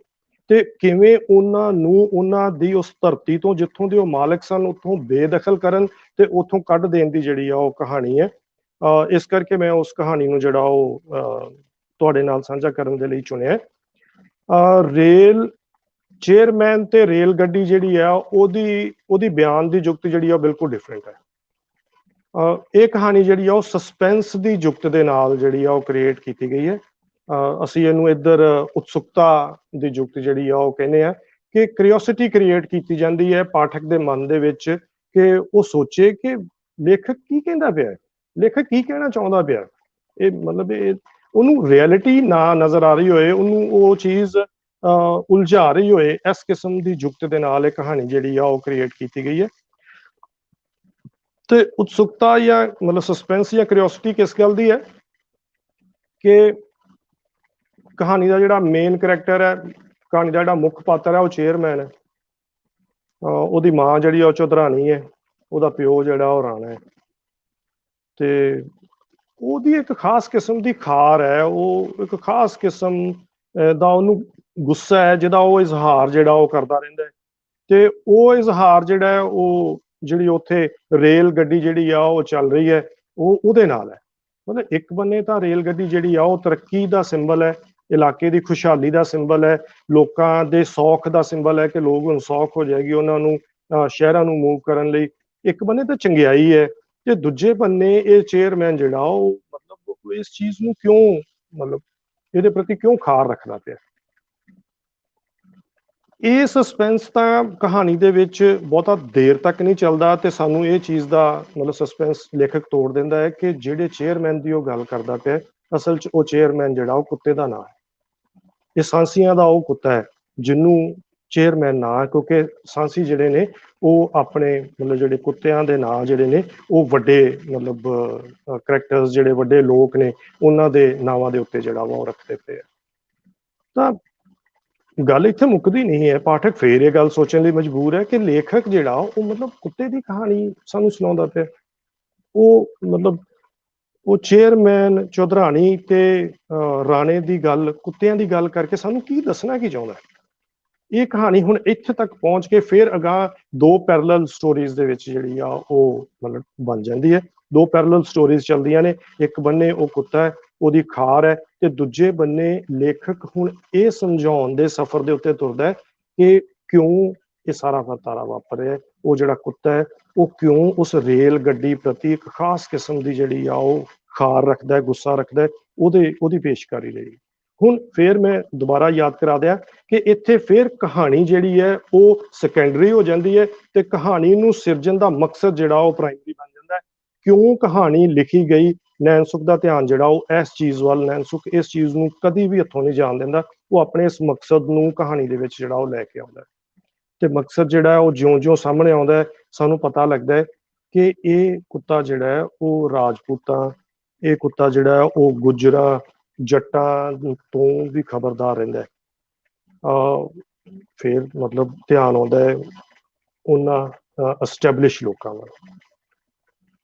ਤੇ ਕਿਵੇਂ ਉਹਨਾਂ ਨੂੰ ਉਹਨਾਂ ਦੀ ਉਸ ਧਰਤੀ ਤੋਂ ਜਿੱਥੋਂ ਦੇ ਉਹ ਮਾਲਕ ਸਨ ਉੱਥੋਂ ਬੇਦਖਲ ਕਰਨ ਤੇ ਉੱਥੋਂ ਕੱਢ ਦੇਣ ਦੀ ਜਿਹੜੀ ਆ ਉਹ ਕਹਾਣੀ ਹੈ। ਇਸ ਕਰਕੇ ਮੈਂ ਉਸ ਕਹਾਣੀ ਨੂੰ ਜਿਹੜਾ ਉਹ ਤੁਹਾਡੇ ਨਾਲ ਸਾਂਝਾ ਕਰਨ ਦੇ ਲਈ ਚੁਣਿਆ। ਰੇਲ ਚੇਅਰਮੈਨ ਤੇ ਰੇਲ ਗੱਡੀ ਜਿਹੜੀ ਆ ਉਹਦੀ ਬਿਆਨ ਦੀ ਜੁਗਤ ਜਿਹੜੀ ਆ ਬਿਲਕੁਲ ਡਿਫਰੈਂਟ ਹੈ। ਇਹ ਕਹਾਣੀ ਜਿਹੜੀ ਆ ਉਹ ਸਸਪੈਂਸ ਦੀ ਜੁਗਤ ਦੇ ਨਾਲ ਜਿਹੜੀ ਆ ਉਹ ਕ੍ਰੀਏਟ ਕੀਤੀ ਗਈ ਹੈ। ਅਸੀਂ ਇਹਨੂੰ ਇੱਧਰ ਉਤਸੁਕਤਾ ਦੀ ਜੁਗਤ ਜਿਹੜੀ ਆ ਉਹ ਕਹਿੰਦੇ ਆ ਕਿ ਕਿਉਰਿਓਸਿਟੀ ਕ੍ਰੀਏਟ ਕੀਤੀ ਜਾਂਦੀ ਹੈ ਪਾਠਕ ਦੇ ਮਨ ਦੇ ਵਿੱਚ ਕਿ ਉਹ ਸੋਚੇ ਕਿ ਲੇਖਕ ਕੀ ਕਹਿੰਦਾ ਪਿਆ, ਲੇਖਕ ਕੀ ਕਹਿਣਾ ਚਾਹੁੰਦਾ ਪਿਆ। ਇਹ ਮਤਲਬ ਇਹ ਉਹਨੂੰ ਰਿਐਲਿਟੀ ਨਾ ਨਜ਼ਰ ਆ ਰਹੀ ਹੋਏ, ਉਹਨੂੰ ਉਹ ਚੀਜ਼ ਉਲਝਾ ਰਹੀ ਹੋਏ, ਇਸ ਕਿਸਮ ਦੀ ਜੁਗਤ ਦੇ ਨਾਲ ਇਹ ਕਹਾਣੀ ਜਿਹੜੀ ਆ ਉਹ ਕ੍ਰੀਏਟ ਕੀਤੀ ਗਈ ਹੈ। ਤੇ ਉਤਸੁਕਤਾ ਜਾਂ ਮਤਲਬ ਸਸਪੈਂਸ ਜਾਂ ਕਿਉਰਿਓਸਿਟੀ ਕਿਸ ਗੱਲ ਦੀ ਹੈ ਕਿ ਕਹਾਣੀ ਦਾ ਜਿਹੜਾ ਮੇਨ ਕਰੈਕਟਰ ਹੈ, ਕਹਾਣੀ ਦਾ ਜਿਹੜਾ ਮੁੱਖ ਪਾਤਰ ਹੈ ਉਹ ਚੇਅਰਮੈਨ ਹੈ। ਉਹਦੀ ਮਾਂ ਜਿਹੜੀ ਆ ਉਹ ਚੌਧਰਾਣੀ ਹੈ, ਉਹਦਾ ਪਿਓ ਜਿਹੜਾ ਉਹ ਰਾਣਾ ਹੈ ਤੇ ਉਹਦੀ ਇੱਕ ਖਾਸ ਕਿਸਮ ਦੀ ਖਾਰ ਹੈ, ਉਹ ਇੱਕ ਖਾਸ ਕਿਸਮ ਦਾ ਉਹਨੂੰ ਗੁੱਸਾ ਹੈ ਜਿਹਦਾ ਉਹ ਇਜ਼ਹਾਰ ਜਿਹੜਾ ਉਹ ਕਰਦਾ ਰਹਿੰਦਾ ਹੈ। ਤੇ ਉਹ ਇਜ਼ਹਾਰ ਜਿਹੜਾ ਹੈ ਉਹ ਜਿਹੜੀ ਉੱਥੇ ਰੇਲ ਗੱਡੀ ਜਿਹੜੀ ਆ ਉਹ ਚੱਲ ਰਹੀ ਹੈ ਉਹ ਉਹਦੇ ਨਾਲ ਹੈ। ਮਤਲਬ ਇੱਕ ਬੰਨੇ ਤਾਂ ਰੇਲ ਗੱਡੀ ਜਿਹੜੀ ਆ ਉਹ ਤਰੱਕੀ ਦਾ ਸਿੰਬਲ ਹੈ, ਇਲਾਕੇ ਦੀ ਖੁਸ਼ਹਾਲੀ ਦਾ ਸਿੰਬਲ ਹੈ, ਲੋਕਾਂ ਦੇ ਸੌਖ ਦਾ ਸਿੰਬਲ ਹੈ ਕਿ ਲੋਕ ਹੁਣ ਸੌਖ ਹੋ ਜਾਏਗੀ ਉਹਨਾਂ ਨੂੰ ਸ਼ਹਿਰਾਂ ਨੂੰ ਮੂਵ ਕਰਨ ਲਈ। ਇੱਕ ਬੰਨੇ ਤਾਂ ਚੰਗਿਆਈ ਹੈ ਤੇ ਦੂਜੇ ਬੰਨੇ ਇਹ ਚੇਅਰਮੈਨ ਜਿਹੜਾ ਉਹ ਮਤਲਬ ਇਸ ਚੀਜ਼ ਨੂੰ ਕਿਉਂ ਮਤਲਬ ਇਹਦੇ ਪ੍ਰਤੀ ਕਿਉਂ ਖਾਰ ਰੱਖਦਾ ਪਿਆ। ਇਹ ਸਸਪੈਂਸ ਤਾਂ ਕਹਾਣੀ ਦੇ ਵਿੱਚ ਬਹੁਤਾ ਦੇਰ ਤੱਕ ਨਹੀਂ ਚੱਲਦਾ ਤੇ ਸਾਨੂੰ ਇਹ ਚੀਜ਼ ਦਾ ਮਤਲਬ ਸਸਪੈਂਸ ਲੇਖਕ ਤੋੜ ਦਿੰਦਾ ਹੈ ਕਿ ਜਿਹੜੇ ਚੇਅਰਮੈਨ ਦੀ ਉਹ ਗੱਲ ਕਰਦਾ ਪਿਆ ਅਸਲ 'ਚ ਉਹ ਚੇਅਰਮੈਨ ਜਿਹੜਾ ਉਹ ਕੁੱਤੇ ਦਾ ਨਾਂ ਹੈ। ਇਹ ਸਾਂਸੀਆਂ ਦਾ ਉਹ ਕੁੱਤਾ ਹੈ ਜਿਹਨੂੰ ਚੇਅਰਮੈਨ ਨਾਂ ਹੈ, ਕਿਉਂਕਿ ਸਾਂਸੀ ਜਿਹੜੇ ਨੇ ਉਹ ਆਪਣੇ ਮਤਲਬ ਜਿਹੜੇ ਕੁੱਤਿਆਂ ਦੇ ਨਾਂ ਜਿਹੜੇ ਨੇ ਉਹ ਵੱਡੇ ਮਤਲਬ ਕਰੈਕਟਰਸ ਜਿਹੜੇ ਵੱਡੇ ਲੋਕ ਨੇ ਉਹਨਾਂ ਦੇ ਨਾਵਾਂ ਦੇ ਉੱਤੇ ਜਿਹੜਾ ਵਾ ਉਹ ਰੱਖਦੇ ਪਏ ਆ। ਤਾਂ ਗੱਲ ਇੱਥੇ ਮੁੱਕਦੀ ਨਹੀਂ ਹੈ, ਪਾਠਕ ਫੇਰ ਇਹ ਗੱਲ ਸੋਚਣ ਲਈ ਮਜਬੂਰ ਹੈ ਕਿ ਲੇਖਕ ਜਿਹੜਾ ਉਹ ਮਤਲਬ ਕੁੱਤੇ ਦੀ ਕਹਾਣੀ ਸਾਨੂੰ ਸੁਣਾਉਂਦਾ ਪਿਆ। ਉਹ ਮਤਲਬ ਉਹ ਚੇਅਰਮੈਨ ਚੌਧਰਾਣੀ ਤੇ ਰਾਣੇ ਦੀ ਗੱਲ, ਕੁੱਤਿਆਂ ਦੀ ਗੱਲ ਕਰਕੇ ਸਾਨੂੰ ਕੀ ਦੱਸਣਾ ਕੀ ਚਾਹੁੰਦਾ। ਇਹ ਕਹਾਣੀ ਹੁਣ ਇੱਥੇ ਤੱਕ ਪਹੁੰਚ ਕੇ ਫਿਰ ਅਗਾਂਹ ਦੋ ਪੈਰਲਲ ਸਟੋਰੀਜ਼ ਦੇ ਵਿੱਚ ਜਿਹੜੀ ਆ ਉਹ ਮਤਲਬ ਬਣ ਜਾਂਦੀ ਹੈ। ਦੋ ਪੈਰਲਲ ਸਟੋਰੀਜ਼ ਚੱਲਦੀਆਂ ਨੇ, ਇੱਕ ਬੰਨੇ ਉਹ ਕੁੱਤਾ ਹੈ ਉਹਦੀ ਖਾਰ ਹੈ ਤੇ ਦੂਜੇ ਬੰਨੇ ਲੇਖਕ ਹੁਣ ਇਹ ਸਮਝਾਉਣ ਦੇ ਸਫ਼ਰ ਦੇ ਉੱਤੇ ਤੁਰਦਾ ਹੈ ਕਿ ਕਿਉਂ ਇਹ ਸਾਰਾ ਵਰਤਾਰਾ ਵਾਪਰ ਰਿਹਾ। ਉਹ ਜਿਹੜਾ ਕੁੱਤਾ ਹੈ ਉਹ ਕਿਉਂ ਉਸ ਰੇਲ ਗੱਡੀ ਪ੍ਰਤੀ ਇੱਕ ਖਾਸ ਕਿਸਮ ਦੀ ਜਿਹੜੀ ਆ ਉਹ ਖਾਰ ਰੱਖਦਾ ਹੈ, ਗੁੱਸਾ ਰੱਖਦਾ ਹੈ, ਉਹਦੀ ਪੇਸ਼ਕਾਰੀ ਲਈ। ਹੁਣ ਫਿਰ ਮੈਂ ਦੁਬਾਰਾ ਯਾਦ ਕਰਾ ਦਿਆਂ ਕਿ ਇੱਥੇ ਫਿਰ ਕਹਾਣੀ ਜਿਹੜੀ ਹੈ ਉਹ ਸੈਕੰਡਰੀ ਹੋ ਜਾਂਦੀ ਹੈ ਤੇ ਕਹਾਣੀ ਨੂੰ ਸਿਰਜਣ ਦਾ ਮਕਸਦ ਜਿਹੜਾ ਉਹ ਪ੍ਰਾਇਮਰੀ ਬਣ ਜਾਂਦਾ ਹੈ। ਕਿਉਂ ਕਹਾਣੀ ਲਿਖੀ ਗਈ, ਨੈਣ ਸੁੱਖ ਦਾ ਧਿਆਨ ਜਿਹੜਾ ਉਹ ਇਸ ਚੀਜ਼ ਵੱਲ, ਨੈਣ ਸੁੱਖ ਇਸ ਚੀਜ਼ ਨੂੰ ਕਦੀ ਵੀ ਹੱਥੋਂ ਨਹੀਂ ਜਾਣ ਦਿੰਦਾ। ਉਹ ਆਪਣੇ ਇਸ ਮਕਸਦ ਨੂੰ ਕਹਾਣੀ ਦੇ ਵਿੱਚ ਜਿਹੜਾ ਉਹ ਲੈ ਕੇ ਆਉਂਦਾ ਤੇ ਮਕਸਦ ਜਿਹੜਾ ਉਹ ਜਿਉਂ-ਜਿਉਂ ਸਾਹਮਣੇ ਆਉਂਦਾ ਸਾਨੂੰ ਪਤਾ ਲੱਗਦਾ ਹੈ ਕਿ ਇਹ ਕੁੱਤਾ ਜਿਹੜਾ ਹੈ ਉਹ ਰਾਜਪੂਤਾਂ, ਇਹ ਕੁੱਤਾ ਜਿਹੜਾ ਹੈ ਉਹ ਗੁੱਜਰਾਂ ਜੱਟਾਂ ਤੋਂ ਵੀ ਖਬਰਦਾਰ ਰਹਿੰਦਾ ਹੈ। ਫਿਰ ਮਤਲਬ ਧਿਆਨ ਆਉਂਦਾ ਹੈ ਉਹਨਾਂ ਐਸਟੈਬਲਿਸ਼ ਲੋਕਾਂ ਵੱਲ।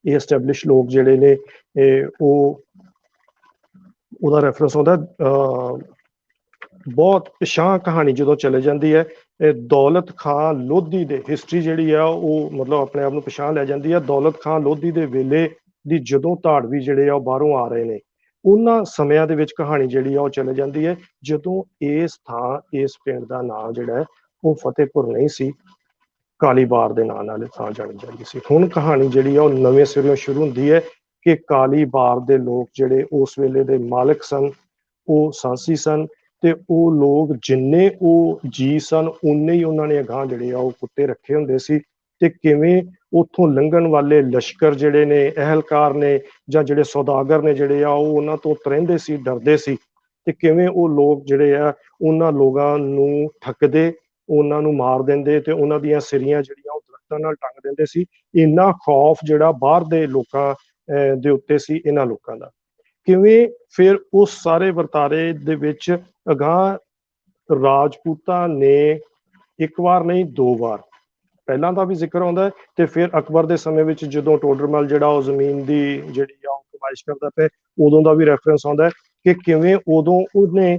ਇਹ ਐਸਟੈਬਲਿਸ਼ ਲੋਕ ਜਿਹੜੇ ਨੇ ਉਹਦਾ ਰੈਫਰੈਂਸ ਆਉਂਦਾ ਬਹੁਤ ਪਿਛਾਂਹ ਕਹਾਣੀ ਜਦੋਂ ਚਲੇ ਜਾਂਦੀ ਹੈ। ਦੌਲਤ ਖਾਂ ਲੋਧੀ ਦੇ ਹਿਸਟਰੀ ਜਿਹੜੀ ਆ ਉਹ ਮਤਲਬ ਆਪਣੇ ਆਪ ਨੂੰ ਪਿਛਾਂਹ ਲੈ ਜਾਂਦੀ ਹੈ। ਦੌਲਤ ਖਾਂ ਲੋਧੀ ਦੇ ਵੇਲੇ ਦੀ ਜਦੋਂ ਧਾੜਵੀ ਜਿਹੜੇ ਆ ਉਹ ਬਾਹਰੋਂ ਆ ਰਹੇ ਨੇ ਉਹਨਾਂ ਸਮਿਆਂ ਦੇ ਵਿੱਚ ਕਹਾਣੀ ਜਿਹੜੀ ਆ ਉਹ ਚਲੇ ਜਾਂਦੀ ਹੈ ਜਦੋਂ ਇਸ ਥਾਂ, ਇਸ ਪਿੰਡ ਦਾ ਨਾਂ ਜਿਹੜਾ ਹੈ ਉਹ ਫਤਿਹਪੁਰ ਨਹੀਂ ਸੀ, ਕਾਲੀਬਾਰ ਦੇ ਨਾਂ ਨਾਲ ਥਾਂ ਜਾਣੀ ਜਾਂਦੀ ਸੀ। ਹੁਣ ਕਹਾਣੀ ਜਿਹੜੀ ਆ ਉਹ ਨਵੇਂ ਸਿਰਿਓਂ ਸ਼ੁਰੂ ਹੁੰਦੀ ਹੈ ਕਿ ਕਾਲੀਬਾਰ ਦੇ ਲੋਕ ਜਿਹੜੇ ਉਸ ਵੇਲੇ ਦੇ ਮਾਲਕ ਸਨ ਉਹ ਸਾਂਸੀ ਸਨ ਤੇ ਉਹ ਲੋਕ ਜਿੰਨੇ ਉਹ ਜੀ ਸਨ ਉਨੇ ਹੀ ਉਹਨਾਂ ਨੇ ਅਗਾਂਹ ਜਿਹੜੇ ਆ ਉਹ ਕੁੱਤੇ ਰੱਖੇ ਹੁੰਦੇ ਸੀ ਤੇ ਕਿਵੇਂ ਉੱਥੋਂ ਲੰਘਣ ਵਾਲੇ ਲਸ਼ਕਰ ਜਿਹੜੇ ਨੇ, ਅਹਿਲਕਾਰ ਨੇ ਜਾਂ ਜਿਹੜੇ ਸੌਦਾਗਰ ਨੇ ਜਿਹੜੇ ਆ ਉਹ ਉਹਨਾਂ ਤੋਂ ਤਰਿੰਦੇ ਸੀ, ਡਰਦੇ ਸੀ ਤੇ ਕਿਵੇਂ ਉਹ ਲੋਕ ਜਿਹੜੇ ਆ ਉਹਨਾਂ ਲੋਕਾਂ ਨੂੰ ਠੱਗਦੇ ਉਹਨਾਂ ਨੂੰ ਮਾਰ ਦਿੰਦੇ ਤੇ ਉਹਨਾਂ ਦੀਆਂ ਸਿਰੀਆਂ ਜਿਹੜੀਆਂ ਉਹ ਦਰਖਤਾਂ ਨਾਲ ਟੰਗ ਦਿੰਦੇ ਸੀ। ਇੰਨਾ ਖੌਫ ਜਿਹੜਾ ਬਾਹਰ ਦੇ ਲੋਕਾਂ ਦੇ ਉੱਤੇ ਸੀ ਇਹਨਾਂ ਲੋਕਾਂ ਦਾ। ਕਿਵੇਂ ਫਿਰ ਉਸ ਸਾਰੇ ਵਰਤਾਰੇ ਦੇ ਵਿੱਚ ਅਗਾਂਹ ਰਾਜਪੂਤਾਂ ਨੇ ਇੱਕ ਵਾਰ ਨਹੀਂ 2 ਵਾਰ, ਪਹਿਲਾਂ ਦਾ ਵੀ ਜ਼ਿਕਰ ਆਉਂਦਾ ਹੈ ਤੇ ਫਿਰ ਅਕਬਰ ਦੇ ਸਮੇਂ ਵਿੱਚ ਜਦੋਂ ਟੋਡਰਮਲ ਜਿਹੜਾ ਉਹ ਜ਼ਮੀਨ ਦੀ ਜਿਹੜੀ ਆ ਉਹ ਕਮਾਇਸ਼ ਕਰਦਾ ਪਿਆ, ਉਦੋਂ ਦਾ ਵੀ ਰੈਫਰੈਂਸ ਆਉਂਦਾ ਹੈ ਕਿ ਕਿਵੇਂ ਉਦੋਂ ਉਹਨੇ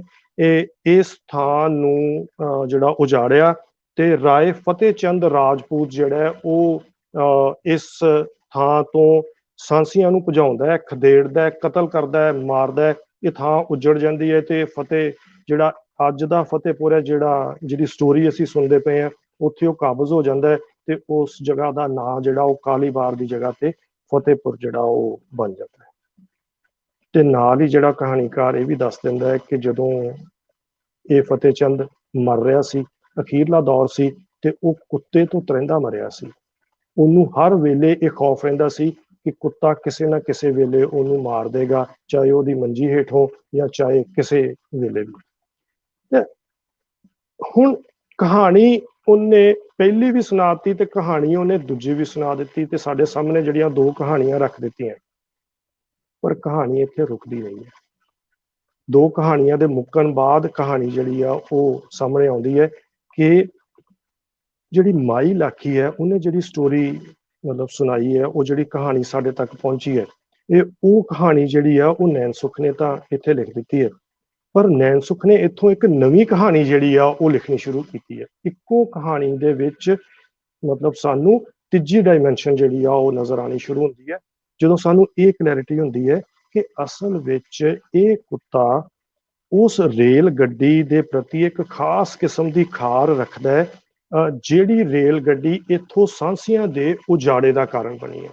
ਇਸ ਥਾਂ ਨੂੰ ਜਿਹੜਾ ਉਜਾੜਿਆ ਤੇ ਰਾਏ ਫਤਿਹ ਚੰਦ ਰਾਜਪੂਤ ਜਿਹੜਾ ਉਹ ਇਸ ਥਾਂ ਤੋਂ ਸਾਂਸੀਆਂ ਨੂੰ ਭਜਾਉਂਦਾ ਹੈ, ਖਦੇੜਦਾ ਹੈ, ਕਤਲ ਕਰਦਾ ਹੈ, ਮਾਰਦਾ ਹੈ। ਇਹ ਥਾਂ ਉਜੜ ਜਾਂਦੀ ਹੈ ਤੇ ਫਤਿਹ ਜਿਹੜਾ ਅੱਜ ਦਾ ਫਤਿਹਪੁਰ ਹੈ, ਜਿਹੜੀ ਸਟੋਰੀ ਅਸੀਂ ਸੁਣਦੇ ਪਏ ਹਾਂ, ਉੱਥੇ ਉਹ ਕਾਬਜ਼ ਹੋ ਜਾਂਦਾ ਹੈ ਤੇ ਉਸ ਜਗ੍ਹਾ ਦਾ ਨਾਂ ਜਿਹੜਾ ਉਹ ਕਾਲੀਬਾਰ ਦੀ ਜਗ੍ਹਾ ਤੇ ਫਤਿਹਪੁਰ ਜਿਹੜਾ ਉਹ ਬਣ ਜਾਂਦਾ ਹੈ। ਤੇ ਨਾਲ ਹੀ ਜਿਹੜਾ ਕਹਾਣੀਕਾਰ ਇਹ ਵੀ ਦੱਸ ਦਿੰਦਾ ਹੈ ਕਿ ਜਦੋਂ ਇਹ ਫਤਿਹ ਚੰਦ ਮਰ ਰਿਹਾ ਸੀ, ਅਖੀਰਲਾ ਦੌਰ ਸੀ, ਤੇ ਉਹ ਕੁੱਤੇ ਤੋਂ ਤਰਿੰਦਾ ਮਰਿਆ ਸੀ। ਉਹਨੂੰ ਹਰ ਵੇਲੇ ਇਹ ਖੌਫ ਰਹਿੰਦਾ ਸੀ ਕਿ ਕੁੱਤਾ ਕਿਸੇ ਨਾ ਕਿਸੇ ਵੇਲੇ ਉਹਨੂੰ ਮਾਰ ਦੇਗਾ, ਚਾਹੇ ਉਹਦੀ ਮੰਜੀ ਹੇਠੋਂ ਜਾਂ ਚਾਹੇ ਕਿਸੇ ਵੇਲੇ ਵੀ। ਤੇ ਹੁਣ ਕਹਾਣੀ ਉਹਨੇ ਪਹਿਲੀ ਵੀ ਸੁਣਾਤੀ ਤੇ ਕਹਾਣੀ ਉਹਨੇ ਦੂਜੀ ਵੀ ਸੁਣਾ ਦਿੱਤੀ ਤੇ ਸਾਡੇ ਸਾਹਮਣੇ ਜਿਹੜੀਆਂ 2 ਕਹਾਣੀਆਂ ਰੱਖ ਦਿੱਤੀਆਂ, ਪਰ ਕਹਾਣੀ ਇੱਥੇ ਰੁਕਦੀ ਨਹੀਂ ਹੈ। 2 ਕਹਾਣੀਆਂ ਦੇ ਮੁੱਕਣ ਬਾਅਦ ਕਹਾਣੀ ਜਿਹੜੀ ਆ ਉਹ ਸਾਹਮਣੇ ਆਉਂਦੀ ਹੈ ਕਿ ਜਿਹੜੀ ਮਾਈ ਲਾਖੀ ਹੈ ਉਹਨੇ ਜਿਹੜੀ ਸਟੋਰੀ ਮਤਲਬ ਸੁਣਾਈ ਹੈ, ਉਹ ਜਿਹੜੀ ਕਹਾਣੀ ਸਾਡੇ ਤੱਕ ਪਹੁੰਚੀ ਹੈ, ਇਹ ਉਹ ਕਹਾਣੀ ਜਿਹੜੀ ਆ ਉਹ ਨੈਣ ਸੁੱਖ ਨੇ ਤਾਂ ਇੱਥੇ ਲਿਖ ਦਿੱਤੀ ਹੈ। ਪਰ ਨੈਣ ਸੁੱਖ ਨੇ ਇੱਥੋਂ ਇੱਕ ਨਵੀਂ ਕਹਾਣੀ ਜਿਹੜੀ ਆ ਉਹ ਲਿਖਣੀ ਸ਼ੁਰੂ ਕੀਤੀ ਹੈ। ਇੱਕੋ ਕਹਾਣੀ ਦੇ ਵਿੱਚ ਮਤਲਬ ਸਾਨੂੰ ਤੀਜੀ ਡਾਇਮੈਂਸ਼ਨ ਜਿਹੜੀ ਆ ਉਹ ਨਜ਼ਰ ਆਣੀ ਸ਼ੁਰੂ ਹੁੰਦੀ ਹੈ, ਜਦੋਂ ਸਾਨੂੰ ਇਹ ਕਲੈਰਿਟੀ ਹੁੰਦੀ ਹੈ ਕਿ ਅਸਲ ਵਿੱਚ ਇਹ ਕੁੱਤਾ ਉਸ ਰੇਲ ਗੱਡੀ ਦੇ ਪ੍ਰਤੀ ਇੱਕ ਖਾਸ ਕਿਸਮ ਦੀ ਖਾਰ ਰੱਖਦਾ ਹੈ, ਜਿਹੜੀ ਰੇਲ ਗੱਡੀ ਇੱਥੋਂ ਸਾਂਸੀਆਂ ਦੇ ਉਜਾੜੇ ਦਾ ਕਾਰਨ ਬਣੀ ਹੈ।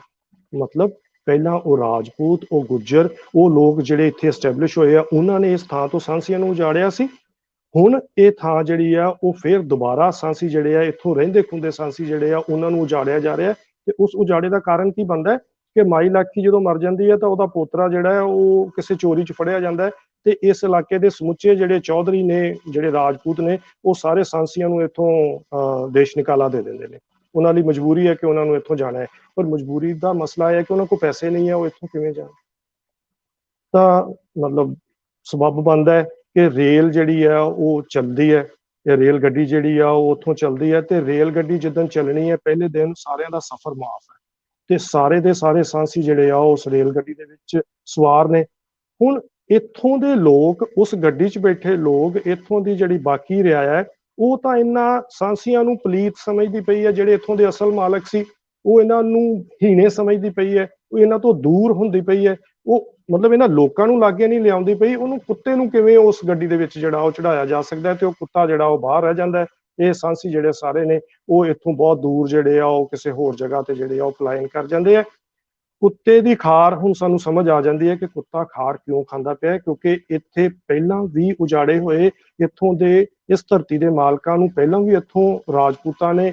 ਮਤਲਬ ਪਹਿਲਾਂ ਉਹ ਰਾਜਪੂਤ, ਉਹ ਗੁੱਜਰ, ਉਹ ਲੋਕ ਜਿਹੜੇ ਇੱਥੇ ਐਸਟੈਬਲਿਸ਼ ਹੋਏ ਆ, ਉਹਨਾਂ ਨੇ ਇਸ ਥਾਂ ਤੋਂ ਸਾਂਸੀਆਂ ਨੂੰ ਉਜਾੜਿਆ ਸੀ। ਹੁਣ ਇਹ ਥਾਂ ਜਿਹੜੀ ਆ ਉਹ ਫਿਰ ਦੁਬਾਰਾ ਸਾਂਸੀ ਜਿਹੜੇ ਆ ਇੱਥੋਂ ਰਹਿੰਦੇ ਖੁੰਦੇ ਸਾਂਸੀ ਜਿਹੜੇ ਆ ਉਹਨਾਂ ਨੂੰ ਉਜਾੜਿਆ ਜਾ ਰਿਹਾ। ਤੇ ਉਸ ਉਜਾੜੇ ਦਾ ਕਾਰਨ ਕੀ ਬਣਦਾ ਹੈ ਕਿ ਮਾਈ ਲਾਖੀ ਜਦੋਂ ਮਰ ਜਾਂਦੀ ਹੈ ਤਾਂ ਉਹਦਾ ਪੋਤਰਾ ਜਿਹੜਾ ਹੈ ਉਹ ਕਿਸੇ ਚੋਰੀ 'ਚ ਫੜਿਆ ਜਾਂਦਾ ਹੈ ਤੇ ਇਸ ਇਲਾਕੇ ਦੇ ਸਮੁੱਚੇ ਜਿਹੜੇ ਚੌਧਰੀ ਨੇ, ਜਿਹੜੇ ਰਾਜਪੂਤ ਨੇ, ਉਹ ਸਾਰੇ ਸਾਂਸੀਆਂ ਨੂੰ ਇੱਥੋਂ ਦੇਸ਼ ਨਿਕਾਲਾ ਦੇ ਦਿੰਦੇ ਨੇ। ਉਹਨਾਂ ਲਈ ਮਜਬੂਰੀ ਹੈ ਕਿ ਉਹਨਾਂ ਨੂੰ ਇੱਥੋਂ ਜਾਣਾ ਹੈ, ਪਰ ਮਜਬੂਰੀ ਦਾ ਮਸਲਾ ਹੈ ਕਿ ਉਹਨਾਂ ਕੋਲ ਪੈਸੇ ਨਹੀਂ ਹੈ, ਉਹ ਇੱਥੋਂ ਕਿਵੇਂ ਜਾਣ। ਤਾਂ ਮਤਲਬ ਸਬੱਬ ਬਣਦਾ ਹੈ ਕਿ ਰੇਲ ਜਿਹੜੀ ਆ ਉਹ ਚੱਲਦੀ ਹੈ, ਇਹ ਰੇਲ ਗੱਡੀ ਜਿਹੜੀ ਆ ਉਹ ਉੱਥੋਂ ਚੱਲਦੀ ਹੈ ਤੇ ਰੇਲ ਗੱਡੀ ਜਿੱਦਣ ਚੱਲਣੀ ਹੈ ਪਹਿਲੇ ਦਿਨ ਸਾਰਿਆਂ ਦਾ ਸਫ਼ਰ ਮਾਫ ਹੈ ਤੇ ਸਾਰੇ ਦੇ ਸਾਰੇ ਸਾਂਸੀ ਜਿਹੜੇ ਆ ਉਸ ਰੇਲ ਗੱਡੀ ਦੇ ਵਿੱਚ ਸਵਾਰ ਨੇ। ਹੁਣ ਇੱਥੋਂ ਦੇ ਲੋਕ, ਉਸ ਗੱਡੀ 'ਚ ਬੈਠੇ ਲੋਕ, ਇੱਥੋਂ ਦੀ ਜਿਹੜੀ ਬਾਕੀ ਰਿਆਇਆ ਹੈ, ਉਹ ਤਾਂ ਇਹਨਾਂ ਸਾਂਸੀਆਂ ਨੂੰ ਪਲੀਤ ਸਮਝਦੀ ਪਈ ਹੈ। ਜਿਹੜੇ ਇੱਥੋਂ ਦੇ ਅਸਲ ਮਾਲਕ ਸੀ ਉਹ ਇਹਨਾਂ ਨੂੰ ਹੀਣੇ ਸਮਝਦੀ ਪਈ ਹੈ, ਉਹ ਇਹਨਾਂ ਤੋਂ ਦੂਰ ਹੁੰਦੀ ਪਈ ਹੈ। ਉਹ ਮਤਲਬ ਇਹਨਾਂ ਲੋਕਾਂ ਨੂੰ ਲਾਗੇ ਨਹੀਂ ਲਿਆਉਂਦੀ ਪਈ। ਉਹਨੂੰ ਕੁੱਤੇ ਨੂੰ ਕਿਵੇਂ ਉਸ ਗੱਡੀ ਦੇ ਵਿੱਚ ਜਿਹੜਾ ਉਹ ਚੜਾਇਆ ਜਾ ਸਕਦਾ ਤੇ ਉਹ ਕੁੱਤਾ ਜਿਹੜਾ ਉਹ ਬਾਹਰ ਰਹਿ ਜਾਂਦਾ ਹੈ। ਇਹ ਸਾਂਸੀ ਜਿਹੜੇ ਸਾਰੇ ਨੇ ਉਹ ਇੱਥੋਂ ਬਹੁਤ ਦੂਰ ਜਿਹੜੇ ਆ ਉਹ ਕਿਸੇ ਹੋਰ ਜਗ੍ਹਾ ਤੇ ਜਿਹੜੇ ਆ ਉਹ ਪਲਾਇਨ ਕਰ ਜਾਂਦੇ ਆ। ਕੁੱਤੇ ਦੀ ਖਾਰ ਹੁਣ ਸਾਨੂੰ ਸਮਝ ਆ ਜਾਂਦੀ ਹੈ ਕਿ ਕੁੱਤਾ ਖਾਰ ਕਿਉਂ ਖਾਂਦਾ ਪਿਆ, ਕਿਉਂਕਿ ਇੱਥੇ ਪਹਿਲਾਂ ਵੀ ਉਜਾੜੇ ਹੋਏ ਇੱਥੋਂ ਦੇ ਇਸ ਧਰਤੀ ਦੇ ਮਾਲਕਾਂ ਨੂੰ ਪਹਿਲਾਂ ਵੀ ਇੱਥੋਂ ਰਾਜਪੂਤਾਂ ਨੇ,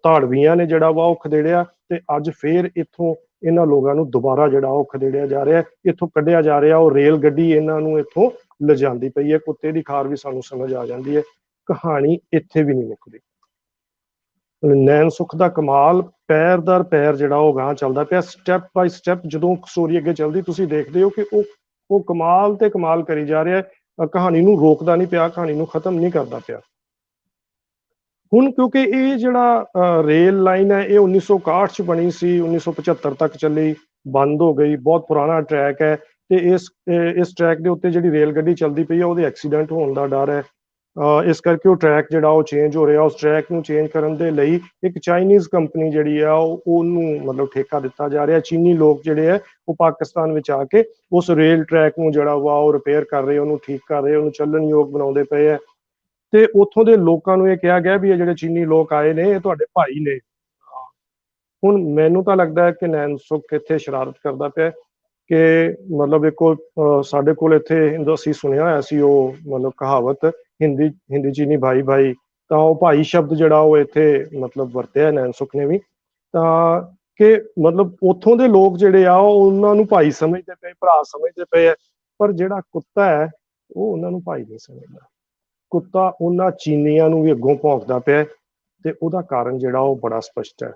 ਧਾੜਵੀਆਂ ਨੇ ਜਿਹੜਾ ਵਾ ਉਹ ਖਦੇੜਿਆ ਤੇ ਅੱਜ ਫੇਰ ਇੱਥੋਂ ਇਹਨਾਂ ਲੋਕਾਂ ਨੂੰ ਦੁਬਾਰਾ ਜਿਹੜਾ ਉਹ ਖਦੇੜਿਆ ਜਾ ਰਿਹਾ, ਇੱਥੋਂ ਕੱਢਿਆ ਜਾ ਰਿਹਾ। ਉਹ ਰੇਲ ਗੱਡੀ ਇਹਨਾਂ ਨੂੰ ਇੱਥੋਂ ਲਿਜਾਂਦੀ ਪਈ ਹੈ। ਕੁੱਤੇ ਦੀ ਖਾਰ ਵੀ ਸਾਨੂੰ ਸਮਝ ਆ ਜਾਂਦੀ ਹੈ। ਕਹਾਣੀ ਇੱਥੇ ਵੀ ਨਹੀਂ ਮੁੱਕਦੀ। ਨੈਣ ਸੁੱਖ ਦਾ ਕਮਾਲ ਪੈਰ ਦਰ ਪੈਰ ਜਿਹੜਾ ਉਹ ਗਾਂ ਚੱਲਦਾ ਪਿਆ, ਸਟੈਪ ਬਾਈ ਸਟੈਪ। ਜਦੋਂ ਸਟੋਰੀ ਅੱਗੇ ਚੱਲਦੀ ਤੁਸੀਂ ਦੇਖਦੇ ਹੋ ਕਿ ਉਹ ਕਮਾਲ ਤੇ ਕਮਾਲ ਕਰੀ ਜਾ ਰਿਹਾ, ਕਹਾਣੀ ਨੂੰ ਰੋਕਦਾ ਨਹੀਂ ਪਿਆ, ਕਹਾਣੀ ਨੂੰ ਖਤਮ ਨਹੀਂ ਕਰਦਾ ਪਿਆ। ਹੁਣ ਕਿਉਂਕਿ ਇਹ ਜਿਹੜਾ ਰੇਲ ਲਾਈਨ ਹੈ ਇਹ 1961 ਚ ਬਣੀ ਸੀ, 1975 ਤੱਕ ਚੱਲੀ, ਬੰਦ ਹੋ ਗਈ। ਬਹੁਤ ਪੁਰਾਣਾ ਟਰੈਕ ਹੈ ਤੇ ਇਸ ਟਰੈਕ ਦੇ ਉੱਤੇ ਜਿਹੜੀ ਰੇਲ ਗੱਡੀ ਚੱਲਦੀ ਪਈ ਹੈ ਉਹਦੇ ਐਕਸੀਡੈਂਟ ਹੋਣ ਦਾ ਡਰ ਹੈ। ਇਸ ਕਰਕੇ ਉਹ ਟਰੈਕ ਜਿਹੜਾ ਉਹ ਚੇਂਜ ਹੋ ਰਿਹਾ। ਉਸ ਟਰੈਕ ਨੂੰ ਚੇਂਜ ਕਰਨ ਦੇ ਲਈ ਇੱਕ ਚਾਈਨੀਜ਼ ਕੰਪਨੀ ਜਿਹੜੀ ਆ ਉਹਨੂੰ ਮਤਲਬ ਠੇਕਾ ਦਿੱਤਾ ਜਾ ਰਿਹਾ। ਚੀਨੀ ਲੋਕ ਜਿਹੜੇ ਆ ਉਹ ਪਾਕਿਸਤਾਨ ਵਿੱਚ ਆ ਕੇ ਉਸ ਰੇਲ ਟਰੈਕ ਨੂੰ ਜਿਹੜਾ ਵਾ ਉਹ ਰਿਪੇਅਰ ਕਰ ਰਹੇ, ਉਹਨੂੰ ਠੀਕ ਕਰ ਰਹੇ, ਉਹਨੂੰ ਚੱਲਣਯੋਗ ਬਣਾਉਂਦੇ ਪਏ ਆ। ਤੇ ਉੱਥੋਂ ਦੇ ਲੋਕਾਂ ਨੂੰ ਇਹ ਕਿਹਾ ਗਿਆ ਵੀ ਇਹ ਜਿਹੜੇ ਚੀਨੀ ਲੋਕ ਆਏ ਨੇ ਇਹ ਤੁਹਾਡੇ ਭਾਈ ਨੇ। ਹੁਣ ਮੈਨੂੰ ਤਾਂ ਲੱਗਦਾ ਹੈ ਕਿ ਨੈਣ ਸੁੱਖ ਇੱਥੇ ਸ਼ਰਾਰਤ ਕਰਦਾ ਪਿਆ ਕਿ ਮਤਲਬ ਇੱਕੋ ਸਾਡੇ ਕੋਲ ਇੱਥੇ ਅਸੀਂ ਸੁਣਿਆ ਹੋਇਆ ਸੀ ਉਹ ਮਤਲਬ ਕਹਾਵਤ ਹਿੰਦੀ ਚੀਨੀ ਭਾਈ ਭਾਈ, ਤਾਂ ਉਹ ਭਾਈ ਸ਼ਬਦ ਜਿਹੜਾ ਉਹ ਇੱਥੇ ਮਤਲਬ ਵਰਤਿਆ ਨੈਣ ਸੁੱਖ ਨੇ ਵੀ, ਤਾਂ ਕਿ ਮਤਲਬ ਉੱਥੋਂ ਦੇ ਲੋਕ ਜਿਹੜੇ ਆ ਉਹਨਾਂ ਨੂੰ ਭਾਈ ਸਮਝਦੇ ਪਏ, ਭਰਾ ਸਮਝਦੇ ਪਏ ਆ, ਪਰ ਜਿਹੜਾ ਕੁੱਤਾ ਹੈ ਉਹ ਉਹਨਾਂ ਨੂੰ ਭਾਈ ਨਹੀਂ ਸਮਝਦਾ। ਕੁੱਤਾ ਉਹਨਾਂ ਚੀਨੀਆਂ ਨੂੰ ਵੀ ਅੱਗੋਂ ਭੌਂਕਦਾ ਪਿਆ ਤੇ ਉਹਦਾ ਕਾਰਨ ਜਿਹੜਾ ਉਹ ਬੜਾ ਸਪਸ਼ਟ ਹੈ।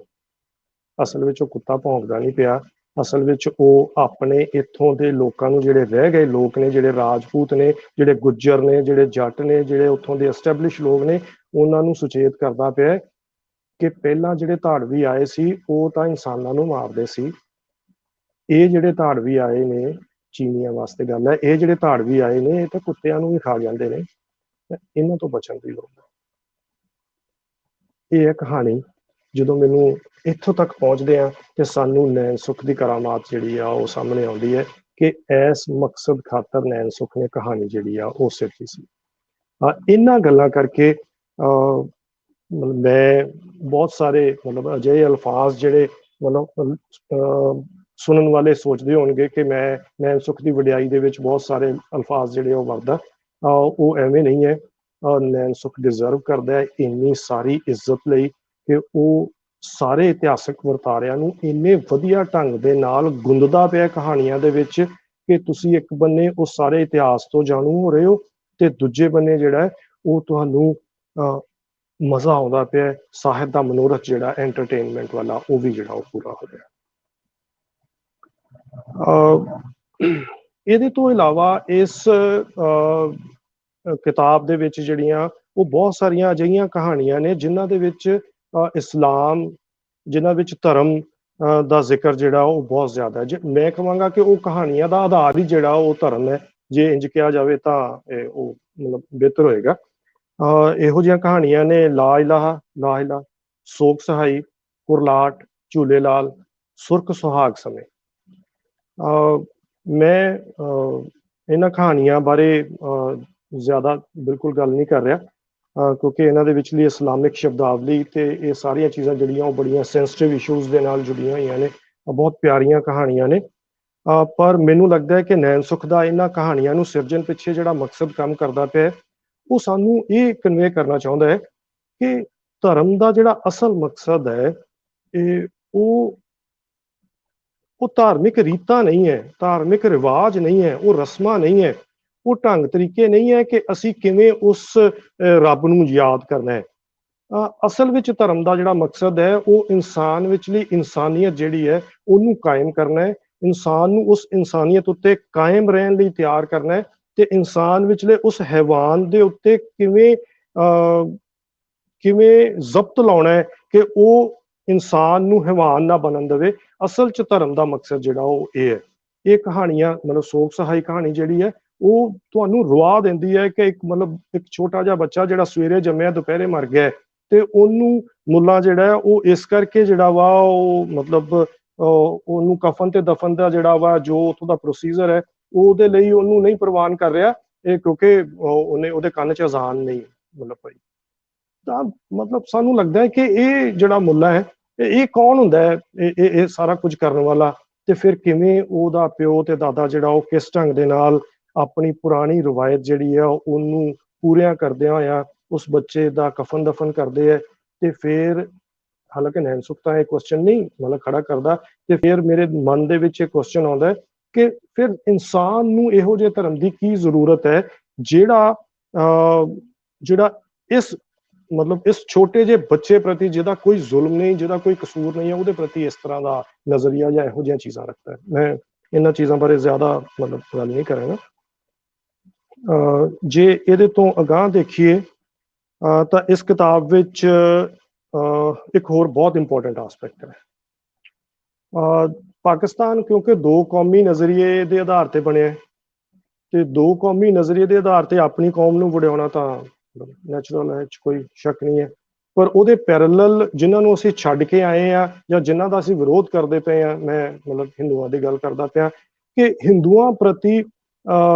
ਅਸਲ ਵਿੱਚ ਉਹ ਕੁੱਤਾ ਭੌਂਕਦਾ ਨਹੀਂ ਪਿਆ, ਅਸਲ ਵਿੱਚ ਉਹ ਆਪਣੇ ਇੱਥੋਂ ਦੇ ਲੋਕਾਂ ਨੂੰ, ਜਿਹੜੇ ਰਹਿ ਗਏ ਲੋਕ ਨੇ, ਜਿਹੜੇ ਰਾਜਪੂਤ ਨੇ, ਜਿਹੜੇ ਗੁੱਜਰ ਨੇ, ਜਿਹੜੇ ਜੱਟ ਨੇ, ਜਿਹੜੇ ਉੱਥੋਂ ਦੇ ਐਸਟੈਬਲਿਸ਼ ਲੋਕ ਨੇ, ਉਹਨਾਂ ਨੂੰ ਸੁਚੇਤ ਕਰਦਾ ਪਿਆ ਕਿ ਪਹਿਲਾਂ ਜਿਹੜੇ ਧਾੜਵੀ ਆਏ ਸੀ ਉਹ ਤਾਂ ਇਨਸਾਨਾਂ ਨੂੰ ਮਾਰਦੇ ਸੀ, ਇਹ ਜਿਹੜੇ ਧਾੜਵੀ ਆਏ ਨੇ, ਚੀਨੀਆਂ ਵਾਸਤੇ ਗੱਲ ਹੈ, ਇਹ ਜਿਹੜੇ ਧਾੜਵੀ ਆਏ ਨੇ ਇਹ ਤਾਂ ਕੁੱਤਿਆਂ ਨੂੰ ਵੀ ਖਾ ਜਾਂਦੇ ਨੇ, ਇਹਨਾਂ ਤੋਂ ਬਚਣ ਦੀ ਲੋੜ ਹੈ। ਇਹ ਹੈ ਕਹਾਣੀ। ਜਦੋਂ ਮੈਨੂੰ ਇੱਥੋਂ ਤੱਕ ਪਹੁੰਚਦੇ ਆ ਤੇ ਸਾਨੂੰ ਨੈਣ ਸੁੱਖ ਦੀ ਕਰਾਮਾਤ ਜਿਹੜੀ ਆ ਉਹ ਸਾਹਮਣੇ ਆਉਂਦੀ ਹੈ ਕਿ ਇਸ ਮਕਸਦ ਖਾਤਰ ਨੈਣ ਸੁੱਖ ਨੇ ਕਹਾਣੀ ਜਿਹੜੀ ਆ ਉਹ ਸਿਰਜੀ ਸੀ। ਇਹਨਾਂ ਗੱਲਾਂ ਕਰਕੇ ਮੈਂ ਬਹੁਤ ਸਾਰੇ ਅਜਿਹੇ ਅਲਫਾਜ਼ ਜਿਹੜੇ ਸੁਣਨ ਵਾਲੇ ਸੋਚਦੇ ਹੋਣਗੇ ਕਿ ਮੈਂ ਨੈਣ ਸੁੱਖ ਦੀ ਵਡਿਆਈ ਦੇ ਵਿੱਚ ਬਹੁਤ ਸਾਰੇ ਅਲਫਾਜ਼ ਜਿਹੜੇ ਉਹ ਵਰਦਾ, ਉਹ ਐਵੇਂ ਨਹੀਂ ਹੈ। ਨੈਣ ਸੁੱਖ ਡਿਜ਼ਰਵ ਕਰਦਾ ਹੈ ਇੰਨੀ ਸਾਰੀ ਇੱਜ਼ਤ ਲਈ ਕਿ ਉਹ ਸਾਰੇ ਇਤਿਹਾਸਕ ਵਰਤਾਰਿਆਂ ਨੂੰ ਇੰਨੇ ਵਧੀਆ ਢੰਗ ਦੇ ਨਾਲ ਗੁੰਦਦਾ ਪਿਆ ਕਹਾਣੀਆਂ ਦੇ ਵਿੱਚ ਕਿ ਤੁਸੀਂ ਇੱਕ ਬੰਨੇ ਉਸ ਸਾਰੇ ਇਤਿਹਾਸ ਤੋਂ ਜਾਣੂ ਹੋ ਰਹੇ ਹੋ ਤੇ ਦੂਜੇ ਬੰਨੇ ਜਿਹੜਾ ਉਹ ਤੁਹਾਨੂੰ ਮਜ਼ਾ ਆਉਂਦਾ ਪਿਆ, ਸਾਹਿਤ ਦਾ ਮਨੋਰਥ ਜਿਹੜਾ ਐਂਟਰਟੇਨਮੈਂਟ ਵਾਲਾ ਉਹ ਵੀ ਜਿਹੜਾ ਉਹ ਪੂਰਾ ਹੋ ਰਿਹਾ। ਇਹਦੇ ਤੋਂ ਇਲਾਵਾ ਇਸ ਕਿਤਾਬ ਦੇ ਵਿੱਚ ਜਿਹੜੀਆਂ ਉਹ ਬਹੁਤ ਸਾਰੀਆਂ ਅਜਿਹੀਆਂ ਕਹਾਣੀਆਂ ਨੇ ਜਿਨ੍ਹਾਂ ਦੇ ਵਿੱਚ ਇਸਲਾਮ, ਜਿਨ੍ਹਾਂ ਵਿੱਚ ਧਰਮ ਦਾ ਜ਼ਿਕਰ ਜਿਹੜਾ ਉਹ ਬਹੁਤ ਜ਼ਿਆਦਾ ਹੈ। ਮੈਂ ਕਹਾਂਗਾ ਕਿ ਉਹ ਕਹਾਣੀਆਂ ਦਾ ਆਧਾਰ ਹੀ ਜਿਹੜਾ ਉਹ ਧਰਮ ਹੈ, ਜੇ ਇੰਜ ਕਿਹਾ ਜਾਵੇ ਤਾਂ ਉਹ ਬਿਹਤਰ ਹੋਏਗਾ। ਇਹੋ ਜਿਹੀਆਂ ਕਹਾਣੀਆਂ ਨੇ ਲਾ ਇਲਾਹਾ, ਲਾ ਇਲਾ, ਸੋਗ ਸਹਾਈ, ਕੁਰਲਾਟ, ਝੂਲੇ ਲਾਲ, ਸੁਰਖ ਸੁਹਾਗ ਸਮੇਂ। ਮੈਂ ਇਹਨਾਂ ਕਹਾਣੀਆਂ ਬਾਰੇ ਜ਼ਿਆਦਾ ਬਿਲਕੁਲ ਗੱਲ ਨਹੀਂ ਕਰ ਰਿਹਾ ਕਿਉਂਕਿ ਇਹਨਾਂ ਦੇ ਵਿਚਲੀ ਇਸਲਾਮਿਕ ਸ਼ਬਦਾਵਲੀ ਤੇ ਇਹ ਸਾਰੀਆਂ ਚੀਜ਼ਾਂ ਜਿਹੜੀਆਂ ਉਹ ਬੜੀਆਂ ਸੈਂਸਿਟਿਵ ਇਸ਼ੂਜ਼ ਦੇ ਨਾਲ ਜੁੜੀਆਂ ਹੋਈਆਂ ਨੇ, ਬਹੁਤ ਪਿਆਰੀਆਂ ਕਹਾਣੀਆਂ ਨੇ। ਪਰ ਮੈਨੂੰ ਲੱਗਦਾ ਹੈ ਕਿ ਨੈਣ ਸੁੱਖ ਦਾ ਇਹਨਾਂ ਕਹਾਣੀਆਂ ਨੂੰ ਸਿਰਜਣ ਪਿੱਛੇ ਜਿਹੜਾ ਮਕਸਦ ਕੰਮ ਕਰਦਾ ਪਿਆ ਉਹ ਸਾਨੂੰ ਇਹ ਕਨਵੇ ਕਰਨਾ ਚਾਹੁੰਦਾ ਹੈ ਕਿ ਧਰਮ ਦਾ ਜਿਹੜਾ ਅਸਲ ਮਕਸਦ ਹੈ ਉਹ ਧਾਰਮਿਕ ਰੀਤਾਂ ਨਹੀਂ ਹੈ, ਧਾਰਮਿਕ ਰਿਵਾਜ ਨਹੀਂ ਹੈ, ਉਹ ਰਸਮਾਂ ਨਹੀਂ ਹੈ, ਉਹ ਢੰਗ ਤਰੀਕੇ ਨਹੀਂ ਹੈ ਕਿ ਅਸੀਂ ਕਿਵੇਂ ਉਸ ਰੱਬ ਨੂੰ ਯਾਦ ਕਰਨਾ ਹੈ। ਅਸਲ ਵਿੱਚ ਧਰਮ ਦਾ ਜਿਹੜਾ ਮਕਸਦ ਹੈ ਉਹ ਇਨਸਾਨ ਵਿਚਲੀ ਇਨਸਾਨੀਅਤ ਜਿਹੜੀ ਹੈ ਉਹਨੂੰ ਕਾਇਮ ਕਰਨਾ ਹੈ, ਇਨਸਾਨ ਨੂੰ ਉਸ ਇਨਸਾਨੀਅਤ ਉੱਤੇ ਕਾਇਮ ਰਹਿਣ ਲਈ ਤਿਆਰ ਕਰਨਾ ਹੈ ਤੇ ਇਨਸਾਨ ਵਿਚਲੇ ਉਸ ਹੈਵਾਨ ਦੇ ਉੱਤੇ ਕਿਵੇਂ ਜ਼ਬਤ ਲਾਉਣਾ ਹੈ ਕਿ ਉਹ ਇਨਸਾਨ ਨੂੰ ਹੈਵਾਨ ਨਾ ਬਣਨ ਦੇਵੇ। ਅਸਲ 'ਚ ਧਰਮ ਦਾ ਮਕਸਦ ਜਿਹੜਾ ਉਹ ਇਹ ਹੈ। ਇਹ ਕਹਾਣੀਆਂ ਸੋਗ ਸਹਾਈ ਕਹਾਣੀ ਜਿਹੜੀ ਹੈ ਉਹ ਤੁਹਾਨੂੰ ਰਵਾ ਦਿੰਦੀ ਹੈ ਕਿ ਇੱਕ ਛੋਟਾ ਜਿਹਾ ਬੱਚਾ ਜਿਹੜਾ ਸਵੇਰੇ ਜੰਮਿਆ ਦੁਪਹਿਰੇ ਮਰ ਗਿਆ ਤੇ ਉਹਨੂੰ ਮੁੱਲਾ ਜਿਹੜਾ ਉਹ ਇਸ ਕਰਕੇ ਜਿਹੜਾ ਵਾ ਉਹ ਉਹਨੂੰ ਕਫਨ ਤੇ ਦਫਨ ਦਾ ਜਿਹੜਾ ਵਾ ਜੋ ਉੱਥੋਂ ਦਾ ਪ੍ਰੋਸੀਜਰ ਹੈ ਉਹਦੇ ਲਈ ਉਹਨੂੰ ਨਹੀਂ ਪ੍ਰਵਾਨ ਕਰ ਰਿਹਾ, ਇਹ ਕਿਉਂਕਿ ਉਹਦੇ ਕੰਨ 'ਚ ਅਜ਼ਾਨ ਨਹੀਂ ਪਈ। ਤਾਂ ਸਾਨੂੰ ਲੱਗਦਾ ਹੈ ਕਿ ਇਹ ਜਿਹੜਾ ਮੁੱਲਾ ਹੈ ਇਹ ਕੌਣ ਹੁੰਦਾ ਹੈ, ਇਹ ਸਾਰਾ ਕੁਝ ਕਰਨ ਵਾਲਾ, ਤੇ ਫਿਰ ਕਿਵੇਂ ਉਹਦਾ ਪਿਓ ਤੇ ਦਾਦਾ ਜਿਹੜਾ ਉਹ ਕਿਸ ਢੰਗ ਦੇ ਨਾਲ ਆਪਣੀ ਪੁਰਾਣੀ ਰਵਾਇਤ ਜਿਹੜੀ ਆ ਉਹਨੂੰ ਪੂਰੀਆਂ ਕਰਦਿਆਂ ਹੋਇਆ ਉਸ ਬੱਚੇ ਦਾ ਕਫਨ ਦਫਨ ਕਰਦੇ ਹੈ। ਤੇ ਫਿਰ ਹਾਲਾਂਕਿ ਨੈਣ ਸੁੱਖ ਤਾਂ ਇਹ ਕੁਐਸਚਨ ਨਹੀਂ ਖੜਾ ਕਰਦਾ, ਤੇ ਫਿਰ ਮੇਰੇ ਮਨ ਦੇ ਵਿੱਚ ਇਹ ਕੁਐਸਚਨ ਆਉਂਦਾ ਹੈ ਕਿ ਫਿਰ ਇਨਸਾਨ ਨੂੰ ਇਹੋ ਜਿਹੇ ਧਰਮ ਦੀ ਕੀ ਜ਼ਰੂਰਤ ਹੈ ਜਿਹੜਾ ਇਸ ਛੋਟੇ ਜਿਹੇ ਬੱਚੇ ਪ੍ਰਤੀ ਜਿਹਦਾ ਕੋਈ ਜ਼ੁਲਮ ਨਹੀਂ, ਜਿਹਦਾ ਕੋਈ ਕਸੂਰ ਨਹੀਂ ਹੈ, ਉਹਦੇ ਪ੍ਰਤੀ ਇਸ ਤਰ੍ਹਾਂ ਦਾ ਨਜ਼ਰੀਆ ਜਾਂ ਇਹੋ ਜਿਹੀਆਂ ਚੀਜ਼ਾਂ ਰੱਖਦਾ ਹੈ। ਮੈਂ ਇਹਨਾਂ ਚੀਜ਼ਾਂ ਬਾਰੇ ਜ਼ਿਆਦਾ ਗੱਲ ਨਹੀਂ ਕਰਾਂਗਾ। ਜੇ ਇਹਦੇ ਤੋਂ ਅਗਾਂਹ ਦੇਖੀਏ ਤਾਂ ਇਸ ਕਿਤਾਬ ਵਿੱਚ ਇੱਕ ਹੋਰ ਬਹੁਤ ਇੰਪੋਰਟੈਂਟ ਆਸਪੈਕਟ ਹੈ। ਪਾਕਿਸਤਾਨ ਕਿਉਂਕਿ ਦੋ ਕੌਮੀ ਨਜ਼ਰੀਏ ਦੇ ਆਧਾਰ ਤੇ ਬਣਿਆ ਤੇ ਦੋ ਕੌਮੀ ਨਜ਼ਰੀਏ ਦੇ ਆਧਾਰ ਤੇ ਆਪਣੀ ਕੌਮ ਨੂੰ ਵਡਿਆਉਣਾ ਤਾਂ ਨੈਚੁਰਲ ਹੈ, ਕੋਈ ਸ਼ੱਕ ਨਹੀਂ ਹੈ। ਪਰ ਉਹਦੇ ਪੈਰਲਲ ਜਿਨ੍ਹਾਂ ਨੂੰ ਅਸੀਂ ਛੱਡ ਕੇ ਆਏ ਆ ਜਾਂ ਜਿਨ੍ਹਾਂ ਦਾ ਅਸੀਂ ਵਿਰੋਧ ਕਰਦੇ ਪਏ ਆ, ਮੈਂ ਹਿੰਦੂਆਂ ਦੀ ਗੱਲ ਕਰਦਾ ਪਿਆ ਕਿ ਹਿੰਦੂਆਂ ਪ੍ਰਤੀ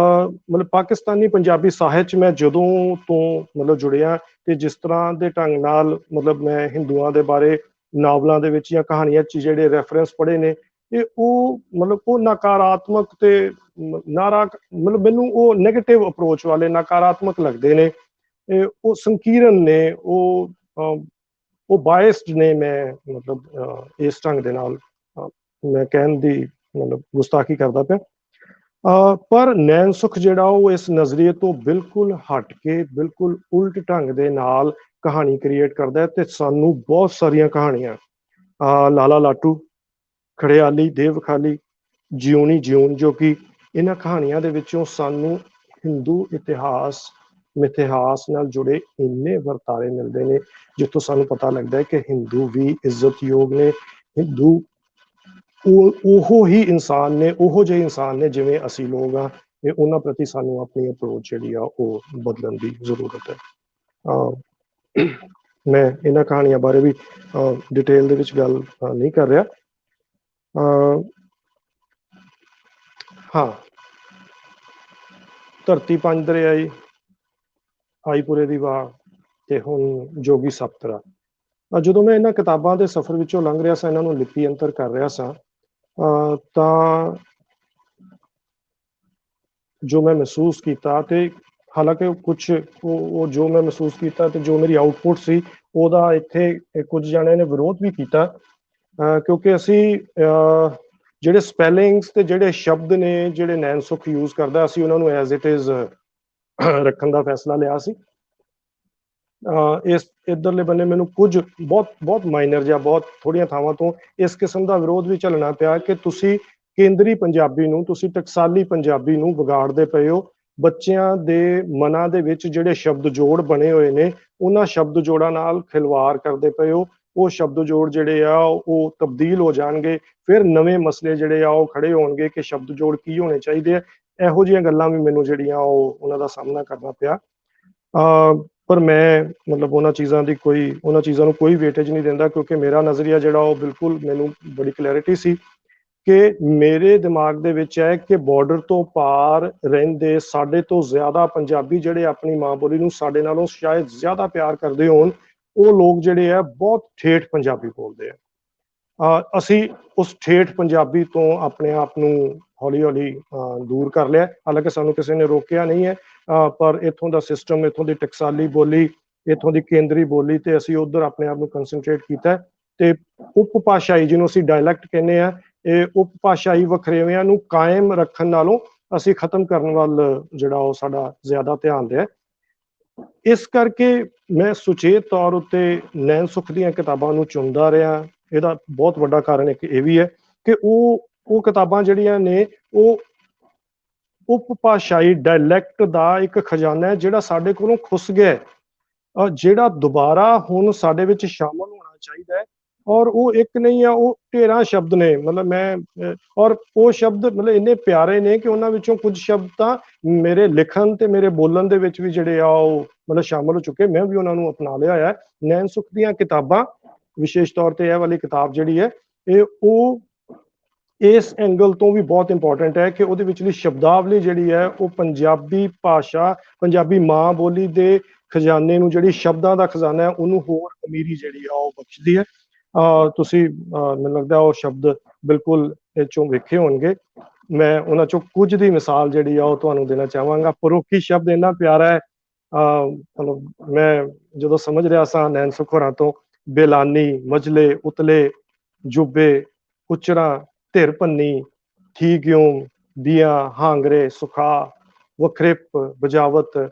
ਪਾਕਿਸਤਾਨੀ ਪੰਜਾਬੀ ਸਾਹਿਤ 'ਚ ਮੈਂ ਜਦੋਂ ਤੋਂ ਜੁੜਿਆ ਤੇ ਜਿਸ ਤਰ੍ਹਾਂ ਦੇ ਢੰਗ ਨਾਲ ਮੈਂ ਹਿੰਦੂਆਂ ਦੇ ਬਾਰੇ ਨਾਵਲਾਂ ਦੇ ਵਿੱਚ ਜਾਂ ਕਹਾਣੀਆਂ 'ਚ ਜਿਹੜੇ ਰੈਫਰੈਂਸ ਪੜ੍ਹੇ ਨੇ ਇਹ ਉਹ ਨਕਾਰਾਤਮਕ ਤੇ ਮੈਨੂੰ ਉਹ ਨੈਗੇਟਿਵ ਅਪਰੋਚ ਵਾਲੇ ਨਕਾਰਾਤਮਕ ਲੱਗਦੇ ਨੇ, ਉਹ ਸੰਕੀਰਨ ਨੇ, ਉਹ ਬਾਇਸਡ ਨੇ। ਮੈਂ ਇਸ ਢੰਗ ਦੇ ਨਾਲ ਮੈਂ ਕਹਿਣ ਦੀ ਗੁਸਤਾਖੀ ਕਰਦਾ ਪਿਆ। ਪਰ ਨੈਣ ਸੁਖ ਜਿਹੜਾ ਉਹ ਇਸ ਨਜ਼ਰੀਏ ਤੋਂ ਬਿਲਕੁਲ ਹਟ ਕੇ ਬਿਲਕੁਲ ਉਲਟ ਢੰਗ ਦੇ ਨਾਲ ਕਹਾਣੀ ਕ੍ਰੀਏਟ ਕਰਦਾ ਹੈ ਤੇ ਸਾਨੂੰ ਬਹੁਤ ਸਾਰੀਆਂ ਕਹਾਣੀਆਂ ਲਾਲਾ ਲਾਟੂ, ਖੜਿਆਲੀ, ਦੇਵਖਾਲੀ, ਜਿਉਣੀ ਜਿਉਣ, ਜੋ ਕਿ ਇਹਨਾਂ ਕਹਾਣੀਆਂ ਦੇ ਵਿੱਚੋਂ ਸਾਨੂੰ ਹਿੰਦੂ ਇਤਿਹਾਸ ਮਿਥਿਹਾਸ ਨਾਲ ਜੁੜੇ ਇੰਨੇ ਵਰਤਾਰੇ ਮਿਲਦੇ ਨੇ ਜਿੱਥੋਂ ਸਾਨੂੰ ਪਤਾ ਲੱਗਦਾ ਹੈ ਕਿ ਹਿੰਦੂ ਵੀ ਇੱਜ਼ਤਯੋਗ ਨੇ, ਹਿੰਦੂ ਉਹ ਹੀ ਇਨਸਾਨ ਨੇ, ਉਹੋ ਜਿਹੇ ਇਨਸਾਨ ਨੇ ਜਿਵੇਂ ਅਸੀਂ ਲੋਕ ਆ। ਇਹ ਉਹਨਾਂ ਪ੍ਰਤੀ ਸਾਨੂੰ ਆਪਣੀ ਅਪਰੋਚ ਜਿਹੜੀ ਆ ਉਹ ਬਦਲਣ ਦੀ ਜ਼ਰੂਰਤ ਹੈ। ਮੈਂ ਇਹਨਾਂ ਕਹਾਣੀਆਂ ਬਾਰੇ ਵੀ ਡਿਟੇਲ ਦੇ ਵਿੱਚ ਗੱਲ ਨਹੀਂ ਕਰ ਰਿਹਾ। ਹਾਂ, ਧਰਤੀ ਪੰਜ ਦਰਿਆਈ, ਆਈਪੁਰੇ ਦੀ ਵਾਰ ਤੇ ਹੁਣ ਜੋਗੀ ਸਪਤਰਾ। ਜਦੋਂ ਮੈਂ ਇਹਨਾਂ ਕਿਤਾਬਾਂ ਦੇ ਸਫ਼ਰ ਵਿੱਚੋਂ ਲੰਘ ਰਿਹਾ ਸਾਂ, ਇਹਨਾਂ ਨੂੰ ਲਿਪੀ ਅੰਤਰ ਕਰ ਰਿਹਾ ਸਾਂ, ਤਾਂ ਜੋ ਮੈਂ ਮਹਿਸੂਸ ਕੀਤਾ, ਤੇ ਹਾਲਾਂਕਿ ਕੁਛ ਉਹ ਜੋ ਮੈਂ ਮਹਿਸੂਸ ਕੀਤਾ ਤੇ ਜੋ ਮੇਰੀ ਆਊਟਪੁੱਟ ਸੀ ਉਹਦਾ ਇੱਥੇ ਕੁਝ ਜਣਿਆਂ ਨੇ ਵਿਰੋਧ ਵੀ ਕੀਤਾ, ਕਿਉਂਕਿ ਅਸੀਂ ਜਿਹੜੇ ਸਪੈਲਿੰਗਸ ਤੇ ਜਿਹੜੇ ਸ਼ਬਦ ਨੇ ਜਿਹੜੇ ਨੈਣ ਸੁਖ ਯੂਜ਼ ਕਰਦਾ, ਅਸੀਂ ਉਹਨਾਂ ਨੂੰ ਐਜ਼ ਇਟ ਇਜ਼ ਰੱਖਣ ਦਾ ਫੈਸਲਾ ਲਿਆ ਸੀ। ਇਸ ਇੱਧਰਲੇ ਬੰਨੇ ਮੈਨੂੰ ਕੁਝ ਬਹੁਤ ਮਾਈਨਰ ਜਾਂ ਬਹੁਤ ਥੋੜ੍ਹੀਆਂ ਥਾਵਾਂ ਤੋਂ ਇਸ ਕਿਸਮ ਦਾ ਵਿਰੋਧ ਵੀ ਝੱਲਣਾ ਪਿਆ ਕਿ ਤੁਸੀਂ ਕੇਂਦਰੀ ਪੰਜਾਬੀ ਨੂੰ, ਤੁਸੀਂ ਟਕਸਾਲੀ ਪੰਜਾਬੀ ਨੂੰ ਵਿਗਾੜਦੇ ਪਏ ਹੋ। ਬੱਚਿਆਂ ਦੇ ਮਨਾਂ ਦੇ ਵਿੱਚ ਜਿਹੜੇ ਸ਼ਬਦ ਜੋੜ ਬਣੇ ਹੋਏ ਨੇ ਉਹਨਾਂ ਸ਼ਬਦ ਜੋੜਾਂ ਨਾਲ ਖਿਲਵਾੜ ਕਰਦੇ ਪਏ ਹੋ। ਉਹ ਸ਼ਬਦ ਜੋੜ ਜਿਹੜੇ ਆ ਉਹ ਤਬਦੀਲ ਹੋ ਜਾਣਗੇ, ਫਿਰ ਨਵੇਂ ਮਸਲੇ ਜਿਹੜੇ ਆ ਉਹ ਖੜੇ ਹੋਣਗੇ ਕਿ ਸ਼ਬਦ ਜੋੜ ਕੀ ਹੋਣੇ ਚਾਹੀਦੇ ਆ। ਇਹੋ ਜਿਹੀਆਂ ਗੱਲਾਂ ਵੀ ਮੈਨੂੰ ਜਿਹੜੀਆਂ ਉਹ ਉਹਨਾਂ ਦਾ ਸਾਹਮਣਾ ਕਰਨਾ ਪਿਆ। ਪਰ ਮੈਂ ਮਤਲਬ ਉਹਨਾਂ ਚੀਜ਼ਾਂ ਨੂੰ ਕੋਈ ਵੇਟੇਜ ਨਹੀਂ ਦਿੰਦਾ, ਕਿਉਂਕਿ ਮੇਰਾ ਨਜ਼ਰੀਆ ਜਿਹੜਾ ਉਹ ਬਿਲਕੁਲ, ਮੈਨੂੰ ਬੜੀ ਕਲੈਰਿਟੀ ਸੀ ਕਿ ਮੇਰੇ ਦਿਮਾਗ ਦੇ ਵਿੱਚ ਹੈ ਕਿ ਬਾਰਡਰ ਤੋਂ ਪਾਰ ਰਹਿੰਦੇ ਸਾਡੇ ਤੋਂ ਜ਼ਿਆਦਾ ਪੰਜਾਬੀ ਜਿਹੜੇ ਆਪਣੀ ਮਾਂ ਬੋਲੀ ਨੂੰ ਸਾਡੇ ਨਾਲੋਂ ਸ਼ਾਇਦ ਜ਼ਿਆਦਾ ਪਿਆਰ ਕਰਦੇ ਹੋਣ, ਉਹ ਲੋਕ ਜਿਹੜੇ ਆ ਬਹੁਤ ਠੇਠ ਪੰਜਾਬੀ ਬੋਲਦੇ ਆ। ਅਸੀਂ ਉਸ ਠੇਠ ਪੰਜਾਬੀ ਤੋਂ ਆਪਣੇ ਆਪ ਨੂੰ ਹੌਲੀ ਹੌਲੀ ਦੂਰ ਕਰ ਲਿਆ। ਹਾਲਾਂਕਿ ਸਾਨੂੰ ਕਿਸੇ ਨੇ ਰੋਕਿਆ ਨਹੀਂ ਹੈ, ਪਰ ਇੱਥੋਂ ਦਾ ਸਿਸਟਮ, ਇੱਥੋਂ ਦੀ ਟਕਸਾਲੀ ਬੋਲੀ, ਇੱਥੋਂ ਦੀ ਕੇਂਦਰੀ ਬੋਲੀ ਤੇ ਅਸੀਂ ਉਧਰ ਆਪਣੇ ਆਪ ਨੂੰ ਕੰਸਨਟਰੇਟ ਕੀਤਾ। ਤੇ ਉਪ ਭਾਸ਼ਾਈ ਜਿਹਨੂੰ ਅਸੀਂ ਡਾਇਲੈਕਟ ਕਹਿੰਦੇ ਆ, ਇਹ ਉਪ ਭਾਸ਼ਾਈ ਵਖਰੇਵਿਆਂ ਨੂੰ ਕਾਇਮ ਰੱਖਣ ਨਾਲੋਂ ਅਸੀਂ ਖਤਮ ਕਰਨ ਵੱਲ ਜਿਹੜਾ ਉਹ ਸਾਡਾ ਜ਼ਿਆਦਾ ਧਿਆਨ ਰਿਹਾ। ਇਸ ਕਰਕੇ ਮੈਂ ਸੁਚੇਤ ਤੌਰ ਉੱਤੇ ਨੈਣ ਸੁਖ ਦੀਆਂ ਕਿਤਾਬਾਂ ਨੂੰ ਚੁਣਦਾ ਰਿਹਾ। ਇਹਦਾ ਬਹੁਤ ਵੱਡਾ ਕਾਰਨ ਇੱਕ ਇਹ ਵੀ ਹੈ ਕਿ ਉਹ ਕਿਤਾਬਾਂ ਜਿਹੜੀਆਂ ਨੇ ਉਹ ਉਪ ਭਾਸ਼ਾਈ ਡਾਇਲੈਕਟ ਦਾ ਇੱਕ ਖਜ਼ਾਨਾ ਹੈ ਜਿਹੜਾ ਸਾਡੇ ਕੋਲੋਂ ਖੁੱਸ ਗਿਆ, ਜਿਹੜਾ ਦੁਬਾਰਾ ਹੁਣ ਸਾਡੇ ਵਿੱਚ ਸ਼ਾਮਲ ਹੋਣਾ ਚਾਹੀਦਾ ਹੈ। ਔਰ ਉਹ ਇੱਕ ਨਹੀਂ ਆ, ਉਹ 13 ਸ਼ਬਦ ਨੇ। ਮਤਲਬ ਔਰ ਉਹ ਸ਼ਬਦ ਮਤਲਬ ਇੰਨੇ ਪਿਆਰੇ ਨੇ ਕਿ ਉਹਨਾਂ ਵਿੱਚੋਂ ਕੁਝ ਸ਼ਬਦ ਤਾਂ ਮੇਰੇ ਲਿਖਣ ਤੇ ਮੇਰੇ ਬੋਲਣ ਦੇ ਵਿੱਚ ਵੀ ਜਿਹੜੇ ਆ ਉਹ ਮਤਲਬ ਸ਼ਾਮਲ ਹੋ ਚੁੱਕੇ। ਮੈਂ ਵੀ ਉਹਨਾਂ ਨੂੰ ਅਪਣਾ ਲਿਆ ਹੈ। ਨੈਣ ਸੁਖ ਦੀਆਂ ਕਿਤਾਬਾਂ, ਵਿਸ਼ੇਸ਼ ਤੌਰ ਤੇ ਇਹ ਵਾਲੀ ਕਿਤਾਬ ਜਿਹੜੀ ਹੈ, ਉਹ ਇਸ ਐਂਗਲ ਤੋਂ ਵੀ ਬਹੁਤ ਇੰਪੋਰਟੈਂਟ ਹੈ ਕਿ ਉਹਦੇ ਵਿਚਲੀ ਸ਼ਬਦਾਵਲੀ ਜਿਹੜੀ ਹੈ ਉਹ ਪੰਜਾਬੀ ਭਾਸ਼ਾ, ਪੰਜਾਬੀ ਮਾਂ ਬੋਲੀ ਦੇ ਖਜ਼ਾਨੇ ਨੂੰ, ਜਿਹੜੀ ਸ਼ਬਦਾਂ ਦਾ ਖਜ਼ਾਨਾ ਹੈ, ਉਹਨੂੰ ਹੋਰ ਅਮੀਰੀ ਜਿਹੜੀ ਆ ਉਹ ਬਖਸ਼ਦੀ ਹੈ। ਤੁਸੀਂ ਮੈਨੂੰ ਲੱਗਦਾ ਉਹ ਸ਼ਬਦ ਬਿਲਕੁਲ ਇਹ ਚੋਂ ਵੇਖੇ ਹੋਣਗੇ। ਮੈਂ ਉਹਨਾਂ ਚੋਂ ਕੁਝ ਦੀ ਮਿਸਾਲ ਜਿਹੜੀ ਆ ਉਹ ਤੁਹਾਨੂੰ ਦੇਣਾ ਚਾਹਾਂਗਾ। ਪਰੋਖੀ ਸ਼ਬਦ ਇੰਨਾ ਪਿਆਰਾ ਹੈ। ਮਤਲਬ ਮੈਂ ਜਦੋਂ ਸਮਝ ਰਿਹਾ ਸਾਂ ਨੈਣ ਸੁਖ ਹੋਰਾਂ ਤੋਂ, ਬੇਲਾਨੀ, ਮਜਲੇ, ਉਤਲੇ, ਜੁਬੇ, ਕੁਚਰਾ, ਧਿਰ ਭੰਨੀ, ਥੀ ਗਿਉਂ, ਬੀਆਂ, ਹਾਂਗਰੇ, ਸੁਖਾ, ਵਖਰਿਪ, ਬਜਾਵਤ।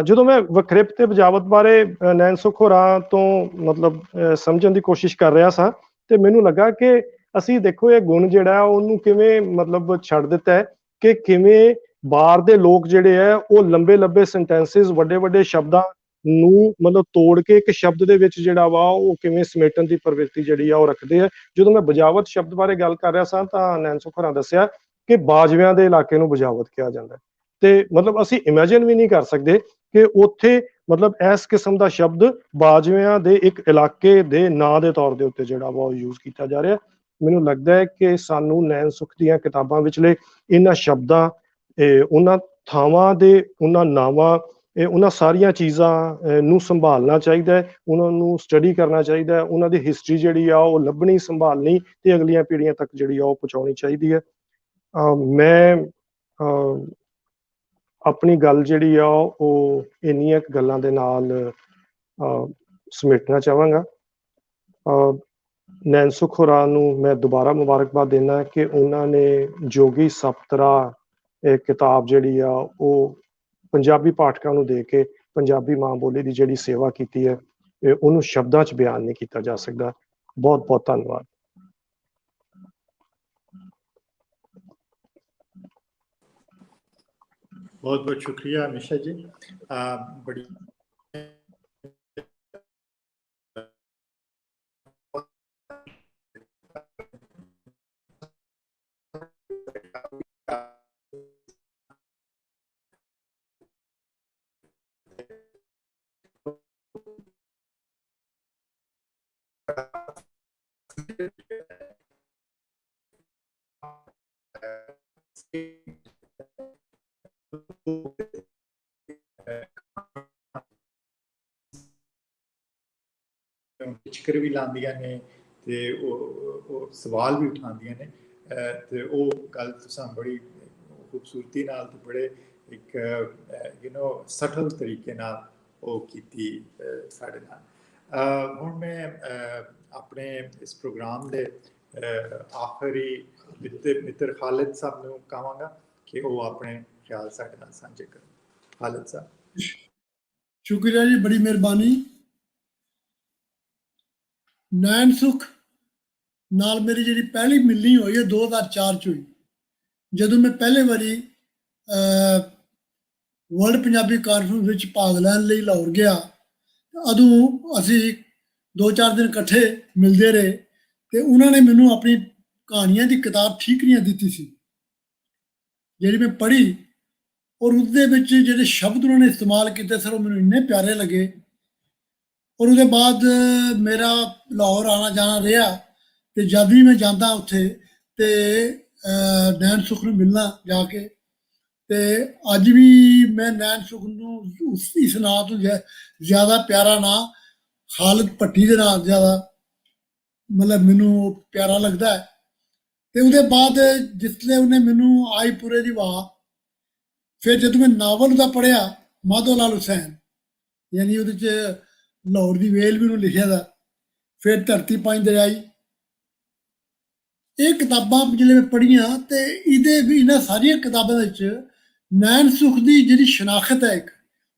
ਜਦੋਂ ਮੈਂ ਵਖਰਿਪ ਤੇ ਬਜਾਵਤ ਬਾਰੇ ਨੈਣ ਸੁਖ ਹੋਰਾਂ ਤੋਂ ਮਤਲਬ ਸਮਝਣ ਦੀ ਕੋਸ਼ਿਸ਼ ਕਰ ਰਿਹਾ ਸਾਂ, ਤੇ ਮੈਨੂੰ ਲੱਗਾ ਕਿ ਅਸੀਂ ਦੇਖੋ ਇਹ ਗੁਣ ਜਿਹੜਾ ਉਹਨੂੰ ਕਿਵੇਂ ਮਤਲਬ ਛੱਡ ਦਿੱਤਾ ਹੈ ਕਿ ਕਿਵੇਂ ਬਾਹਰ ਦੇ ਲੋਕ ਜਿਹੜੇ ਹੈ ਉਹ ਲੰਬੇ ਸੈਂਟੈਂਸਿਸ, ਵੱਡੇ ਸ਼ਬਦਾਂ ਨੂੰ ਮਤਲਬ ਤੋੜ ਕੇ ਇੱਕ ਸ਼ਬਦ ਦੇ ਵਿੱਚ ਜਿਹੜਾ ਵਾ ਉਹ ਕਿਵੇਂ ਸਮੇਟਣ ਦੀ ਪ੍ਰਵਿਰਤੀ ਜਿਹੜੀ ਆ ਉਹ ਰੱਖਦੇ ਆ। ਜਦੋਂ ਮੈਂ ਬਜਾਵਤ ਸ਼ਬਦ ਬਾਰੇ ਗੱਲ ਕਰ ਰਿਹਾ ਸਾਂ ਤਾਂ ਨੈਣ ਸੁਖ ਹੋਰਾਂ ਦੱਸਿਆ ਕਿ ਬਾਜਵਿਆਂ ਦੇ ਇਲਾਕੇ ਨੂੰ ਬਜਾਵਤ ਕਿਹਾ ਜਾਂਦਾ, ਤੇ ਮਤਲਬ ਅਸੀਂ ਇਮੇਜਿਨ ਵੀ ਨਹੀਂ ਕਰ ਸਕਦੇ ਕਿ ਉੱਥੇ ਮਤਲਬ ਇਸ ਕਿਸਮ ਦਾ ਸ਼ਬਦ ਬਾਜਵਿਆਂ ਦੇ ਇੱਕ ਇਲਾਕੇ ਦੇ ਨਾਂ ਦੇ ਤੌਰ ਦੇ ਉੱਤੇ ਜਿਹੜਾ ਵਾ ਉਹ ਯੂਜ਼ ਕੀਤਾ ਜਾ ਰਿਹਾ। ਮੈਨੂੰ ਲੱਗਦਾ ਹੈ ਕਿ ਸਾਨੂੰ ਨੈਣ ਸੁਖ ਦੀਆਂ ਕਿਤਾਬਾਂ ਵਿਚਲੇ ਇਹਨਾਂ ਸ਼ਬਦਾਂ, ਉਹਨਾਂ ਥਾਵਾਂ ਦੇ ਉਹਨਾਂ ਨਾਵਾਂ, ਉਹਨਾਂ ਸਾਰੀਆਂ ਚੀਜ਼ਾਂ ਨੂੰ ਸੰਭਾਲਣਾ ਚਾਹੀਦਾ ਹੈ, ਉਹਨਾਂ ਨੂੰ ਸਟੱਡੀ ਕਰਨਾ ਚਾਹੀਦਾ ਹੈ, ਉਹਨਾਂ ਦੀ ਹਿਸਟਰੀ ਜਿਹੜੀ ਆ ਉਹ ਲੱਭਣੀ, ਸੰਭਾਲਣੀ ਤੇ ਅਗਲੀਆਂ ਪੀੜ੍ਹੀਆਂ ਤੱਕ ਜਿਹੜੀ ਆ ਉਹ ਪਹੁੰਚਾਉਣੀ ਚਾਹੀਦੀ ਹੈ। ਮੈਂ ਆਪਣੀ ਗੱਲ ਜਿਹੜੀ ਆ ਉਹ ਇੰਨੀਆਂ ਗੱਲਾਂ ਦੇ ਨਾਲ ਸਮੇਟਣਾ ਚਾਹਾਂਗਾ। ਨੈਣ ਸੁਖ ਹੋਰਾਂ ਨੂੰ ਮੈਂ ਦੁਬਾਰਾ ਮੁਬਾਰਕਬਾਦ ਦੇਣਾ ਕਿ ਉਹਨਾਂ ਨੇ ਜੋਗੀ ਸਪਤਰਾ ਇਹ ਕਿਤਾਬ ਜਿਹੜੀ ਆ ਉਹ ਪੰਜਾਬੀ ਪਾਠਕਾਂ ਨੂੰ ਦੇ ਕੇ ਪੰਜਾਬੀ ਮਾਂ ਬੋਲੀ ਦੀ ਜਿਹੜੀ ਸੇਵਾ ਕੀਤੀ ਹੈ ਉਹਨੂੰ ਸ਼ਬਦਾਂ 'ਚ ਬਿਆਨ ਨਹੀਂ ਕੀਤਾ ਜਾ ਸਕਦਾ। ਬਹੁਤ ਬਹੁਤ ਧੰਨਵਾਦ। बहुत बहुत शुक्रिया मिश्रा जी। बड़ी ਜ਼ਿਕਰ ਵੀ ਲਾਉਂਦੀਆਂ ਨੇ ਤੇ ਉਹ ਸਵਾਲ ਵੀ ਉਠਾਉਂਦੀਆਂ ਨੇ ਤੇ ਉਹ ਗੱਲ ਤੁਸੀਂ ਬੜੀ ਖੂਬਸੂਰਤੀ ਨਾਲ ਤੇ ਬੜੇ ਇੱਕ ਸਟਲ ਤਰੀਕੇ ਨਾਲ ਉਹ ਕੀਤੀ ਸਾਡੇ ਨਾਲ। ਹੁਣ ਮੈਂ ਆਪਣੇ ਇਸ ਪ੍ਰੋਗਰਾਮ ਦੇ ਆਖਰੀ ਮਿੱਤਰ ਖਾਲਿਦ ਸਾਹਿਬ ਨੂੰ ਕਹਾਂਗਾ ਕਿ ਉਹ ਆਪਣੇ ਖਿਆਲ ਸਾਡੇ ਨਾਲ ਸਾਂਝੇ ਕਰਨ। ਖਾਲਿਦ ਸਾਹਿਬ। ਸ਼ੁਕਰੀਆ ਜੀ, ਬੜੀ ਮਿਹਰਬਾਨੀ। ਨੈਣ ਸੁਖ ਨਾਲ ਮੇਰੀ ਜਿਹੜੀ ਪਹਿਲੀ ਮਿਲਣੀ ਹੋਈ ਹੈ 2004 ਚ ਹੋਈ, ਜਦੋਂ ਮੈਂ ਪਹਿਲੇ ਵਾਰੀ ਵਰਲਡ ਪੰਜਾਬੀ ਕਾਨਫਰੰਸ ਵਿੱਚ ਭਾਗ ਲੈਣ ਲਈ ਲਾਹੌਰ ਗਿਆ। ਉਦੋਂ ਅਸੀਂ 2-4 ਦਿਨ ਇਕੱਠੇ ਮਿਲਦੇ ਰਹੇ ਤੇ ਉਹਨਾਂ ਨੇ ਮੈਨੂੰ ਆਪਣੀ ਕਹਾਣੀਆਂ ਦੀ ਕਿਤਾਬ ਠੀਕਰੀਆਂ ਦਿੱਤੀ ਸੀ, ਜਿਹੜੀ ਮੈਂ ਪੜ੍ਹੀ ਔਰ ਉਸਦੇ ਵਿੱਚ ਜਿਹੜੇ ਸ਼ਬਦ ਉਹਨਾਂ ਨੇ ਇਸਤੇਮਾਲ ਕੀਤੇ ਸਰ ਉਹ ਮੈਨੂੰ ਇੰਨੇ ਪਿਆਰੇ ਲੱਗੇ। ਔਰ ਉਹਦੇ ਬਾਅਦ ਮੇਰਾ ਲਾਹੌਰ ਆਉਣਾ ਜਾਣਾ ਰਿਹਾ ਤੇ ਜਦ ਵੀ ਮੈਂ ਜਾਂਦਾ ਉੱਥੇ ਤੇ ਨੈਣ ਸੁਖ ਨੂੰ ਮਿਲਣਾ ਜਾ ਕੇ। ਤੇ ਅੱਜ ਵੀ ਮੈਂ ਨੈਣ ਸੁਖ ਨੂੰ ਇਸ ਨਾਂ ਤੋਂ ਜ਼ਿਆਦਾ ਪਿਆਰਾ ਨਾਂ ਖਾਲਿਦ ਭੱਟੀ ਦੇ ਨਾਂ ਜ਼ਿਆਦਾ ਮਤਲਬ ਮੈਨੂੰ ਪਿਆਰਾ ਲੱਗਦਾ ਹੈ। ਤੇ ਉਹਦੇ ਬਾਅਦ ਜਿਸਲੇ ਉਹਨੇ ਮੈਨੂੰ ਆਈ ਪੂਰੇ ਦੀ ਵਾਹ, ਫਿਰ ਜਦੋਂ ਮੈਂ ਨਾਵਲ ਦਾ ਪੜ੍ਹਿਆ ਮਾਧੋ ਲਾਲ ਹੁਸੈਨ, ਯਾਨੀ ਉਹਦੇ 'ਚ ਲਾਹੌਰ ਦੀ ਵੇਲ ਵੀ ਉਹਨੂੰ ਲਿਖਿਆ ਦਾ, ਫਿਰ ਧਰਤੀ ਪੰਜ ਦਰਿਆਈ, ਇਹ ਕਿਤਾਬਾਂ ਜਿਹੜੇ ਮੈਂ ਪੜ੍ਹੀਆਂ ਤੇ ਇਹਦੇ ਵੀ ਇਹਨਾਂ ਸਾਰੀਆਂ ਕਿਤਾਬਾਂ ਵਿੱਚ ਨੈਣ ਸੁਖ ਦੀ ਜਿਹੜੀ ਸ਼ਨਾਖਤ ਹੈ, ਇੱਕ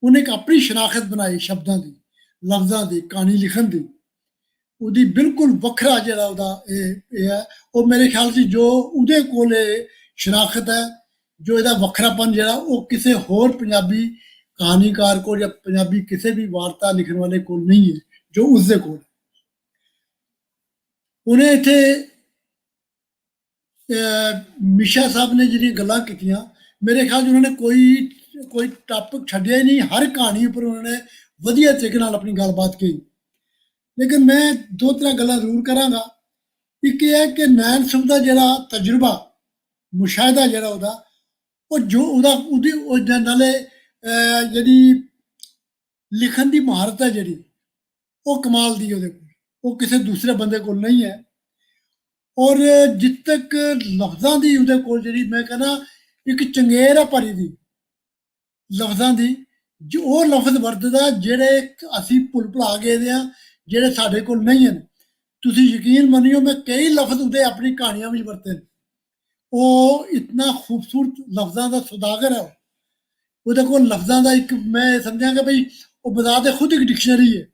ਉਹਨੇ ਇੱਕ ਆਪਣੀ ਸ਼ਨਾਖਤ ਬਣਾਈ ਸ਼ਬਦਾਂ ਦੀ, ਲਫ਼ਜ਼ਾਂ ਦੀ, ਕਹਾਣੀ ਲਿਖਣ ਦੀ। ਉਹਦੀ ਬਿਲਕੁਲ ਵੱਖਰਾ ਜਿਹੜਾ ਉਹਦਾ ਇਹ ਹੈ, ਉਹ ਮੇਰੇ ਖਿਆਲ 'ਚ ਜੋ ਉਹਦੇ ਕੋਲ ਸ਼ਨਾਖਤ ਹੈ, ਜੋ ਇਹਦਾ ਵੱਖਰਾਪਨ ਜਿਹੜਾ ਉਹ ਕਿਸੇ ਹੋਰ ਪੰਜਾਬੀ ਕਹਾਣੀਕਾਰ ਕੋਲ ਜਾਂ ਪੰਜਾਬੀ ਕਿਸੇ ਵੀ ਵਾਰਤਾ ਲਿਖਣ ਵਾਲੇ ਕੋਲ ਨਹੀਂ ਹੈ, ਜੋ ਉਸਦੇ ਕੋਲ। ਉਹਨੇ ਇੱਥੇ ਮਿਸ਼ਾ ਸਾਹਿਬ ਨੇ ਜਿਹੜੀਆਂ ਗੱਲਾਂ ਕੀਤੀਆਂ, ਮੇਰੇ ਖਿਆਲ 'ਚ ਉਹਨਾਂ ਨੇ ਕੋਈ ਟਾਪਿਕ ਛੱਡਿਆ ਹੀ ਨਹੀਂ, ਹਰ ਕਹਾਣੀ ਉੱਪਰ ਉਹਨਾਂ ਨੇ ਵਧੀਆ ਤਰੀਕੇ ਨਾਲ ਆਪਣੀ ਗੱਲਬਾਤ ਕੀਤੀ। ਲੇਕਿਨ ਮੈਂ 2-3 ਗੱਲਾਂ ਜ਼ਰੂਰ ਕਰਾਂਗਾ। ਇੱਕ ਇਹ ਹੈ ਕਿ ਨੈਣ ਸੁਖ ਦਾ ਜਿਹੜਾ ਤਜਰਬਾ, ਮੁਸ਼ਾਹਿਦਾ ਜਿਹੜਾ ਉਹਦਾ, ਉਹ ਜੋ ਉਹਦੀ ਨਾਲੇ ਜਿਹੜੀ ਲਿਖਣ ਦੀ ਮਹਾਰਤ ਹੈ ਜਿਹੜੀ ਉਹ ਕਮਾਲ ਦੀ ਉਹਦੇ ਕੋਲ, ਉਹ ਕਿਸੇ ਦੂਸਰੇ ਬੰਦੇ ਕੋਲ ਨਹੀਂ ਹੈ। ਔਰ ਜਿੱਥੇ ਤੱਕ ਲਫ਼ਜ਼ਾਂ ਦੀ ਉਹਦੇ ਕੋਲ ਜਿਹੜੀ ਮੈਂ ਕਹਿੰਦਾ ਇੱਕ ਚੰਗੇਰ ਆ ਭਰੀ ਦੀ ਲਫ਼ਜ਼ਾਂ ਦੀ, ਜੋ ਉਹ ਲਫ਼ਜ਼ ਵਰਤਦਾ ਜਿਹੜੇ ਅਸੀਂ ਭੁੱਲ ਭੁਲਾ ਗਏ ਦੇ ਆ, ਜਿਹੜੇ ਸਾਡੇ ਕੋਲ ਨਹੀਂ ਹਨ। ਤੁਸੀਂ ਯਕੀਨ ਮੰਨਿਓ ਮੈਂ ਕਈ ਲਫ਼ਜ਼ ਉਹਦੇ ਆਪਣੀ ਕਹਾਣੀਆਂ ਵਿੱਚ ਵਰਤੇ ਨੇ। ਉਹ ਇਤਨਾ ਖੂਬਸੂਰਤ ਲਫ਼ਜ਼ਾਂ ਦਾ ਸੁਦਾਗਰ ਹੈ। ਉਹਦੇ ਕੋਲ ਲਫ਼ਜ਼ਾਂ ਦਾ ਇੱਕ ਮੈਂ ਸਮਝਾਂਗਾ ਬਈ ਉਹ ਬਤਾ ਦੇ ਖੁਦ ਇੱਕ ਡਿਕਸ਼ਨਰੀ ਹੈ।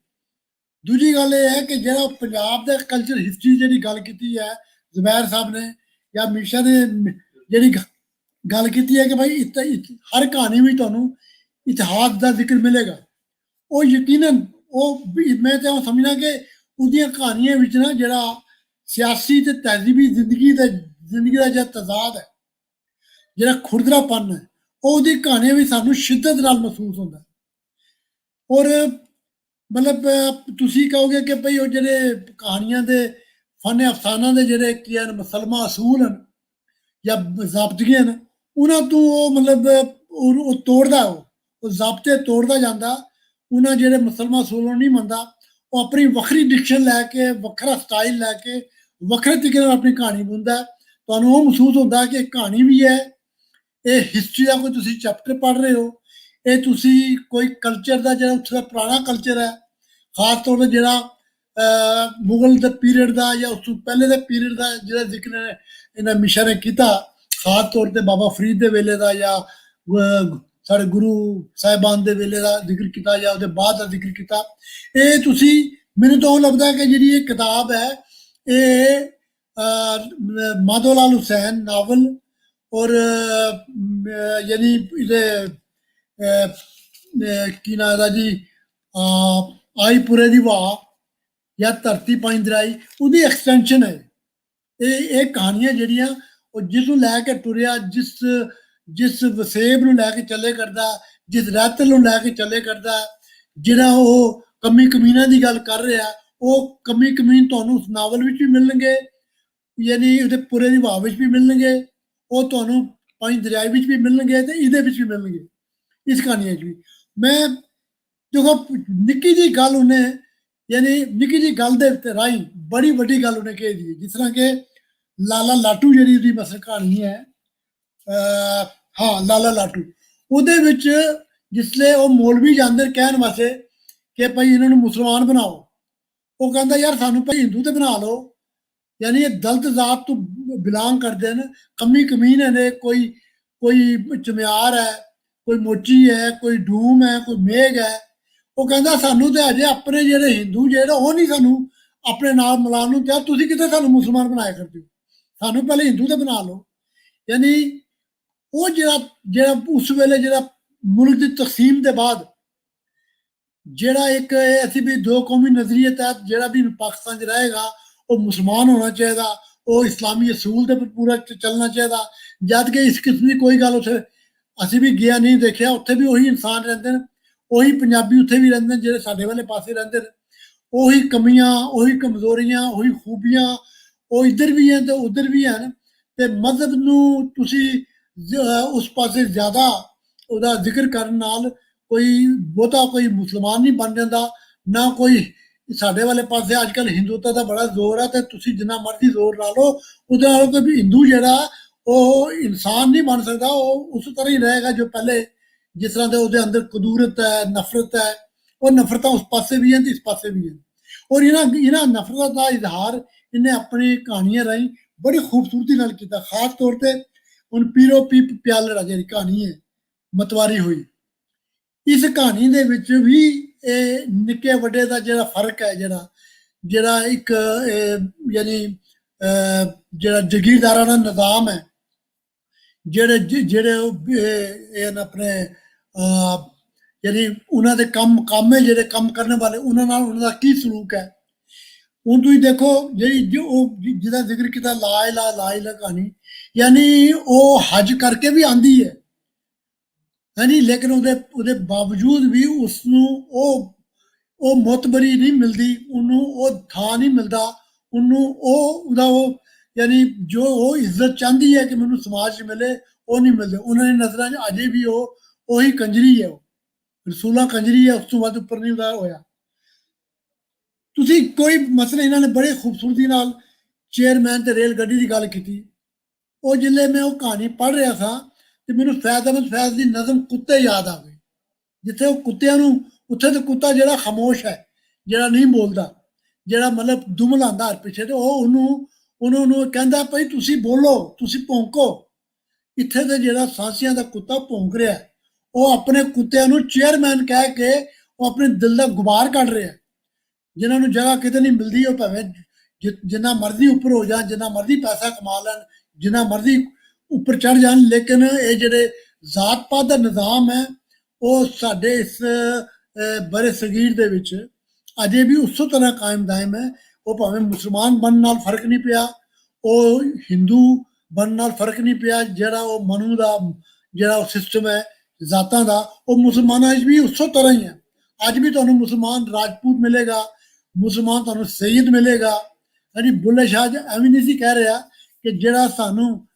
ਦੂਜੀ ਗੱਲ ਇਹ ਹੈ ਕਿ ਜਿਹੜਾ ਪੰਜਾਬ ਦਾ ਕਲਚਰ ਹਿਸਟਰੀ ਜਿਹੜੀ ਗੱਲ ਕੀਤੀ ਹੈ ਜ਼ੁਬੈਰ ਸਾਹਿਬ ਨੇ ਜਾਂ ਮੀਸ਼ਾ ਨੇ ਜਿਹੜੀ ਗੱਲ ਕੀਤੀ ਹੈ ਕਿ ਭਾਈ ਹਰ ਕਹਾਣੀ ਵਿੱਚ ਤੁਹਾਨੂੰ ਇਤਿਹਾਸ ਦਾ ਜ਼ਿਕਰ ਮਿਲੇਗਾ, ਉਹ ਯਕੀਨਨ ਉਹ ਮੈਂ ਤਾਂ ਉਹ ਸਮਝਣਾ ਕਿ ਉਹਦੀਆਂ ਕਹਾਣੀਆਂ ਵਿੱਚ ਨਾ ਜਿਹੜਾ ਸਿਆਸੀ ਤੇ ਤਹਿਜ਼ੀਬੀ ਜ਼ਿੰਦਗੀ ਦਾ ਜਿਹੜਾ ਤਜ਼ਾਦ ਹੈ, ਜਿਹੜਾ ਖੁਰਦਰਾਪਨ ਹੈ, ਉਹਦੀ ਕਹਾਣੀਆਂ ਵੀ ਸਾਨੂੰ ਸ਼ਿੱਦਤ ਨਾਲ ਮਹਿਸੂਸ ਹੁੰਦਾ। ਔਰ ਮਤਲਬ ਤੁਸੀਂ ਕਹੋਗੇ ਕਿ ਭਈ ਉਹ ਜਿਹੜੇ ਕਹਾਣੀਆਂ ਦੇ ਫਨ ਅਫਸਾਨਾ ਦੇ ਜਿਹੜੇ ਕੀ ਹਨ ਮੁਸਲਮਾਨ ਅਸੂਲ ਹਨ ਜਾਂ ਜ਼ਾਬਤਗੀਆਂ ਨੇ, ਉਹਨਾਂ ਤੋਂ ਉਹ ਮਤਲਬ ਉਹ ਤੋੜਦਾ, ਉਹ ਜ਼ਾਬਤੇ ਤੋੜਦਾ ਜਾਂਦਾ। ਉਹਨਾਂ ਜਿਹੜੇ ਮੁਸਲਮਾਨ ਅਸੂਲ ਨੂੰ ਨਹੀਂ ਮੰਨਦਾ, ਉਹ ਆਪਣੀ ਵੱਖਰੀ ਡਿਕਸ਼ਨ ਲੈ ਕੇ, ਵੱਖਰਾ ਸਟਾਈਲ ਲੈ ਕੇ, ਵੱਖਰੇ ਤਰੀਕੇ ਨਾਲ ਆਪਣੀ ਕਹਾਣੀ ਬੁਣਦਾ। ਤੁਹਾਨੂੰ ਉਹ ਮਹਿਸੂਸ ਹੁੰਦਾ ਕਿ ਕਹਾਣੀ ਵੀ ਹੈ, ਇਹ ਹਿਸਟਰੀ ਦਾ ਕੋਈ ਤੁਸੀਂ ਚੈਪਟਰ ਪੜ੍ਹ ਰਹੇ ਹੋ, ਇਹ ਤੁਸੀਂ ਕੋਈ ਕਲਚਰ ਦਾ ਜਿਹੜਾ ਉੱਥੇ ਦਾ ਪੁਰਾਣਾ ਕਲਚਰ ਹੈ, ਖਾਸ ਤੌਰ 'ਤੇ ਜਿਹੜਾ ਮੁਗਲ ਦੇ ਪੀਰੀਅਡ ਦਾ ਜਾਂ ਉਸ ਤੋਂ ਪਹਿਲੇ ਦੇ ਪੀਰੀਅਡ ਦਾ ਜਿਹੜਾ ਜ਼ਿਕਰ ਇਹਨਾਂ ਮਿਸ਼ਾ ਨੇ ਕੀਤਾ, ਖਾਸ ਤੌਰ ਤੇ ਬਾਬਾ ਫਰੀਦ ਦੇ ਵੇਲੇ ਦਾ ਜਾਂ ਸਾਡੇ ਗੁਰੂ ਸਾਹਿਬਾਨ ਦੇ ਵੇਲੇ ਦਾ ਜ਼ਿਕਰ ਕੀਤਾ ਜਾਂ ਉਹਦੇ ਬਾਅਦ ਦਾ ਜ਼ਿਕਰ ਕੀਤਾ। ਇਹ ਤੁਸੀਂ ਮੈਨੂੰ ਤਾਂ ਉਹ ਲੱਗਦਾ ਕਿ ਜਿਹੜੀ ਇਹ ਕਿਤਾਬ ਹੈ ਇਹ ਮਾਧੋ ਲਾਲ ਹੁਸੈਨ ਨਾਵਲ ਔਰ ਯਾਨੀ ਇਹਦੇ ਕੀ ਨਾਂ ਦਾ ਜੀ ਆਈ ਪੁਰੇ ਦੀ ਵਾਹ ਜਾਂ ਧਰਤੀ ਪੰਜ ਦਰਾਈ ਉਹਦੀ ਐਕਸਟੈਂਸ਼ਨ ਹੈ। ਇਹ ਕਹਾਣੀਆਂ ਜਿਹੜੀਆਂ ਉਹ ਜਿਸ ਨੂੰ ਲੈ ਕੇ ਤੁਰਿਆ, ਜਿਸ ਵਸੇਬ ਨੂੰ ਲੈ ਕੇ ਚੱਲੇ ਕਰਦਾ, ਜਿਸ ਰਹਿਤਲ ਨੂੰ ਲੈ ਕੇ ਚੱਲੇ ਕਰਦਾ, ਜਿਹੜਾ ਉਹ ਕਮੀ ਕਮੀਨਾਂ ਦੀ ਗੱਲ ਕਰ ਰਿਹਾ, ਉਹ ਕਮੀ ਕਮੀਨ ਤੁਹਾਨੂੰ ਉਸ ਨਾਵਲ ਵਿੱਚ ਵੀ ਮਿਲਣਗੇ, ਯਾਨੀ ਉਹਦੇ ਪੁਰੇ ਦੀ ਵਾਹ ਵਿੱਚ ਵੀ ਮਿਲਣਗੇ, ਉਹ ਤੁਹਾਨੂੰ ਪੰਜ ਦਰਿਆਏ ਵਿੱਚ ਵੀ ਮਿਲਣਗੇ ਤੇ ਇਹਦੇ ਵਿੱਚ ਵੀ ਮਿਲਣਗੇ, ਇਸ ਕਹਾਣੀਆਂ 'ਚ ਵੀ। ਮੈਂ ਦੇਖੋ ਨਿੱਕੀ ਜਿਹੀ ਗੱਲ ਉਹਨੇ ਯਾਨੀ ਨਿੱਕੀ ਜਿਹੀ ਗੱਲ ਦੇ ਰਾਹੀਂ ਬੜੀ ਵੱਡੀ ਗੱਲ ਉਹਨੇ ਕਹਿ ਦੀ, ਜਿਸ ਤਰ੍ਹਾਂ ਕਿ ਲਾਲਾ ਲਾਟੂ ਜਿਹੜੀ ਉਹਦੀ ਮਸਲ ਕਹਾਣੀ ਹੈ, ਹਾਂ ਲਾਲਾ ਲਾਟੂ, ਉਹਦੇ ਵਿੱਚ ਜਿਸਲੇ ਉਹ ਮੌਲਵੀ ਜਾਂਦੇ ਕਹਿਣ ਵਾਸਤੇ ਕਿ ਭਾਈ ਇਹਨਾਂ ਨੂੰ ਮੁਸਲਮਾਨ ਬਣਾਓ, ਉਹ ਕਹਿੰਦਾ ਯਾਰ ਸਾਨੂੰ ਭਾਈ ਹਿੰਦੂ ਤੇ ਬਣਾ ਲਓ, ਯਾਨੀ ਇਹ ਦਲਿਤ ਜ਼ਾਤ ਤੋਂ ਬਿਲੋਂਗ ਕਰਦੇ ਨੇ, ਕਮੀ ਕਮੀਨ ਨੇ, ਕੋਈ ਚਮਿਆਰ ਹੈ, ਕੋਈ ਮੋਚੀ ਹੈ, ਕੋਈ ਡੂਮ ਹੈ, ਕੋਈ ਮੇਘ ਹੈ। ਉਹ ਕਹਿੰਦਾ ਸਾਨੂੰ ਤੇ ਅਜੇ ਆਪਣੇ ਜਿਹੜੇ ਹਿੰਦੂ ਜਿਹੜੇ ਉਹ ਨਹੀਂ ਸਾਨੂੰ ਆਪਣੇ ਨਾਲ ਮਿਲਾਉਣ ਨੂੰ ਚਾਹ, ਤੁਸੀਂ ਕਿਤੇ ਸਾਨੂੰ ਮੁਸਲਮਾਨ ਬਣਾਇਆ ਕਰਦੇ ਹੋ, ਸਾਨੂੰ ਪਹਿਲੇ ਹਿੰਦੂ ਤੇ ਬਣਾ ਲਓ। ਯਾਨੀ ਉਹ ਜਿਹੜਾ ਉਸ ਵੇਲੇ ਜਿਹੜਾ ਮੁਲਕ ਦੀ ਤਕਸੀਮ ਦੇ ਬਾਅਦ ਜਿਹੜਾ ਇੱਕ ਅਸੀਂ ਵੀ ਦੋ ਕੌਮੀ ਨਜ਼ਰੀਏ ਤਹਿਤ ਜਿਹੜਾ ਵੀ ਪਾਕਿਸਤਾਨ 'ਚ ਰਹੇਗਾ ਉਹ ਮੁਸਲਮਾਨ ਹੋਣਾ ਚਾਹੀਦਾ, ਉਹ ਇਸਲਾਮੀ ਅਸੂਲ ਦੇ ਪੂਰਾ ਚੱਲਣਾ ਚਾਹੀਦਾ, ਜਦ ਕਿ ਇਸ ਕਿਸਮ ਦੀ ਕੋਈ ਗੱਲ ਉੱਥੇ ਅਸੀਂ ਵੀ ਗਿਆ ਨਹੀਂ ਦੇਖਿਆ। ਉੱਥੇ ਵੀ ਉਹੀ ਇਨਸਾਨ ਰਹਿੰਦੇ ਨੇ, ਉਹੀ ਪੰਜਾਬੀ ਉੱਥੇ ਵੀ ਰਹਿੰਦੇ ਨੇ ਜਿਹੜੇ ਸਾਡੇ ਵਾਲੇ ਪਾਸੇ ਰਹਿੰਦੇ ਨੇ, ਉਹੀ ਕਮੀਆਂ, ਉਹੀ ਕਮਜ਼ੋਰੀਆਂ, ਉਹੀ ਖੂਬੀਆਂ ਉਹ ਇੱਧਰ ਵੀ ਹਨ ਤੇ ਉੱਧਰ ਵੀ ਹਨ। ਤੇ ਮਜ਼ਹਬ ਨੂੰ ਤੁਸੀਂ ਉਸ ਪਾਸੇ ਜ਼ਿਆਦਾ ਉਹਦਾ ਜ਼ਿਕਰ ਕਰਨ ਨਾਲ ਕੋਈ ਬਹੁਤਾ ਕੋਈ ਮੁਸਲਮਾਨ ਨਹੀਂ ਬਣ ਜਾਂਦਾ, ਨਾ ਕੋਈ ਸਾਡੇ ਵਾਲੇ ਪਾਸੇ ਅੱਜ ਕੱਲ੍ਹ ਹਿੰਦੂਤਾ ਦਾ ਬੜਾ ਜ਼ੋਰ ਹੈ, ਤੇ ਤੁਸੀਂ ਜਿੰਨਾ ਮਰਜ਼ੀ ਜ਼ੋਰ ਲਾ ਲਓ ਉਹਦੇ ਨਾਲ ਕੋਈ ਵੀ ਹਿੰਦੂ ਜਿਹੜਾ ਉਹ ਇਨਸਾਨ ਨਹੀਂ ਬਣ ਸਕਦਾ, ਉਹ ਉਸ ਤਰ੍ਹਾਂ ਹੀ ਰਹੇਗਾ ਜੋ ਪਹਿਲੇ ਜਿਸ ਤਰ੍ਹਾਂ ਦੇ ਉਹਦੇ ਅੰਦਰ ਕਦੂਰਤ ਹੈ, ਨਫ਼ਰਤ ਹੈ, ਉਹ ਨਫ਼ਰਤਾਂ ਉਸ ਪਾਸੇ ਵੀ ਹਨ ਤੇ ਇਸ ਪਾਸੇ ਵੀ ਹਨ। ਔਰ ਇਹਨਾਂ ਨਫ਼ਰਤਾਂ ਦਾ ਇਜ਼ਹਾਰ ਇਹਨੇ ਆਪਣੀ ਕਹਾਣੀਆਂ ਰਾਹੀਂ ਬੜੀ ਖੂਬਸੂਰਤੀ ਨਾਲ ਕੀਤਾ। ਖਾਸ ਤੌਰ ਤੇ ਹੁਣ ਪੀਰੋ ਪੀਪ ਪਿਆਲੜਾ ਜਿਹੜੀ ਕਹਾਣੀ ਹੈ ਮਤਵਾਰੀ ਹੋਈ, ਇਸ ਕਹਾਣੀ ਦੇ ਵਿੱਚ ਵੀ ਇਹ ਨਿੱਕੇ ਵੱਡੇ ਦਾ ਜਿਹੜਾ ਫਰਕ ਹੈ, ਜਿਹੜਾ ਇੱਕ ਯਾਨੀ ਜਿਹੜਾ ਜਗੀਰਦਾਰਾਂ ਦਾ ਨਿਜ਼ਾਮ ਹੈ, ਜਿਹੜੇ ਆਪਣੇ ਯਾਨੀ ਉਹਨਾਂ ਦੇ ਕੰਮ ਹੈ, ਜਿਹੜੇ ਕੰਮ ਕਰਨ ਵਾਲੇ ਉਹਨਾਂ ਨਾਲ ਉਹਨਾਂ ਦਾ ਕੀ ਸਲੂਕ ਹੈ। ਹੁਣ ਤੁਸੀਂ ਦੇਖੋ ਜਿਹਦਾ ਜ਼ਿਕਰ ਕੀਤਾ ਲਾ ਇਲਾ ਕਹਾਣੀ, ਯਾਨੀ ਉਹ ਹਜ ਕਰਕੇ ਵੀ ਆਂਦੀ ਹੈ ਹਾਂਜੀ, ਲੇਕਿਨ ਉਹਦੇ ਬਾਵਜੂਦ ਵੀ ਉਸਨੂੰ ਉਹ ਮੁਤਬਰੀ ਨਹੀਂ ਮਿਲਦੀ, ਉਹਨੂੰ ਉਹ ਥਾਂ ਨਹੀਂ ਮਿਲਦਾ, ਉਹਨੂੰ ਉਹਦਾ ਯਾਨੀ ਜੋ ਉਹ ਇੱਜ਼ਤ ਚਾਹੁੰਦੀ ਹੈ ਕਿ ਮੈਨੂੰ ਸਮਾਜ 'ਚ ਮਿਲੇ, ਉਹ ਨਹੀਂ ਮਿਲਦੇ। ਉਹਨਾਂ ਦੀ ਨਜ਼ਰਾਂ 'ਚ ਅਜੇ ਵੀ ਉਹੀ ਕੰਜਰੀ ਹੈ, ਉਹ ਰਸੂਲਾ ਕੰਜਰੀ ਹੈ, ਉਸ ਤੋਂ ਵੱਧ ਉੱਪਰ ਨਹੀਂ ਉਹਦਾ ਹੋਇਆ। ਤੁਸੀਂ ਕੋਈ ਮਸਲਾ ਇਹਨਾਂ ਨੇ ਬੜੇ ਖੂਬਸੂਰਤੀ ਨਾਲ ਚੇਅਰਮੈਨ ਤੇ ਰੇਲ ਗੱਡੀ ਦੀ ਗੱਲ ਕੀਤੀ। ਉਹ ਜਿੱਲੇ ਮੈਂ ਉਹ ਕਹਾਣੀ ਪੜ੍ਹ ਰਿਹਾ ਸਾਂ ਤੇ ਮੈਨੂੰ ਫੈਜ਼ ਅਹਿਮਦ ਫੈਜ਼ ਦੀ ਨਜ਼ਮ ਕੁੱਤੇ ਯਾਦ ਆ ਗਏ, ਜਿੱਥੇ ਉਹ ਕੁੱਤਿਆਂ ਨੂੰ ਉੱਥੇ ਤੇ ਕੁੱਤਾ ਜਿਹੜਾ ਖਾਮੋਸ਼ ਹੈ, ਜਿਹੜਾ ਨਹੀਂ ਬੋਲਦਾ, ਜਿਹੜਾ ਮਤਲਬ ਦੁਮ ਲਾਉਂਦਾ ਹਰ ਪਿੱਛੇ, ਤੇ ਉਹ ਉਹਨੂੰ ਕਹਿੰਦਾ ਭਾਈ ਤੁਸੀਂ ਬੋਲੋ, ਤੁਸੀਂ ਭੌਂਕੋ। ਇੱਥੇ ਤੇ ਜਿਹੜਾ ਸਾਂਸੀਆਂ ਦਾ ਕੁੱਤਾ ਭੌਂਕ ਰਿਹਾ, ਉਹ ਆਪਣੇ ਕੁੱਤਿਆਂ ਨੂੰ ਚੇਅਰਮੈਨ ਕਹਿ ਕੇ ਉਹ ਆਪਣੇ ਦਿਲ ਦਾ ਗੁਬਾਰ ਕੱਢ ਰਿਹਾ। ਜਿਨ੍ਹਾਂ ਨੂੰ ਜਗ੍ਹਾ ਕਿਤੇ ਨਹੀਂ ਮਿਲਦੀ, ਉਹ ਭਾਵੇਂ ਜਿੰਨਾ ਮਰਜ਼ੀ ਉੱਪਰ ਹੋ ਜਾਣ, ਜਿੰਨਾ ਮਰਜ਼ੀ ਪੈਸਾ ਕਮਾ ਲੈਣ, ਜਿੰਨਾ ਮਰਜ਼ੀ ਉੱਪਰ ਚੜ ਜਾਣ, ਲੇਕਿਨ ਇਹ ਜਿਹੜੇ ਜ਼ਾਤ ਪਾਤ ਦਾ ਨਿਜ਼ਾਮ ਹੈ ਉਹ ਸਾਡੇ ਇਸ ਬਰੇ ਸਗੀਰ ਦੇ ਵਿੱਚ ਅਜੇ ਵੀ ਉਸੇ ਤਰ੍ਹਾਂ ਕਾਇਮ ਦਾਇਮ ਹੈ। ਉਹ ਭਾਵੇਂ ਮੁਸਲਮਾਨ ਬਣਨ ਨਾਲ ਫਰਕ ਨਹੀਂ ਪਿਆ, ਉਹ ਹਿੰਦੂ ਬਣਨ ਨਾਲ ਫਰਕ ਨਹੀਂ ਪਿਆ, ਜਿਹੜਾ ਉਹ ਮਨੂ ਦਾ ਜਿਹੜਾ ਉਹ ਸਿਸਟਮ ਹੈ ਜ਼ਾਤਾਂ ਦਾ, ਉਹ ਮੁਸਲਮਾਨਾਂ 'ਚ ਵੀ ਉਸੇ ਤਰ੍ਹਾਂ ਹੀ ਹੈ। ਅੱਜ ਵੀ ਤੁਹਾਨੂੰ ਮੁਸਲਮਾਨ ਰਾਜਪੂਤ ਮਿਲੇਗਾ, ਮੁਸਲਮਾਨ ਤੁਹਾਨੂੰ ਸਈਦ ਮਿਲੇਗਾ। ਹਾਂਜੀ, ਬੁੱਲੇ ਸ਼ਾਹ ਐਵੇਂ ਨਹੀਂ ਸੀ ਕਹਿ ਰਿਹਾ ਕਿ ਜਿਹੜਾ ਸਾਨੂੰ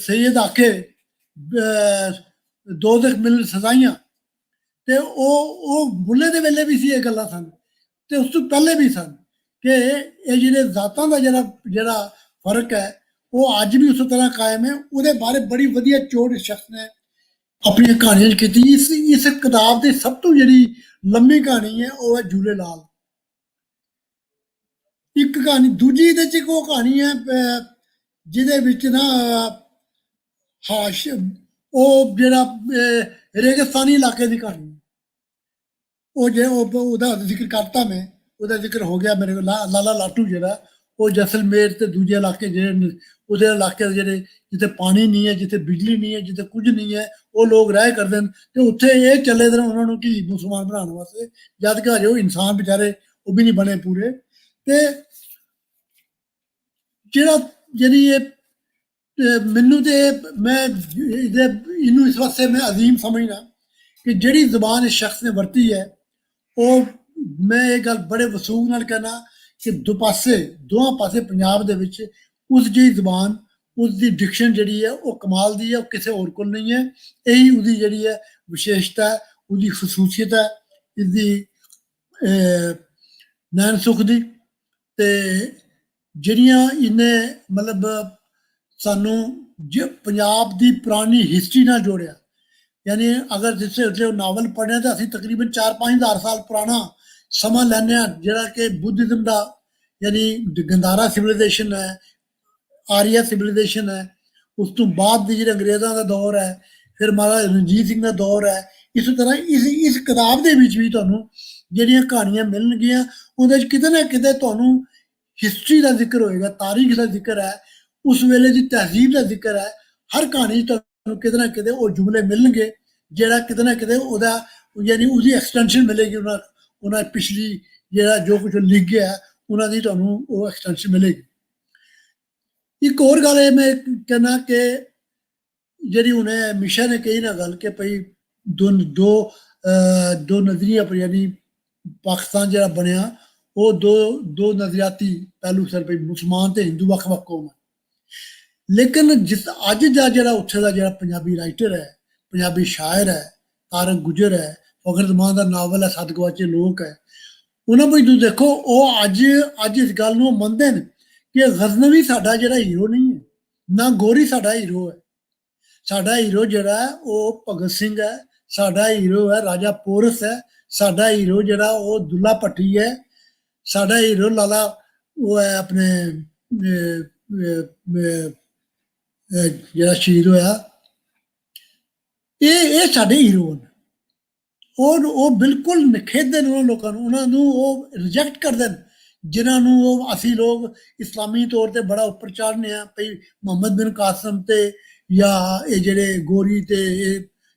ਸਈਦ ਆਖੇ ਦੋਜ਼ਖ ਮਿਲਣ ਸਜ਼ਾਈਆਂ, ਤੇ ਉਹ ਬੁੱਲੇ ਦੇ ਵੇਲੇ ਵੀ ਸੀ ਇਹ ਗੱਲਾਂ ਸਨ, ਤੇ ਉਸ ਤੋਂ ਪਹਿਲੇ ਵੀ ਸਨ, ਕਿ ਇਹ ਜਿਹੜੇ ਜ਼ਾਤਾਂ ਦਾ ਜਿਹੜਾ ਫਰਕ ਹੈ ਉਹ ਅੱਜ ਵੀ ਉਸੇ ਤਰ੍ਹਾਂ ਕਾਇਮ ਹੈ। ਉਹਦੇ ਬਾਰੇ ਬੜੀ ਵਧੀਆ ਚੋੜ ਇਸ ਸ਼ਖਸ ਨੇ ਆਪਣੀਆਂ ਕਹਾਣੀਆਂ 'ਚ ਕੀਤੀ। ਇਸ ਕਿਤਾਬ ਦੀ ਸਭ ਤੋਂ ਜਿਹੜੀ ਲੰਮੀ ਕਹਾਣੀ ਹੈ ਉਹ ਹੈ ਝੂਲੇ ਲਾਲ। ਇੱਕ ਕਹਾਣੀ, ਦੂਜੀ ਇਹਦੇ 'ਚ ਇੱਕ ਉਹ ਕਹਾਣੀ ਹੈ ਜਿਹਦੇ ਵਿੱਚ ਨਾ ਹਾਸ਼ ਉਹ ਜਿਹੜਾ ਰੇਗਿਸਤਾਨੀ ਇਲਾਕੇ ਦੀ ਕਹਾਣੀ ਹੈ। ਉਹ ਜੇ ਉਹਦਾ ਜ਼ਿਕਰ ਕਰਤਾ ਮੈਂ, ਉਹਦਾ ਜ਼ਿਕਰ ਹੋ ਗਿਆ ਮੇਰੇ ਕੋਲ। ਲਾਲਾ ਲਾਟੂ ਜਿਹੜਾ ਉਹ ਜੈਸਲਮੇਰ ਤੇ ਦੂਜੇ ਇਲਾਕੇ ਜਿਹੜੇ ਉਹਦੇ ਇਲਾਕੇ ਜਿਹੜੇ ਜਿੱਥੇ ਪਾਣੀ ਨਹੀਂ ਹੈ, ਜਿੱਥੇ ਬਿਜਲੀ ਨਹੀਂ ਹੈ, ਜਿੱਥੇ ਕੁਝ ਨਹੀਂ ਹੈ, ਉਹ ਲੋਕ ਰਹਿ ਕਰਦੇ ਨੇ ਤੇ ਉੱਥੇ ਇਹ ਚੱਲੇ ਦੇ ਉਹਨਾਂ ਨੂੰ ਕੀ ਮੁਸਲਮਾਨ ਬਣਾਉਣ ਵਾਸਤੇ, ਜਦ ਕਿ ਹਜੇ ਉਹ ਇਨਸਾਨ ਵਿਚਾਰੇ ਉਹ ਵੀ ਨਹੀਂ ਬਣੇ ਪੂਰੇ। ਤੇ ਜਿਹੜਾ ਜਿਹੜੀ ਇਹ ਮੈਨੂੰ ਤੇ ਮੈਂ ਇਹਨੂੰ ਇਸ ਵਾਸਤੇ ਮੈਂ ਅਜ਼ੀਮ ਸਮਝਦਾ ਕਿ ਜਿਹੜੀ ਜ਼ਬਾਨ ਇਸ ਸ਼ਖਸ ਨੇ ਵਰਤੀ ਹੈ, ਉਹ ਮੈਂ ਇਹ ਗੱਲ ਬੜੇ ਵਸੂਖ ਨਾਲ ਕਹਿਣਾ ਕਿ ਦੋਹਾਂ ਪਾਸੇ ਪੰਜਾਬ ਦੇ ਵਿੱਚ ਉਸ ਦੀ ਜ਼ਬਾਨ, ਉਸ ਦੀ ਡਿਕਸ਼ਨ ਜਿਹੜੀ ਹੈ ਉਹ ਕਮਾਲ ਦੀ ਹੈ, ਉਹ ਕਿਸੇ ਹੋਰ ਕੋਲ ਨਹੀਂ ਹੈ। ਇਹੀ ਉਹਦੀ ਜਿਹੜੀ ਹੈ ਵਿਸ਼ੇਸ਼ਤਾ ਹੈ, ਉਹਦੀ ਖਸੂਸੀਅਤ ਹੈ, ਇਸਦੀ ਨੈਣ ਸੁਖ ਦੀ। ਤੇ ਜਿਹੜੀਆਂ ਇਹਨੇ ਮਤਲਬ ਸਾਨੂੰ ਪੰਜਾਬ ਦੀ ਪੁਰਾਣੀ ਹਿਸਟਰੀ ਨਾਲ ਜੋੜਿਆ, ਯਾਨੀ ਅਗਰ ਜਿਸੇ ਨਾਵਲ ਪੜ੍ਹੇ ਤਾਂ ਅਸੀਂ ਤਕਰੀਬਨ 4-5 ਹਜ਼ਾਰ ਸਾਲ ਪੁਰਾਣਾ ਸਮਾਂ ਲੈਂਦੇ ਹਾਂ, ਜਿਹੜਾ ਕਿ ਬੁੱਧਿਜ਼ਮ ਦਾ ਯਾਨੀ ਗੰਧਾਰਾ ਸਿਵਲਾਈਜੇਸ਼ਨ ਹੈ, ਆਰੀਆ ਸਿਵਲਾਈਜੇਸ਼ਨ ਹੈ, ਉਸ ਤੋਂ ਬਾਅਦ ਦੀ ਜਿਹੜੇ ਅੰਗਰੇਜ਼ਾਂ ਦਾ ਦੌਰ ਹੈ, ਫਿਰ ਮਹਾਰਾਜਾ ਰਣਜੀਤ ਸਿੰਘ ਦਾ ਦੌਰ ਹੈ। ਇਸੇ ਤਰ੍ਹਾਂ ਇਸ ਕਿਤਾਬ ਦੇ ਵਿੱਚ ਵੀ ਤੁਹਾਨੂੰ ਜਿਹੜੀਆਂ ਕਹਾਣੀਆਂ ਮਿਲਣਗੀਆਂ, ਉਹਦੇ 'ਚ ਕਿਤੇ ਨਾ ਕਿਤੇ ਤੁਹਾਨੂੰ ਹਿਸਟਰੀ ਦਾ ਜ਼ਿਕਰ ਹੋਏਗਾ, ਤਾਰੀਖ ਦਾ ਜ਼ਿਕਰ ਹੈ, ਉਸ ਵੇਲੇ ਦੀ ਤਹਿਜ਼ੀਬ ਦਾ ਜ਼ਿਕਰ ਹੈ। ਹਰ ਕਹਾਣੀ 'ਚ ਤੁਹਾਨੂੰ ਕਿਤੇ ਨਾ ਕਿਤੇ ਉਹ ਜੁਮਲੇ ਮਿਲਣਗੇ ਜਿਹੜਾ ਕਿਤੇ ਨਾ ਕਿਤੇ ਉਹਦਾ ਯਾਨੀ ਉਹਦੀ ਐਕਸਟੈਂਸ਼ਨ ਮਿਲੇਗੀ, ਉਹਨਾਂ ਪਿਛਲੀ ਜਿਹੜਾ ਜੋ ਕੁਝ ਲਿਖ ਗਿਆ ਉਹਨਾਂ ਦੀ ਤੁਹਾਨੂੰ ਉਹ ਐਕਸਟੈਂਸ਼ਨ ਮਿਲੇਗੀ। ਇੱਕ ਹੋਰ ਗੱਲ ਇਹ ਮੈਂ ਕਹਿਣਾ ਕਿ ਜਿਹੜੀ ਉਹਨੇ ਮਿਸ਼ਾ ਨੇ ਕਹੀ ਨਾ ਗੱਲ ਕਿ ਭਈ ਦੋ ਨਜ਼ਰੀਆ ਪਰ ਯਾਨੀ ਪਾਕਿਸਤਾਨ ਜਿਹੜਾ ਬਣਿਆ ਉਹ ਦੋ ਨਜ਼ਰੀਆਤੀ ਪਹਿਲੂ ਸਰ ਭਈ ਮੁਸਲਮਾਨ ਤੇ ਹਿੰਦੂ ਵੱਖ-ਵੱਖ ਕੌਮ ਹੈ। ਲੇਕਿਨ ਅੱਜ ਦਾ ਜਿਹੜਾ ਉੱਥੇ ਦਾ ਜਿਹੜਾ ਪੰਜਾਬੀ ਰਾਈਟਰ ਹੈ, ਪੰਜਾਬੀ ਸ਼ਾਇਰ ਹੈ, ਤਾਰਕ ਗੁਜਰ ਹੈ, ਫਖਰ ਜ਼ਮਾਨ ਦਾ ਨਾਵਲ ਹੈ ਸੱਤ ਗਵਾਚੇ ਲੋਕ ਹੈ, ਉਹਨਾਂ ਵਿੱਚ ਤੁਸੀਂ ਦੇਖੋ ਉਹ ਅੱਜ ਇਸ ਗੱਲ ਨੂੰ ਮੰਨਦੇ ਨੇ ਕਿ ਗਜ਼ਨਵੀ ਸਾਡਾ ਜਿਹੜਾ ਹੀਰੋ ਨਹੀਂ ਹੈ, ਨਾ ਗੋਰੀ ਸਾਡਾ ਹੀਰੋ ਹੈ। ਸਾਡਾ ਹੀਰੋ ਜਿਹੜਾ ਹੈ ਉਹ ਭਗਤ ਸਿੰਘ ਹੈ, ਸਾਡਾ ਹੀਰੋ ਹੈ ਰਾਜਾ ਪੋਰਸ ਹੈ, ਸਾਡਾ ਹੀਰੋ ਜਿਹੜਾ ਉਹ ਦੁੱਲਾ ਭੱਟੀ ਹੈ, ਸਾਡਾ ਹੀਰੋ ਲਾਲਾ ਉਹ ਹੈ ਆਪਣੇ ਜਿਹੜਾ ਸ਼ਹੀਦ ਹੋਇਆ। ਇਹ ਸਾਡੇ ਹੀਰੋ ਨੇ। ਉਹ ਬਿਲਕੁਲ ਨਿਖੇਧਦੇ ਨੇ ਉਹਨਾਂ ਲੋਕਾਂ ਨੂੰ, ਉਹਨਾਂ ਨੂੰ ਉਹ ਰਿਜੈਕਟ ਕਰਦੇ ਨੇ ਜਿਨ੍ਹਾਂ ਨੂੰ ਉਹ ਅਸੀਂ ਲੋਕ ਇਸਲਾਮੀ ਤੌਰ ਤੇ ਬੜਾ ਉੱਪਰ ਚਾੜਨੇ ਆ ਭਈ ਮੁਹੰਮਦ ਬਿਨ ਕਾਸਮ ਤੇ ਜਾਂ ਇਹ ਜਿਹੜੇ ਗੋਰੀ ਤੇ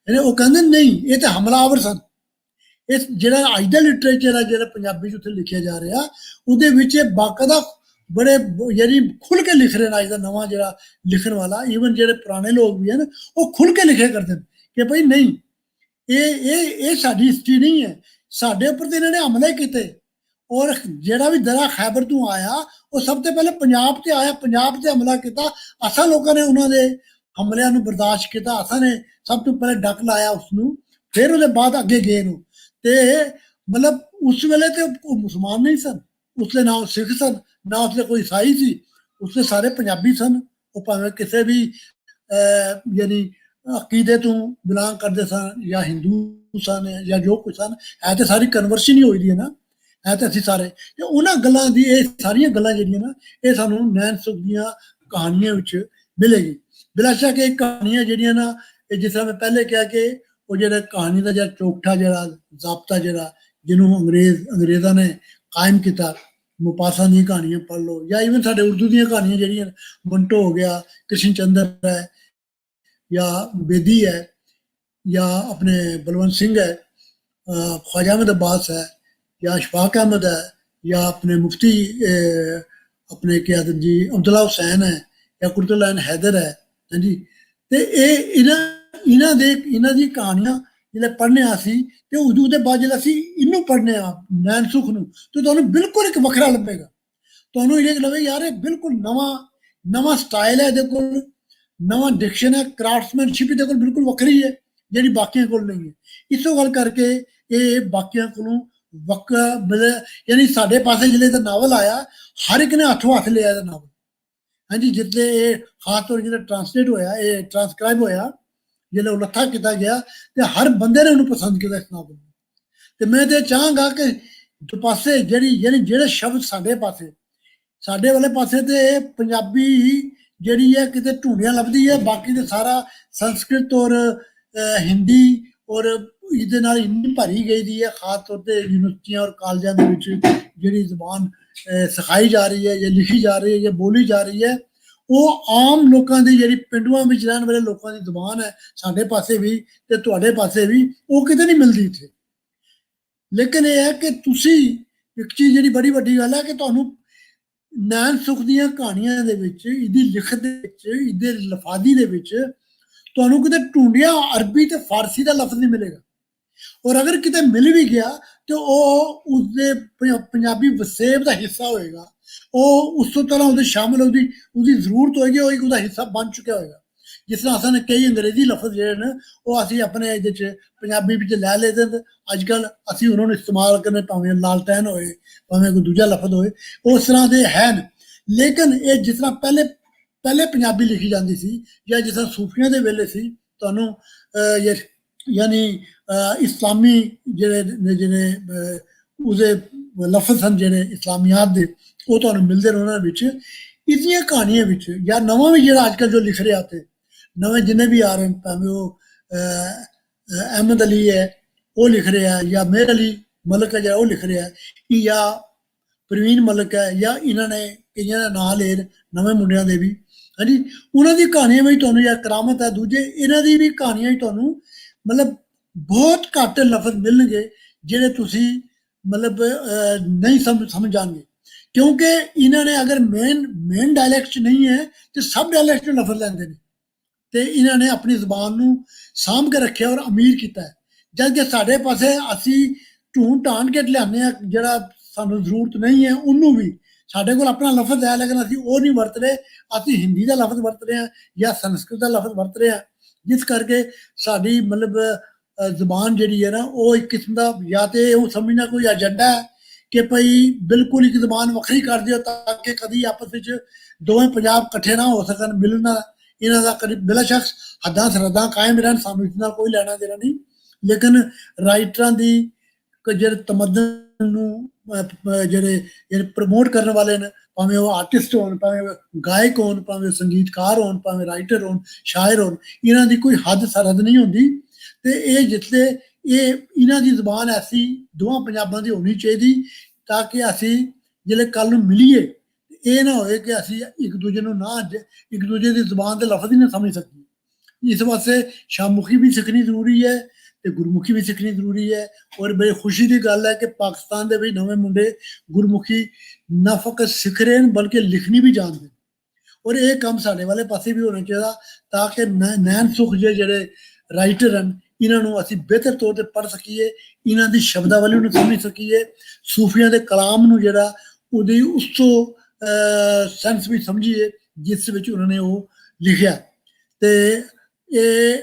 ਇਹ ਉਹ ਕਹਿੰਦੇ ਨਹੀਂ, ਇਹ ਤਾਂ ਹਮਲਾਵਰ ਸਨ। ਇਸ ਜਿਹੜਾ ਅੱਜ ਦਾ ਲਿਟਰੇਚਰ ਹੈ ਜਿਹੜਾ ਪੰਜਾਬੀ 'ਚ ਉੱਥੇ ਲਿਖਿਆ ਜਾ ਰਿਹਾ, ਉਹਦੇ ਵਿੱਚ ਇਹ ਬਾਕਾਇਦਾ ਬੜੇ ਯਾਨੀ ਖੁੱਲ੍ਹ ਕੇ ਲਿਖ ਰਹੇ ਨੇ। ਅੱਜ ਦਾ ਨਵਾਂ ਜਿਹੜਾ ਲਿਖਣ ਵਾਲਾ, ਈਵਨ ਜਿਹੜੇ ਪੁਰਾਣੇ ਲੋਕ ਵੀ ਹਨ, ਉਹ ਖੁੱਲ੍ਹ ਕੇ ਲਿਖਿਆ ਕਰਦੇ ਨੇ ਕਿ ਭਈ ਨਹੀਂ, ਇਹ ਸਾਡੀ ਹਿਸਟਰੀ ਨਹੀਂ ਹੈ, ਸਾਡੇ ਉੱਪਰ ਤੇ ਇਹਨਾਂ ਨੇ ਹਮਲੇ ਕੀਤੇ। ਔਰ ਜਿਹੜਾ ਵੀ ਦਰਾ ਖੈਬਰ ਤੋਂ ਆਇਆ ਉਹ ਸਭ ਤੋਂ ਪਹਿਲੇ ਪੰਜਾਬ ਤੇ ਆਇਆ, ਪੰਜਾਬ ਤੇ ਹਮਲਾ ਕੀਤਾ। ਅਸਾਂ ਲੋਕਾਂ ਨੇ ਉਹਨਾਂ ਦੇ ਹਮਲਿਆਂ ਨੂੰ ਬਰਦਾਸ਼ਤ ਕੀਤਾ, ਅਸਾਂ ਨੇ ਸਭ ਤੋਂ ਪਹਿਲੇ ਡੱਕ ਲਾਇਆ ਉਸਨੂੰ, ਫਿਰ ਉਹਦੇ ਬਾਅਦ ਅੱਗੇ ਗਏ ਨੂੰ। ਤੇ ਮਤਲਬ ਉਸ ਵੇਲੇ ਤੇ ਉਹ ਮੁਸਲਮਾਨ ਨਹੀਂ ਸਨ, ਉਸਦੇ ਨਾ ਉਹ ਸਿੱਖ ਸਨ, ਨਾ ਉਸਦੇ ਕੋਈ ਈਸਾਈ ਸੀ, ਉਸਦੇ ਸਾਰੇ ਪੰਜਾਬੀ ਸਨ। ਉਹ ਭਾਵੇਂ ਕਿਸੇ ਵੀ ਯਾਨੀ ਅਕੀਦੇ ਤੋਂ ਬਿਲੋਂਗ ਕਰਦੇ ਸਨ ਜਾਂ ਹਿੰਦੂ ਸਨ ਜਾਂ ਜੋ ਕੁਛ ਸਨ, ਹੈ ਤੇ ਸਾਰੀ ਕਨਵਰਸ਼ਨ ਹੀ ਹੋਈ ਦੀ ਹੈ ਨਾ, ਹੈ ਤੇ ਅਸੀਂ ਸਾਰੇ। ਤੇ ਉਹਨਾਂ ਗੱਲਾਂ ਦੀ ਇਹ ਸਾਰੀਆਂ ਗੱਲਾਂ ਜਿਹੜੀਆਂ ਨਾ ਇਹ ਸਾਨੂੰ ਨੈਣ ਸੁਖ ਦੀਆਂ ਕਹਾਣੀਆਂ ਵਿੱਚ ਮਿਲੇਗੀ। ਬਿਲਾ ਸ਼ੱਕ ਇਹ ਕਹਾਣੀਆਂ ਜਿਹੜੀਆਂ ਨਾ ਇਹ ਜਿਸ ਤਰ੍ਹਾਂ ਮੈਂ ਪਹਿਲੇ ਕਿਹਾ ਕਿ ਉਹ ਜਿਹੜਾ ਕਹਾਣੀ ਦਾ ਜਿਹੜਾ ਚੌਕਠਾ ਜਿਹੜਾ ਜ਼ਾਬਤਾ ਜਿਹੜਾ ਜਿਹਨੂੰ ਅੰਗਰੇਜ਼ਾਂ ਨੇ ਕਾਇਮ ਕੀਤਾ, ਮੁਪਾਸਾ ਦੀਆਂ ਕਹਾਣੀਆਂ ਪੜ੍ਹ ਲਓ ਜਾਂ ਈਵਨ ਸਾਡੇ ਉਰਦੂ ਦੀਆਂ ਕਹਾਣੀਆਂ ਜਿਹੜੀਆਂ ਮੰਟੋ ਹੋ ਗਿਆ, ਕ੍ਰਿਸ਼ਨ ਚੰਦਰ ਹੈ ਜਾਂ ਬੇਦੀ ਹੈ ਜਾਂ ਆਪਣੇ ਬਲਵੰਤ ਸਿੰਘ ਹੈ, ख्वाजा अहमद अब्बास है या अशफाक अहमद है या अपने मुफ्ती अपने क्या जी अब्दुल्ला हुसैन है या कुतुबुद्दीन हैदर है, हाँ जी। तो इन्हां दी कहानियां जिहड़े पढ़ने असी ते उदू दे बाद जिहड़ा असी इनू पढ़ने नैन सुख नू तो तुहानू बिल्कुल एक वखरा लभेगा, तुहानू ये लगे यार ये बिल्कुल नवा स्टाइल है, इहदे कोल नवा डिक्शन है, क्राफ्टसमैनशिप इहदे कोल बिल्कुल वखरी है ਜਿਹੜੀ ਬਾਕੀਆਂ ਕੋਲ ਨਹੀਂ ਹੈ। ਇਸੋ ਗੱਲ ਕਰਕੇ ਇਹ ਬਾਕੀਆਂ ਕੋਲੋਂ ਮਤਲਬ ਯਾਨੀ ਸਾਡੇ ਪਾਸੇ ਜਿਹੜੇ ਦਾ ਨਾਵਲ ਆਇਆ ਹਰ ਇੱਕ ਨੇ ਹੱਥੋਂ ਹੱਥ ਲਿਆ ਇਹਦਾ ਨਾਵਲ, ਹਾਂਜੀ। ਜਿੱਥੇ ਇਹ ਖਾਸ ਤੌਰ ਜਿਹੜਾ ਟ੍ਰਾਂਸਲੇਟ ਹੋਇਆ, ਇਹ ਟ੍ਰਾਂਸਕ੍ਰਾਈਬ ਹੋਇਆ, ਜਿਹੜਾ ਉਲੱਥਾ ਕੀਤਾ ਗਿਆ ਤੇ ਹਰ ਬੰਦੇ ਨੇ ਉਹਨੂੰ ਪਸੰਦ ਕੀਤਾ ਇਸ ਨਾਵਲ ਨੂੰ। ਤੇ ਮੈਂ ਤੇ ਚਾਹਾਂਗਾ ਕਿ ਜੋ ਪਾਸੇ ਜਿਹੜੇ ਸ਼ਬਦ ਸਾਡੇ ਵਾਲੇ ਪਾਸੇ ਤੇ ਪੰਜਾਬੀ ਜਿਹੜੀ ਹੈ ਕਿਤੇ ਢੂੰਡਿਆਂ ਲੱਭਦੀ ਹੈ, ਬਾਕੀ ਤੇ ਸਾਰਾ ਸੰਸਕ੍ਰਿਤ ਔਰ ਹਿੰਦੀ ਔਰ ਇਹਦੇ ਨਾਲ ਇੰਨੀ ਭਰੀ ਗਈ ਦੀ ਹੈ, ਖਾਸ ਤੌਰ ਤੇ ਯੂਨੀਵਰਸਿਟੀਆਂ ਔਰ ਕਾਲਜਾਂ ਦੇ ਵਿੱਚ ਜਿਹੜੀ ਜ਼ੁਬਾਨ ਸਿਖਾਈ ਜਾ ਰਹੀ ਹੈ ਜਾਂ ਲਿਖੀ ਜਾ ਰਹੀ ਹੈ ਜਾਂ ਬੋਲੀ ਜਾ ਰਹੀ ਹੈ, ਉਹ ਆਮ ਲੋਕਾਂ ਦੀ ਜਿਹੜੀ ਪਿੰਡੂਆਂ ਵਿੱਚ ਰਹਿਣ ਵਾਲੇ ਲੋਕਾਂ ਦੀ ਜ਼ੁਬਾਨ ਹੈ, ਸਾਡੇ ਪਾਸੇ ਵੀ ਤੇ ਤੁਹਾਡੇ ਪਾਸੇ ਵੀ, ਉਹ ਕਿਤੇ ਨਹੀਂ ਮਿਲਦੀ ਇੱਥੇ। ਲੇਕਿਨ ਇਹ ਹੈ ਕਿ ਤੁਸੀਂ ਇੱਕ ਚੀਜ਼ ਜਿਹੜੀ ਬੜੀ ਵੱਡੀ ਗੱਲ ਹੈ ਕਿ ਤੁਹਾਨੂੰ ਨੈਣ ਸੁਖ ਦੀਆਂ ਕਹਾਣੀਆਂ ਦੇ ਵਿੱਚ, ਇਹਦੀ ਲਿਖਤ ਦੇ ਵਿੱਚ, ਇਹਦੇ ਲਫਾਜ਼ੀ ਦੇ ਵਿੱਚ ਤੁਹਾਨੂੰ ਕਿਤੇ ਢੂੰਡਿਆ ਅਰਬੀ ਤੇ ਫਾਰਸੀ ਦਾ ਲਫ਼ਜ਼ ਨਹੀਂ ਮਿਲੇਗਾ। ਔਰ ਅਗਰ ਕਿਤੇ ਮਿਲ ਵੀ ਗਿਆ ਤੇ ਉਹ ਉਸਦੇ ਪੰਜਾਬੀ ਵਸੇਬ ਦਾ ਹਿੱਸਾ ਹੋਏਗਾ, ਉਹ ਉਸ ਤੋਂ ਤਰ੍ਹਾਂ ਉਹਦੇ ਸ਼ਾਮਲ ਉਹਦੀ ਜ਼ਰੂਰਤ ਹੋਏਗੀ, ਉਹ ਇੱਕ ਉਹਦਾ ਹਿੱਸਾ ਬਣ ਚੁੱਕਿਆ ਹੋਏਗਾ। ਜਿਸ ਤਰ੍ਹਾਂ ਅਸਾਂ ਨੇ ਕਈ ਅੰਗਰੇਜ਼ੀ ਲਫ਼ਜ਼ ਜਿਹੜੇ ਨੇ ਉਹ ਅਸੀਂ ਆਪਣੇ ਇਹਦੇ 'ਚ ਪੰਜਾਬੀ ਵਿੱਚ ਲੈ ਲੈਦੇ ਤੇ ਅੱਜ ਕੱਲ੍ਹ ਅਸੀਂ ਉਹਨਾਂ ਨੂੰ ਇਸਤੇਮਾਲ ਕਰਨੇ, ਭਾਵੇਂ ਲਾਲਟੈਨ ਹੋਏ, ਭਾਵੇਂ ਕੋਈ ਦੂਜਾ ਲਫ਼ਜ਼ ਹੋਏ, ਉਸ ਤਰ੍ਹਾਂ ਦੇ ਹਨ। ਲੇਕਿਨ ਇਹ ਜਿਸ ਤਰ੍ਹਾਂ ਪਹਿਲੇ ਪੰਜਾਬੀ ਲਿਖੀ ਜਾਂਦੀ ਸੀ ਜਾਂ ਜਿਸ ਤਰ੍ਹਾਂ ਸੂਫੀਆਂ ਦੇ ਵੇਲੇ ਸੀ, ਤੁਹਾਨੂੰ ਯਾਨੀ ਇਸਲਾਮੀ ਜਿਹੜੇ ਉਹਦੇ ਲਫ਼ਜ਼ ਹਨ ਜਿਹੜੇ ਇਸਲਾਮੀਆਤ ਦੇ, ਉਹ ਤੁਹਾਨੂੰ ਮਿਲਦੇ ਨੇ ਉਹਨਾਂ ਵਿੱਚ। ਇਹਦੀਆਂ ਕਹਾਣੀਆਂ ਵਿੱਚ ਜਾਂ ਨਵਾਂ ਵੀ ਜਿਹੜਾ ਅੱਜ ਕੱਲ੍ਹ ਜੋ ਲਿਖ ਰਿਹਾ ਤੇ ਨਵੇਂ ਜਿੰਨੇ ਵੀ ਆ ਰਹੇ, ਭਾਵੇਂ ਉਹ ਅਹਿਮਦ ਅਲੀ ਹੈ ਉਹ ਲਿਖ ਰਿਹਾ, ਜਾਂ ਮੇਰ ਅਲੀ ਮਲਕ ਹੈ ਜਿਹੜਾ ਉਹ ਲਿਖ ਰਿਹਾ, ਜਾਂ ਪ੍ਰਵੀਨ ਮਲਕ ਹੈ, ਜਾਂ ਇਹਨਾਂ ਨੇ ਕਈਆਂ ਦਾ ਨਾਂ ਲੈ ਨਵੇਂ ਮੁੰਡਿਆਂ ਦੇ ਵੀ, ਹਾਂਜੀ, ਉਹਨਾਂ ਦੀ ਕਹਾਣੀਆਂ ਵਿੱਚ ਤੁਹਾਨੂੰ ਜਾਂ ਕਰਾਮਤ ਹੈ। ਦੂਜੇ ਇਹਨਾਂ ਦੀ ਵੀ ਕਹਾਣੀਆਂ ਵਿੱਚ ਤੁਹਾਨੂੰ ਮਤਲਬ ਬਹੁਤ ਘੱਟ ਲਫ਼ਜ਼ ਮਿਲਣਗੇ ਜਿਹੜੇ ਤੁਸੀਂ ਮਤਲਬ ਨਹੀਂ ਸਮਝ ਜਾਣਗੇ, ਕਿਉਂਕਿ ਇਹਨਾਂ ਨੇ ਅਗਰ ਮੇਨ ਡਾਇਲੈਕਟ 'ਚ ਨਹੀਂ ਹੈ ਤੇ ਸਬ ਡਾਇਲੈਕਟ 'ਚ ਲਫ਼ਜ਼ ਲੈਂਦੇ ਨੇ, ਤੇ ਇਹਨਾਂ ਨੇ ਆਪਣੀ ਜ਼ੁਬਾਨ ਨੂੰ ਸਾਂਭ ਕੇ ਰੱਖਿਆ ਔਰ ਅਮੀਰ ਕੀਤਾ ਹੈ। ਜਦ ਕਿ ਸਾਡੇ ਪਾਸੇ ਅਸੀਂ ਢੂੰਡ ਢਾਂਡ ਕੇ ਲਿਆਉਂਦੇ ਹਾਂ, ਜਿਹੜਾ ਸਾਨੂੰ ਜ਼ਰੂਰਤ ਨਹੀਂ ਹੈ ਉਹਨੂੰ ਵੀ। ਸਾਡੇ ਕੋਲ ਆਪਣਾ ਲਫ਼ਜ਼ ਹੈ ਲੇਕਿਨ ਅਸੀਂ ਉਹ ਨਹੀਂ ਵਰਤ ਰਹੇ, ਅਸੀਂ ਹਿੰਦੀ ਦਾ ਲਫ਼ਜ਼ ਵਰਤ ਰਹੇ ਹਾਂ ਜਾਂ ਸੰਸਕ੍ਰਿਤ ਦਾ ਲਫ਼ਜ਼ ਵਰਤ ਰਹੇ ਹਾਂ, ਜਿਸ ਕਰਕੇ ਸਾਡੀ ਮਤਲਬ ਜ਼ੁਬਾਨ ਜਿਹੜੀ ਹੈ ਨਾ ਉਹ ਇੱਕ ਕਿਸਮ ਦਾ ਜਾਂ ਤੇ ਉਹ ਸਮਝਣਾ ਕੋਈ ਏਜੰਡਾ ਹੈ ਕਿ ਭਈ ਬਿਲਕੁਲ ਇੱਕ ਜ਼ੁਬਾਨ ਵੱਖਰੀ ਕਰ ਦਿਓ ਤਾਂ ਕਿ ਕਦੀ ਆਪਸ ਵਿੱਚ ਦੋਵੇਂ ਪੰਜਾਬ ਇਕੱਠੇ ਨਾ ਹੋ ਸਕਣ, ਮਿਲਣਾ ਇਹਨਾਂ ਦਾ ਕਦੀ ਬਿਲਾ ਸ਼ੱਕ ਹੱਦਾਂ ਸਰਹੱਦਾਂ ਕਾਇਮ ਰਹਿਣ, ਸਾਨੂੰ ਇਸ ਨਾਲ ਕੋਈ ਲੈਣਾ ਦੇਣਾ ਨਹੀਂ। ਲੇਕਿਨ ਰਾਈਟਰਾਂ ਦੀ ਜਿਹੜੇ ਤਮੱਦਨ ਨੂੰ ਜਿਹੜੇ ਪ੍ਰਮੋਟ ਕਰਨ ਵਾਲੇ ਨੇ, ਭਾਵੇਂ ਉਹ ਆਰਟਿਸਟ ਹੋਣ, ਭਾਵੇਂ ਗਾਇਕ ਹੋਣ, ਭਾਵੇਂ ਸੰਗੀਤਕਾਰ ਹੋਣ, ਭਾਵੇਂ ਰਾਈਟਰ ਹੋਣ, ਸ਼ਾਇਰ ਹੋਣ, ਇਹਨਾਂ ਦੀ ਕੋਈ ਹੱਦ ਸਰਹੱਦ ਨਹੀਂ ਹੁੰਦੀ। ਤੇ ਇਹ ਜਿੱਥੇ ਇਹਨਾਂ ਦੀ ਜ਼ੁਬਾਨ ਐਸੀ ਦੋਵਾਂ ਪੰਜਾਬਾਂ ਦੀ ਹੋਣੀ ਚਾਹੀਦੀ ਤਾਂ ਕਿ ਅਸੀਂ ਜਿਹੜੇ ਕੱਲ ਨੂੰ ਮਿਲੀਏ ਇਹ ਨਾ ਹੋਏ ਕਿ ਅਸੀਂ ਇੱਕ ਦੂਜੇ ਨੂੰ ਇੱਕ ਦੂਜੇ ਦੀ ਜ਼ੁਬਾਨ ਦੇ ਲਫ਼ਜ਼ ਹੀ ਨਾ ਸਮਝ ਸਕੀਏ। ਇਸ ਵਾਸਤੇ ਸ਼ਾਹਮੁਖੀ ਵੀ ਸਿੱਖਣੀ ਜ਼ਰੂਰੀ ਹੈ ਤੇ ਗੁਰਮੁਖੀ ਵੀ ਸਿੱਖਣੀ ਜ਼ਰੂਰੀ ਹੈ। ਔਰ ਬੜੀ ਖੁਸ਼ੀ ਦੀ ਗੱਲ ਹੈ ਕਿ ਪਾਕਿਸਤਾਨ ਦੇ ਵਿੱਚ ਨਵੇਂ ਮੁੰਡੇ ਗੁਰਮੁਖੀ ਨਾ ਫਕਤ ਸਿੱਖ ਰਹੇ ਹਨ ਬਲਕਿ ਲਿਖਣੀ ਵੀ ਜਾਣਦੇ ਨੇ। ਔਰ ਇਹ ਕੰਮ ਸਾਡੇ ਵਾਲੇ ਪਾਸੇ ਵੀ ਹੋਣਾ ਚਾਹੀਦਾ ਤਾਂ ਕਿ ਨੈਣ ਸੁਖ ਜਿਹੜੇ ਰਾਈਟਰ ਹਨ ਇਹਨਾਂ ਨੂੰ ਅਸੀਂ ਬਿਹਤਰ ਤੌਰ ਤੇ ਪੜ੍ਹ ਸਕੀਏ, ਇਹਨਾਂ ਦੀ ਸ਼ਬਦਾਵਲੀ ਨੂੰ ਸਮਝ ਸਕੀਏ, ਸੂਫੀਆਂ ਦੇ ਕਲਾਮ ਨੂੰ ਜਿਹੜਾ ਉਹਦੀ ਉਸ ਤੋਂ ਸੈਂਸ ਵੀ ਸਮਝੀਏ ਜਿਸ ਵਿੱਚ ਉਹਨਾਂ ਨੇ ਉਹ ਲਿਖਿਆ। ਤੇ ਇਹ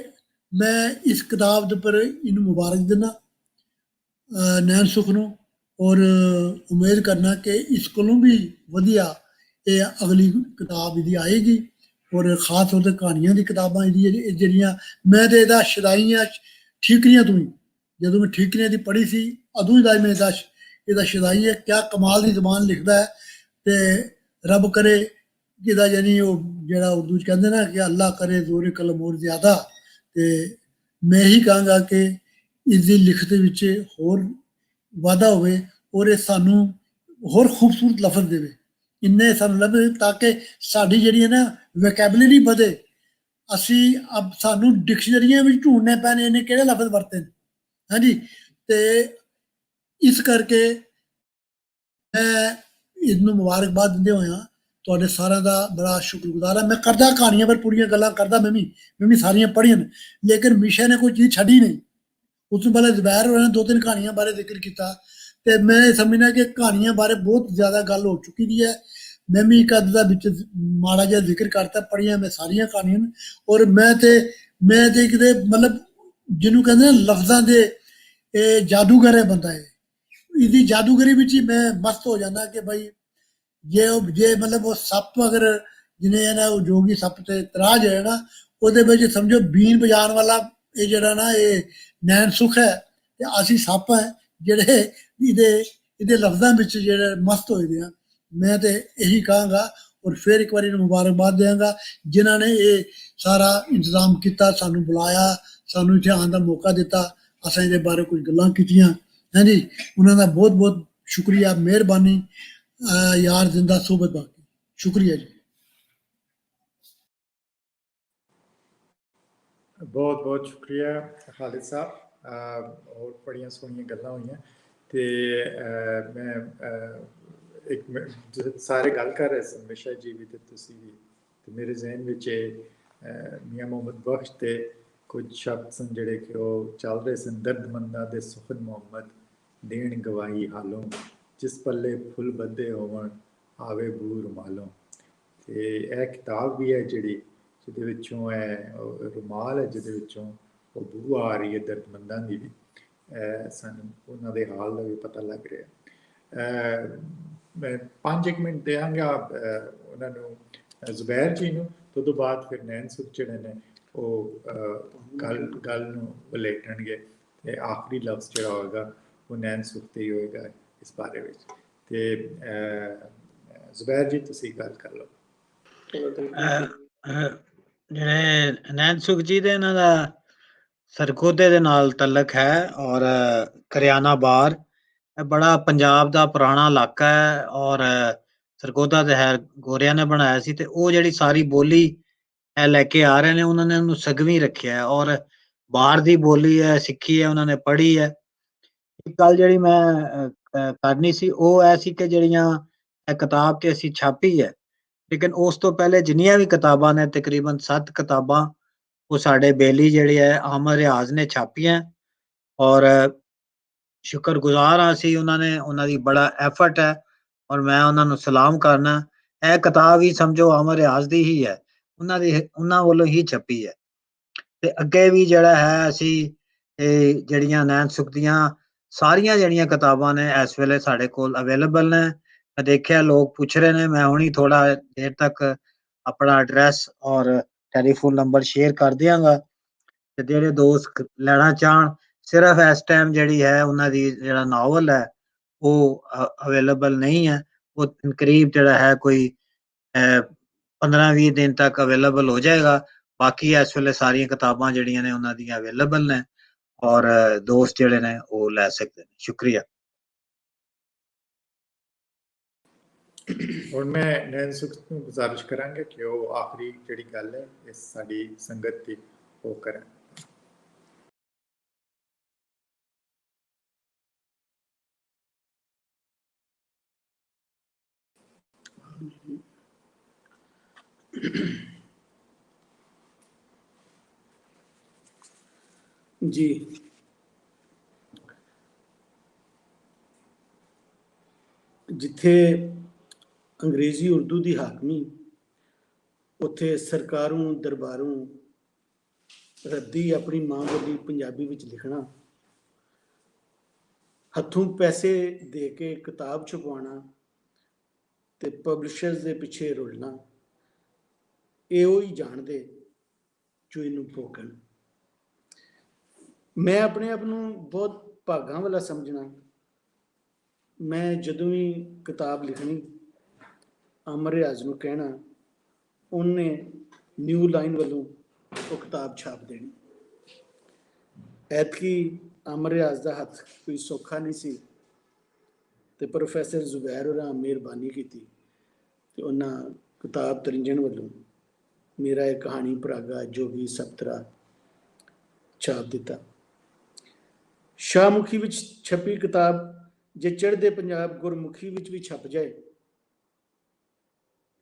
ਮੈਂ ਇਸ ਕਿਤਾਬ ਦੇ ਉੱਪਰ ਇਹਨੂੰ ਮੁਬਾਰਕ ਦਿੰਦਾ ਨੈਣ ਸੁਖ ਨੂੰ, ਔਰ ਉਮੀਦ ਕਰਨਾ ਕਿ ਇਸ ਕੋਲੋਂ ਵੀ ਵਧੀਆ ਇਹ ਅਗਲੀ ਕਿਤਾਬ ਇਹਦੀ ਆਏਗੀ। ਔਰ ਖਾਸ ਤੌਰ ਤੇ ਕਹਾਣੀਆਂ ਦੀ ਕਿਤਾਬਾਂ ਇਹਦੀ ਜਿਹੜੀਆਂ ਮੈਂ ਤੇ ਇਹਦਾ ਸ਼ਦਾਈਆਂ ਠੀਕਰੀਆਂ ਤੋਂ ਹੀ, ਜਦੋਂ ਮੈਂ ਠੀਕਰੀਆਂ ਦੀ ਪੜ੍ਹੀ ਸੀ ਉਦੋਂ ਹੀ ਮੈਂ ਇਹਦਾ ਸ਼ਦਾਈ ਹੈ ਕਿਆ ਕਮਾਲ ਦੀ ਜ਼ਬਾਨ ਲਿਖਦਾ ਹੈ। ਤੇ ਰੱਬ ਕਰੇ ਜਿਹਦਾ ਯਾਨੀ ਉਹ ਜਿਹੜਾ ਉਰਦੂ 'ਚ ਕਹਿੰਦੇ ਨਾ ਕਿ ਅੱਲਾ ਕਰੇ ਜ਼ੋਰੇ ਕਲਮ ਹੋਰ ਜ਼ਿਆਦਾ, ਤੇ ਮੈਂ ਹੀ ਕਹਾਂਗਾ ਕਿ ਇਸ ਦੀ ਲਿਖਤ ਵਿੱਚ ਹੋਰ ਵਾਧਾ ਹੋਵੇ ਔਰ ਇਹ ਸਾਨੂੰ ਹੋਰ ਖੂਬਸੂਰਤ ਲਫ਼ਜ਼ ਦੇਵੇ, ਇੰਨੇ ਸਾਨੂੰ ਲੱਭੇ ਤਾਂ ਕਿ ਸਾਡੀ ਜਿਹੜੀ ਹੈ ਨਾ ਵੋਕੈਬਲਰੀ ਵਧੇ। ਅਸੀਂ ਸਾਨੂੰ ਡਿਕਸ਼ਨਰੀਆਂ ਵਿੱਚ ਢੂੰਡਣੇ ਪੈਣੇ ਇਹਨੇ ਕਿਹੜੇ ਲਫ਼ਜ਼ ਵਰਤੇ ਨੇ, ਹਾਂਜੀ। ਤੇ ਇਸ ਕਰਕੇ ਮੈਂ ਇਹਨੂੰ ਮੁਬਾਰਕਬਾਦ ਦਿੰਦੇ ਹੋਇਆ ਤੁਹਾਡੇ ਸਾਰਿਆਂ ਦਾ ਬੜਾ ਸ਼ੁਕਰਗੁਜ਼ਾਰ ਹਾਂ। ਮੈਂ ਕਰਦਾ ਕਹਾਣੀਆਂ ਪਰ ਪੂਰੀਆਂ ਗੱਲਾਂ ਕਰਦਾ, ਮੈਂ ਵੀ ਸਾਰੀਆਂ ਪੜ੍ਹੀਆਂ ਨੇ, ਲੇਕਿਨ ਮਿਸ਼ਾ ਨੇ ਕੋਈ ਚੀਜ਼ ਛੱਡੀ ਨਹੀਂ। ਉਸ ਤੋਂ ਪਹਿਲਾਂ ਜ਼ੁਬੈਰ ਹੋਰਾਂ ਨੇ 2-3 ਕਹਾਣੀਆਂ ਬਾਰੇ ਜ਼ਿਕਰ ਕੀਤਾ ਤੇ ਮੈਂ ਸਮਝਣਾ ਕਿ ਕਹਾਣੀਆਂ ਬਾਰੇ ਬਹੁਤ ਜ਼ਿਆਦਾ ਗੱਲ ਹੋ ਚੁੱਕੀ ਦੀ ਹੈ। ਮੈਂ ਵੀ ਇੱਕ ਅੱਧ ਦਾ ਵਿੱਚ ਮਾੜਾ ਜਿਹਾ ਜ਼ਿਕਰ ਕਰਤਾ, ਪੜ੍ਹੀਆਂ ਮੈਂ ਸਾਰੀਆਂ ਕਹਾਣੀਆਂ ਨੇ। ਔਰ ਮੈਂ ਤੇ ਕਿਤੇ ਮਤਲਬ ਜਿਹਨੂੰ ਕਹਿੰਦੇ ਨਾ ਲਫ਼ਜ਼ਾਂ ਦੇ ਇਹ ਜਾਦੂਗਰ ਹੈ ਬੰਦਾ, ਇਹਦੀ ਜਾਦੂਗਰੀ ਵਿੱਚ ਹੀ ਮੈਂ ਮਸਤ ਹੋ ਜਾਂਦਾ ਕਿ ਭਾਈ ਜੇ ਮਤਲਬ ਉਹ ਸੱਪ ਅਗਰ ਜਿਹਨੇ ਨਾ ਉਹ ਜੋਗੀ ਸੱਪ ਤੇ ਤਰਾਜ ਹੈ ਨਾ, ਉਹਦੇ ਵਿੱਚ ਸਮਝੋ ਬੀਨ ਵਜਾਉਣ ਵਾਲਾ ਇਹ ਜਿਹੜਾ ਨਾ ਇਹ ਨੈਣ ਸੁਖ ਹੈ ਤੇ ਅਸੀਂ ਸੱਪ ਹੈ ਜਿਹੜੇ ਇਹਦੇ ਲਫ਼ਜ਼ਾਂ ਵਿੱਚ ਜਿਹੜੇ ਮਸਤ ਹੋਏ ਦੇ ਆ। ਮੈਂ ਤੇ ਇਹੀ ਕਹਾਂਗਾ और फिर एक बार मुबारकबाद देंगा जिन्होंने ये सारा इंतजाम किया, सानू बुलाया, सानू इत्थे आने का मौका दिता, असां इहदे बारे कुछ गल्लां कीतियां। हाँ जी, उन्होंने बहुत बहुत शुक्रिया, मेहरबानी, यार जिंदा सोबत बाकी। शुक्रिया जी। बहुत बहुत शुक्रिया खालिद साहब। और बड़ियां सोहनियां गल्लां होईयां ते मैं एक सारे गल कर रहे सन मिशा जी भी ते तुसी भी, ते मेरे जहन विच मियां मोहम्मद बख्श ते कुछ शब्द सन जेह्ड़े कि ओह् चल रहे सन। दर्दमंदा दे सुखन मोहम्मद देन गवाही हालों, जिस पल्ले फुल बद्धे होवन आवे बू रुमालों। ते यह किताब भी है जिहड़ी ਜਿਹਦੇ ਵਿੱਚੋਂ ਹੈ ਰੁਮਾਲ ਹੈ, ਜਿਹਦੇ ਵਿੱਚੋਂ ਉਹ ਬੂ ਆ ਰਹੀ ਹੈ ਦਰਦਮੰਦਾਂ ਦੀ ਵੀ, ਸਾਨੂੰ ਉਹਨਾਂ ਦੇ ਹਾਲ ਦਾ ਵੀ ਪਤਾ ਲੱਗ ਰਿਹਾ। ਮੈਂ 5 ਮਿੰਟ ਦਿਆਂਗਾ ਉਹਨਾਂ ਨੂੰ, ਜ਼ੁਬੈਰ ਜੀ ਨੂੰ, ਤੇ ਉਦੋਂ ਬਾਅਦ ਫਿਰ ਨੈਣ ਸੁਖ ਜਿਹੜੇ ਨੇ ਉਹ ਗੱਲ ਨੂੰ ਵਲੇਟਣਗੇ ਤੇ ਆਖਰੀ ਲਫ਼ਜ਼ ਜਿਹੜਾ ਹੋਏਗਾ ਉਹ ਨੈਣ ਸੁਖ ਤੇ ਹੀ ਹੋਏਗਾ ਇਸ ਬਾਰੇ ਵਿੱਚ। ਤੇ ਜ਼ੁਬੈਰ ਜੀ ਤੁਸੀਂ ਗੱਲ ਕਰ ਲਓ। ਜਿਹੜੇ ਨੈਣ ਸੁਖ ਜੀ ਦੇ ਇਹਨਾਂ ਦਾ ਸਰਗੋਧੇ ਦੇ ਨਾਲ ਤਲਕ ਹੈ ਔਰ ਕਰਿਆਨਾ ਬਾਰ, ਇਹ ਬੜਾ ਪੰਜਾਬ ਦਾ ਪੁਰਾਣਾ ਇਲਾਕਾ ਹੈ ਔਰ ਸਰਗੋਧਾ ਤੇ ਹੈ ਗੋਰਿਆਂ ਨੇ ਬਣਾਇਆ ਸੀ, ਤੇ ਉਹ ਜਿਹੜੀ ਸਾਰੀ ਬੋਲੀ ਇਹ ਲੈ ਕੇ ਆ ਰਹੇ ਨੇ, ਉਹਨਾਂ ਨੇ ਉਹਨੂੰ ਸਗਵੀਂ ਰੱਖਿਆ ਔਰ ਬਾਹਰ ਦੀ ਬੋਲੀ ਹੈ, ਸਿੱਖੀ ਹੈ, ਉਹਨਾਂ ਨੇ ਪੜ੍ਹੀ ਹੈ। ਇੱਕ ਗੱਲ ਜਿਹੜੀ ਮੈਂ ਕਰਨੀ ਸੀ ਉਹ ਇਹ ਸੀ ਕਿ ਜਿਹੜੀਆਂ ਇਹ ਕਿਤਾਬ ਤੇ ਅਸੀਂ ਛਾਪੀ ਹੈ, ਲੇਕਿਨ ਉਸ ਤੋਂ ਪਹਿਲੇ ਜਿੰਨੀਆਂ ਵੀ ਕਿਤਾਬਾਂ ਨੇ, ਤਕਰੀਬਨ 7 ਕਿਤਾਬਾਂ ਉਹ ਸਾਡੇ ਬੇਲੀ ਜਿਹੜੇ ਹੈ ਅਹਿਮਦ ਰਿਆਜ਼ ਨੇ ਛਾਪੀਆਂ ਔਰ ਸ਼ੁਕਰਗੁਜ਼ਾਰ ਹਾਂ ਅਸੀਂ ਉਹਨਾਂ ਦੀ ਬੜਾ ਐਫਰਟ ਹੈ ਔਰ ਮੈਂ ਉਹਨਾਂ ਨੂੰ ਸਲਾਮ ਕਰਨਾ। ਇਹ ਕਿਤਾਬ ਹੀ ਸਮਝੋ ਅਹਿਮਦ ਰਿਆਜ਼ ਦੀ ਹੀ ਹੈ, ਉਹਨਾਂ ਵੱਲੋਂ ਹੀ ਛਪੀ ਹੈ। ਤੇ ਅੱਗੇ ਵੀ ਜਿਹੜਾ ਹੈ ਅਸੀਂ ਇਹ ਜਿਹੜੀਆਂ ਨੈਣ ਸੁਖ ਦੀਆਂ ਸਾਰੀਆਂ ਜਿਹੜੀਆਂ ਕਿਤਾਬਾਂ ਨੇ ਇਸ ਵੇਲੇ ਸਾਡੇ ਕੋਲ ਅਵੇਲੇਬਲ ਨੇ। ਮੈਂ ਦੇਖਿਆ ਲੋਕ ਪੁੱਛ ਰਹੇ ਨੇ, ਮੈਂ ਹੁਣੀ ਥੋੜਾ ਦੇਰ ਤੱਕ ਆਪਣਾ ਐਡਰੈਸ ਔਰ ਟੈਲੀਫੋਨ ਨੰਬਰ ਸ਼ੇਅਰ ਕਰ ਦਿਆਂਗਾ, ਤੇ ਜਿਹੜੇ ਦੋਸਤ ਲੈਣਾ ਚਾਹਣ, ਸਿਰਫ ਇਸ ਟਾਈਮ ਜਿਹੜੀ ਹੈ ਉਹਨਾਂ ਦੀ ਜਿਹੜਾ ਨਾਵਲ ਹੈ ਉਹ ਅਵੇਲੇਬਲ ਨਹੀਂ ਹੈ, ਉਹ ਕਰੀਬ ਜਿਹੜਾ ਹੈ ਕੋਈ 15-20 ਦਿਨ ਤੱਕ ਅਵੇਲੇਬਲ ਹੋ ਜਾਏਗਾ। ਬਾਕੀ ਇਸ ਵੇਲੇ ਸਾਰੀਆਂ ਕਿਤਾਬਾਂ ਜਿਹੜੀਆਂ ਨੇ ਉਹਨਾਂ ਦੀਆਂ ਅਵੇਲੇਬਲ ਨੇ ਔਰ ਦੋਸਤ ਜਿਹੜੇ ਨੇ ਉਹ ਲੈ ਸਕਦੇ ਨੇ। ਸ਼ੁਕਰੀਆ। ਹੁਣ ਮੈਂ ਨੈਣ ਸੁਖ ਨੂੰ ਗੁਜ਼ਾਰਿਸ਼ ਕਰਾਂਗਾ ਕਿ ਉਹ ਆਖਰੀ ਜਿਹੜੀ ਗੱਲ ਹੈ ਇਸ ਸਾਡੀ ਸੰਗਤ ਦੀ ਉਹ ਕਰਨ। जी, जिथे अंग्रेजी उर्दू की हाकमी, उत्थे सरकारों दरबारों रद्दी अपनी मां बोली पंजाबी विच लिखना, हथों पैसे दे के किताब छपवाना ते पब्लिशर्स दे पिछे रुलना, ये ही जानते जो इनू भोगन। मैं अपने आप नूं बहुत भागां वाला समझना। मैं जदों भी किताब लिखनी अमर रियाज नूं कहना, उन्हें न्यू लाइन वालों वो किताब छाप देनी। ऐतकी अमर रियाज का हथ कोई सौखा नहीं सी, ते प्रोफैसर जुबैर होरां मेहरबानी की ते उन्हां किताब तरिंजन वालों मेरा एक कहानी परागा जोगी सप्तरा छाप दिता। शाहमुखी विच छपी किताब जे चढ़दे पंजाब गुरमुखी विच भी छप जाए,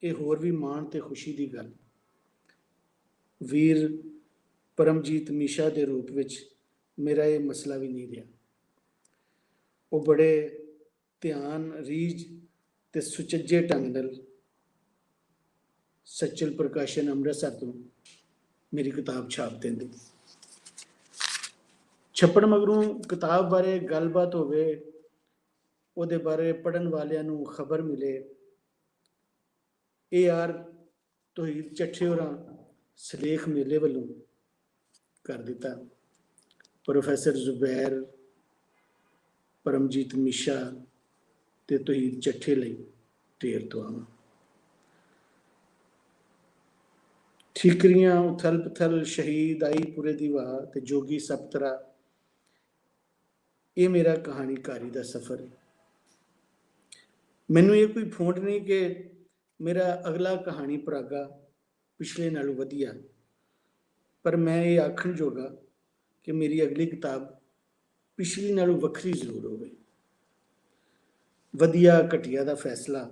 ये होर भी माण ते खुशी की गल। वीर परमजीत मीशा के रूप विच मेरा ये मसला भी नहीं रहा। वो बड़े ध्यान रीझ ते सुचज्जे ढंग नाल सचल प्रकाशन अमृतसर तो मेरी किताब छाप देंदे। छप्पड़ मगरों किताब बारे गलबात होवे, ਉਹਦੇ बारे पढ़न वालियां नूं खबर मिले, ये यार तौहीद ਚੱਠੇ होरां सलेख मेले वालों कर दिता। प्रोफैसर जुबैर परमजीत मीशा ते तौहीद ਚੱਠੇ ਲਈ ढेर दुआवां। ਠੀਕਰੀਆਂ ਉਥਲ ਪਥਲ, ਸ਼ਹੀਦ ਆਈ ਪੁਰੇ ਦੀ ਵਾਹ ਤੇ ਜੋਗੀ ਸਪਤਰਾ, ਇਹ ਮੇਰਾ ਕਹਾਣੀਕਾਰੀ ਦਾ ਸਫ਼ਰ ਹੈ। ਮੈਨੂੰ ਇਹ ਕੋਈ ਫੋਂਟ ਨਹੀਂ ਕਿ ਮੇਰਾ ਅਗਲਾ ਕਹਾਣੀ ਪਰਾਗਾ ਪਿਛਲੇ ਨਾਲੋਂ ਵਧੀਆ, ਪਰ ਮੈਂ ਇਹ ਆਖਣ ਜੋਗਾ ਕਿ ਮੇਰੀ ਅਗਲੀ ਕਿਤਾਬ ਪਿਛਲੀ ਨਾਲੋਂ ਵੱਖਰੀ ਜ਼ਰੂਰ ਹੋਵੇ। ਵਧੀਆ ਘਟੀਆ ਦਾ ਫੈਸਲਾ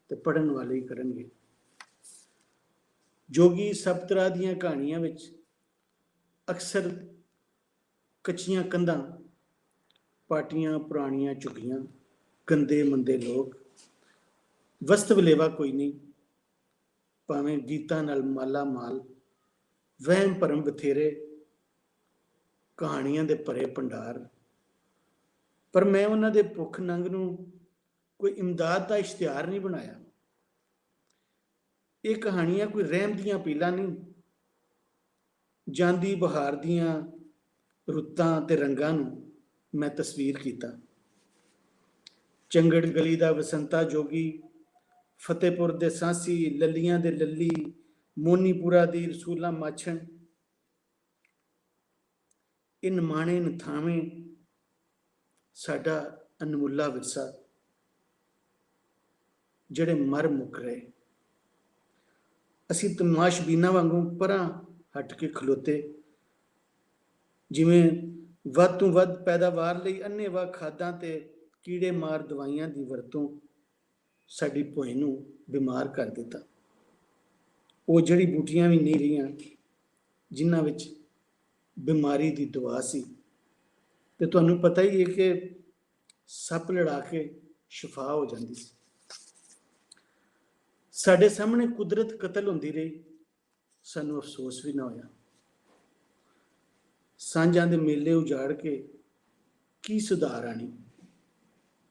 ਤੇ ਪੜ੍ਹਨ ਵਾਲੇ ਹੀ ਕਰਨਗੇ। ਜੋਗੀ ਸਪਤਰਾ ਦੀਆਂ ਕਹਾਣੀਆਂ ਵਿੱਚ ਅਕਸਰ ਕੱਚੀਆਂ ਕੰਧਾਂ, ਪਾਟੀਆਂ ਪੁਰਾਣੀਆਂ ਝੁੱਗੀਆਂ, ਗੰਦੇ ਮੰਦੇ ਲੋਕ, ਵਸਤ ਵਲੇਵਾ ਕੋਈ ਨਹੀਂ, ਭਾਵੇਂ ਗੀਤਾਂ ਨਾਲ ਮਾਲਾ ਮਾਲ, ਵਹਿਮ ਭਰਮ ਬਥੇਰੇ, ਕਹਾਣੀਆਂ ਦੇ ਭਰੇ ਭੰਡਾਰ, ਪਰ ਮੈਂ ਉਹਨਾਂ ਦੇ ਭੁੱਖ ਨੰਗ ਨੂੰ ਕੋਈ ਇਮਦਾਦ ਦਾ ਇਸ਼ਤਿਹਾਰ ਨਹੀਂ ਬਣਾਇਆ। ਇਹ ਕਹਾਣੀਆਂ ਕੋਈ ਰਹਿਮ ਦੀਆਂ ਪੀਲਾਂ ਨਹੀਂ, ਜਾਂਦੀ ਬਹਾਰ ਦੀਆਂ ਰੁੱਤਾਂ ਤੇ ਰੰਗਾਂ ਨੂੰ ਮੈਂ ਤਸਵੀਰ ਕੀਤਾ। ਚੰਗੜ ਗਲੀ ਦਾ ਵਸੰਤਾ ਜੋਗੀ, ਫਤਿਹਪੁਰ ਦੇ ਸਾਂਸੀ, ਲੱਲੀਆਂ ਦੇ ਲੱਲੀ, ਮੋਨੀਪੁਰਾ ਦੀ ਰਸੂਲਾ ਮਾਛਣ, ਇਹ ਨਿਮਾਣੇ ਨਥਾਵੇਂ ਸਾਡਾ ਅਨਮੁੱਲਾ ਵਿਰਸਾ ਜਿਹੜੇ ਮਰ ਮੁੱਕ ਰਹੇ। ਅਸੀਂ ਤਮਾਸ਼ਬੀਨਾਂ ਵਾਂਗੂ ਪਰਾਂ ਹਟ ਕੇ ਖਲੋਤੇ, ਜਿਵੇਂ ਵੱਧ ਤੋਂ ਵੱਧ ਪੈਦਾਵਾਰ ਲਈ ਅੰਨ੍ਹੇਵਾਹ ਖਾਦਾਂ ਤੇ ਕੀੜੇ ਮਾਰ ਦਵਾਈਆਂ ਦੀ ਵਰਤੋਂ ਸਾਡੀ ਭੋਏ ਨੂੰ ਬਿਮਾਰ ਕਰ ਦਿੱਤਾ। ਉਹ ਜੜੀ ਬੂਟੀਆਂ ਵੀ ਨਹੀਂ ਰਹੀਆਂ ਜਿਨ੍ਹਾਂ ਵਿੱਚ ਬਿਮਾਰੀ ਦੀ ਦਵਾ ਸੀ। ਤੇ ਤੁਹਾਨੂੰ ਪਤਾ ਹੀ ਹੈ ਕਿ ਸੱਪ ਲੜਾ ਕੇ ਸ਼ਿਫਾ ਹੋ ਜਾਂਦੀ ਸੀ। ਸਾਡੇ ਸਾਹਮਣੇ ਕੁਦਰਤ ਕਤਲ ਹੁੰਦੀ ਰਹੀ, ਸਾਨੂੰ ਅਫਸੋਸ ਵੀ ਨਾ ਹੋਇਆ। ਸਾਂਝਾਂ ਦੇ ਮੇਲੇ ਉਜਾੜ ਕੇ ਕੀ ਸੁਧਾਰ ਆਣੀ,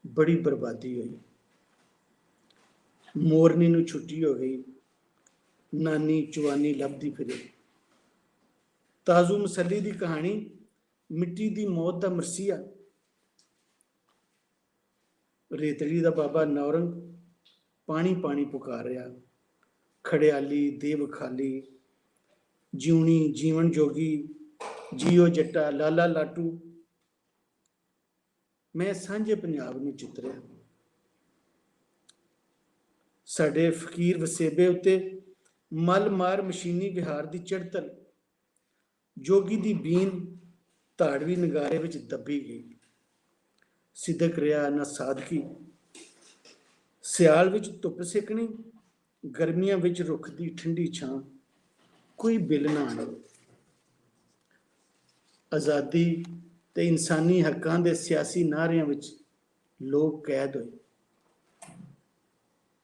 ਬੜੀ ਬਰਬਾਦੀ ਹੋਈ। ਮੋਰਨੀ ਨੂੰ ਛੁੱਟੀ ਹੋ ਗਈ, ਨਾਨੀ ਚੁਆਨੀ ਲੱਭਦੀ ਫਿਰੇ। ਤਾਜ਼ੂ ਮਸੱਲੀ ਦੀ ਕਹਾਣੀ, ਮਿੱਟੀ ਦੀ ਮੌਤ ਦਾ ਮਰਸੀਆ। ਰੇਤੜੀ ਦਾ ਬਾਬਾ ਨੌਰੰਗ ਪਾਣੀ ਪਾਣੀ ਪੁਕਾਰ ਰਿਹਾ। ਖੜਿਆਲੀ ਦੇਵ ਖਾਲੀ, ਜਿਉਣੀ ਜੀਵਨ ਜੋਗੀ, ਜੀਓ ਜੱਟਾ, ਲਾਲਾ ਲਾਟੂ। ਮੈਂ ਸਾਂਝੇ ਪੰਜਾਬ ਨੂੰ ਚਿਤਰਿਆ। ਸਾਡੇ ਫਕੀਰ ਵਸੇਬੇ ਉੱਤੇ ਮਲ ਮਾਰ ਮਸ਼ੀਨੀ ਵਿਹਾਰ ਦੀ ਚੜਤਲ, ਜੋਗੀ ਦੀ ਬੀਨ ਧਾੜਵੀ ਨਗਾਰੇ ਵਿੱਚ ਦੱਬੀ ਗਈ। ਸਿਦਕ ਰਿਹਾ ਨਾ ਸਾਦਕੀ, ਸਿਆਲ ਵਿੱਚ ਧੁੱਪ ਸੇਕਣੀ, ਗਰਮੀਆਂ ਵਿੱਚ ਰੁੱਖ ਦੀ ਠੰਡੀ ਛਾਂ, ਕੋਈ ਬਿੱਲ ਨਾ ਆਣੇ। ਆਜ਼ਾਦੀ ਤੇ ਇਨਸਾਨੀ ਹੱਕਾਂ ਦੇ ਸਿਆਸੀ ਨਾਅਰਿਆਂ ਵਿੱਚ ਲੋਕ ਕੈਦ ਹੋਏ।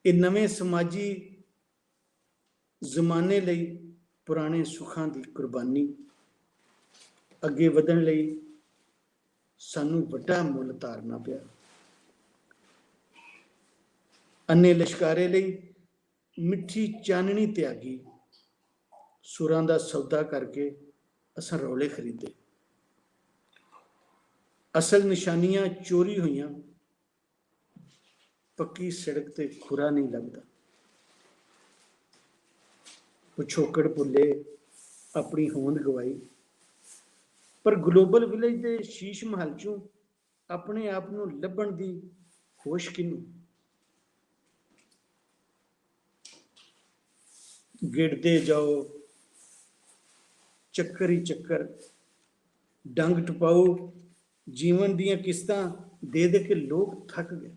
ਇਹ ਨਵੇਂ ਸਮਾਜੀ ਜ਼ਮਾਨੇ ਲਈ ਪੁਰਾਣੇ ਸੁੱਖਾਂ ਦੀ ਕੁਰਬਾਨੀ। ਅੱਗੇ ਵਧਣ ਲਈ ਸਾਨੂੰ ਵੱਡਾ ਮੁੱਲ ਤਾਰਨਾ ਪਿਆ। ਅੰਨੇ ਲਿਸ਼ਕਾਰੇ ਲਈ ਮਿੱਠੀ ਚਾਨਣੀ ਤਿਆਗੀ, ਸੁਰਾਂ ਦਾ ਸੌਦਾ ਕਰਕੇ ਅਸਾਂ ਰੌਲੇ ਖਰੀਦੇ। ਅਸਲ ਨਿਸ਼ਾਨੀਆਂ ਚੋਰੀ ਹੋਈਆਂ, ਪੱਕੀ ਸੜਕ ਤੇ ਖੁਰਾ ਨਹੀਂ ਲੱਗਦਾ। ਪਿਛੋਕੜ ਭੁੱਲੇ, ਆਪਣੀ ਹੋਂਦ ਗਵਾਈ। ਪਰ ਗਲੋਬਲ ਵਿਲੇਜ ਦੇ ਸ਼ੀਸ਼ ਮਹਲ ਚੋਂ ਆਪਣੇ ਆਪ ਨੂੰ ਲੱਭਣ ਦੀ ਹੋਸ਼ ਕਿਨੂੰ? ਗਿੜਦੇ ਜਾਓ ਚੱਕਰ ਹੀ ਚੱਕਰ, ਡੰਗ ਟਪਾਓ, ਜੀਵਨ ਦੀਆਂ ਕਿਸ਼ਤਾਂ ਦੇ ਦੇ ਕੇ ਲੋਕ ਥੱਕ ਗਏ।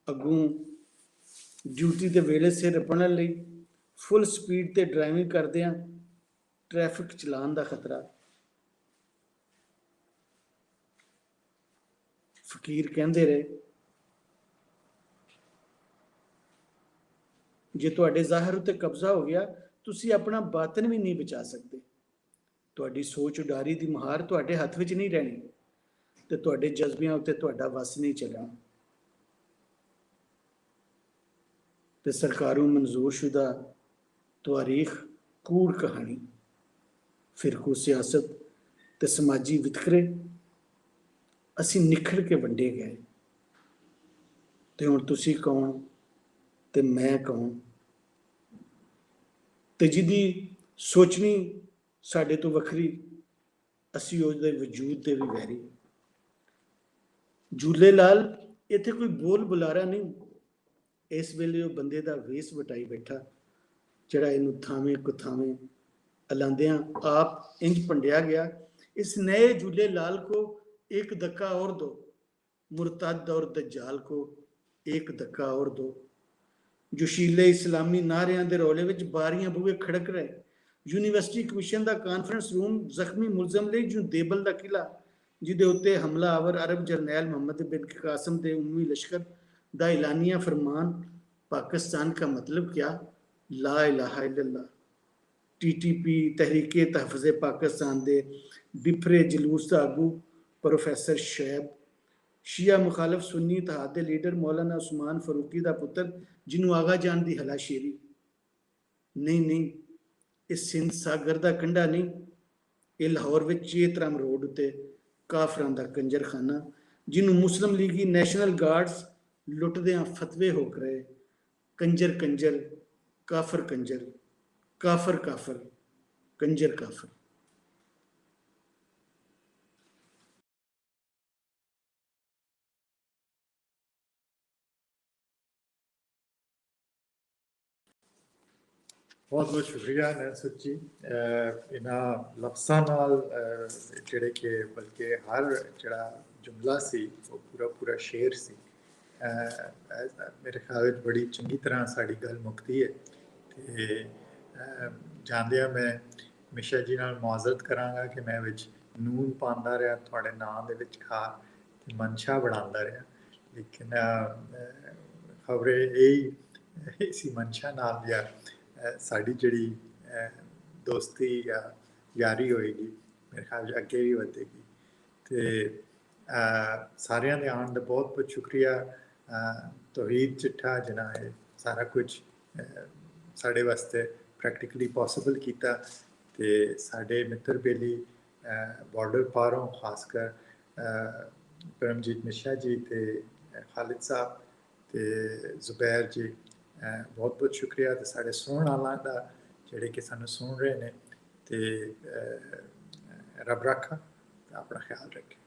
ਅੱਗੋਂ ਡਿਊਟੀ ਦੇ ਵੇਲੇ ਸਿਰ ਪਹੁੰਚਣ ਲਈ ਫੁੱਲ ਸਪੀਡ ਤੇ ਡਰਾਈਵਿੰਗ ਕਰਦਿਆਂ ਟ੍ਰੈਫਿਕ ਚਲਾਨ ਦਾ ਖਤਰਾ। ਫਕੀਰ ਕਹਿੰਦੇ ਰਹੇ, ਜੇ ਤੁਹਾਡੇ ਜ਼ਾਹਿਰ ਉੱਤੇ ਕਬਜ਼ਾ ਹੋ ਗਿਆ, ਤੁਸੀਂ ਆਪਣਾ ਬਾਤਨ ਵੀ ਨਹੀਂ ਬਚਾ ਸਕਦੇ। ਤੁਹਾਡੀ ਸੋਚ ਉਡਾਰੀ ਦੀ ਮਹਾਰ ਤੁਹਾਡੇ ਹੱਥ ਵਿੱਚ ਨਹੀਂ ਰਹਿਣੀ ਤੇ ਤੁਹਾਡੇ ਜਜ਼ਬਿਆਂ ਉੱਤੇ ਤੁਹਾਡਾ ਵੱਸ ਨਹੀਂ ਚੱਲਣਾ। ਤੇ ਸਰਕਾਰੂ ਮਨਜ਼ੂਰਸ਼ੁਦਾ ਤਵਾਰੀਖ ਕੂੜ ਕਹਾਣੀ, ਫਿਰਕੂ ਸਿਆਸਤ ਤੇ ਸਮਾਜੀ ਵਿਤਕਰੇ ਅਸੀਂ ਨਿਖੜ ਕੇ ਵੰਡੇ ਗਏ। ਤੇ ਹੁਣ ਤੁਸੀਂ ਕੌਣ ਤੇ ਮੈਂ ਕੌਣ, ਤੇ ਜਿਹਦੀ ਸੋਚਣੀ ਸਾਡੇ ਤੋਂ ਵੱਖਰੀ, ਅਸੀਂ ਉਹਦੇ ਵਜੂਦ ਦੇ ਵੀ ਵੈਰੀ। ਝੂਲੇ ਲਾਲ ਇੱਥੇ ਕੋਈ ਬੋਲ ਬੁਲਾਰਾ ਨਹੀਂ, ਇਸ ਵੇਲੇ ਉਹ ਬੰਦੇ ਦਾ ਵੇਸ ਵਟਾਈ ਬੈਠਾ, ਜਿਹੜਾ ਇਹਨੂੰ ਥਾਵੇਂ ਕੁਥਾਵੇਂ ਅਲਾਂਦਿਆਂ ਆਪ ਇੰਜ ਭੰਡਿਆ ਗਿਆ। इस नए झूले लाल को एक धक्का और दो, मुर्तद और दज्जाल को एक धक्का और दो। जोशीले इस्लामी नारियां दे रौले विच बारियां बूहे खड़क रहे। यूनिवर्सिटी कमीशन दा कॉन्फ्रेंस रूम जख्मी मुलजम लई जो देबल दा किला, जिहदे उत्ते हमलावर अरब जरनैल मोहम्मद बिन कासिम दे उम्मी लश्कर दा ऐलानिया फरमान, पाकिस्तान का मतलब क्या, ला इलाहा इल्लल्लाह। TTP तहरीके तहफ़्ज़े पाकिस्तान दे बिफरे जलूस का आगू प्रोफैसर शैब, शिया मुखालफ सुन्नी इत्तेहाद दे लीडर मौलाना उस्मान फरूकी का पुत्र, जिन्हों आगा जान की हलाशेरी। नहीं नहीं, इस सिंध सागर का कंढा नहीं, ये लाहौर में चेतराम रोड उत्ते काफरां दा कंजरखाना, जिन्हों मुस्लिम लीगी नैशनल गार्ड्स लुटदियां फतवे हो रहे। कंजर कंजर, काफर कंजर, काफर काफर, कंजर काफर। बहुत बहुत शुक्रिया नैनसुख जी। इन्हां लफ्ज़ां नाल जिहड़े कि बल्कि हर जिहड़ा जुमला सी वो पूरा पूरा शेर सी, मेरे ख्याल विच बड़ी चंगी तरह साडी गल मुकदी है। ते जांदियां मैं मिशा जी नाल मुआज़रत करांगा कि मैं विच नून पांदा रहा तुहाडे नाम दे विच खा ते मनशा बढ़ांदा रहा, लेकिन खबरे यही इसी मनशा नाल या साड़ी जिहड़ी दोस्ती या यारी होएगी मेरे ख्याल अगे भी वधेगी। ते सारियां दे आउण दा बहुत बहुत शुक्रिया। तौहीद चिट्ठा जिन्हां एह सारा कुछ साढ़े वास्ते प्रैक्टिकली पॉसिबल किया, ते साढ़े मित्र बेली बॉर्डर पारों खासकर परमजीत मिश्रा जी ते खालिद साहब ते जुबैर जी, बहुत बहुत शुक्रिया। ते साढ़े सुनने वालों का जिहड़े कि सानू सुन रहे ने, ते रब रखा अपना ख्याल रखे।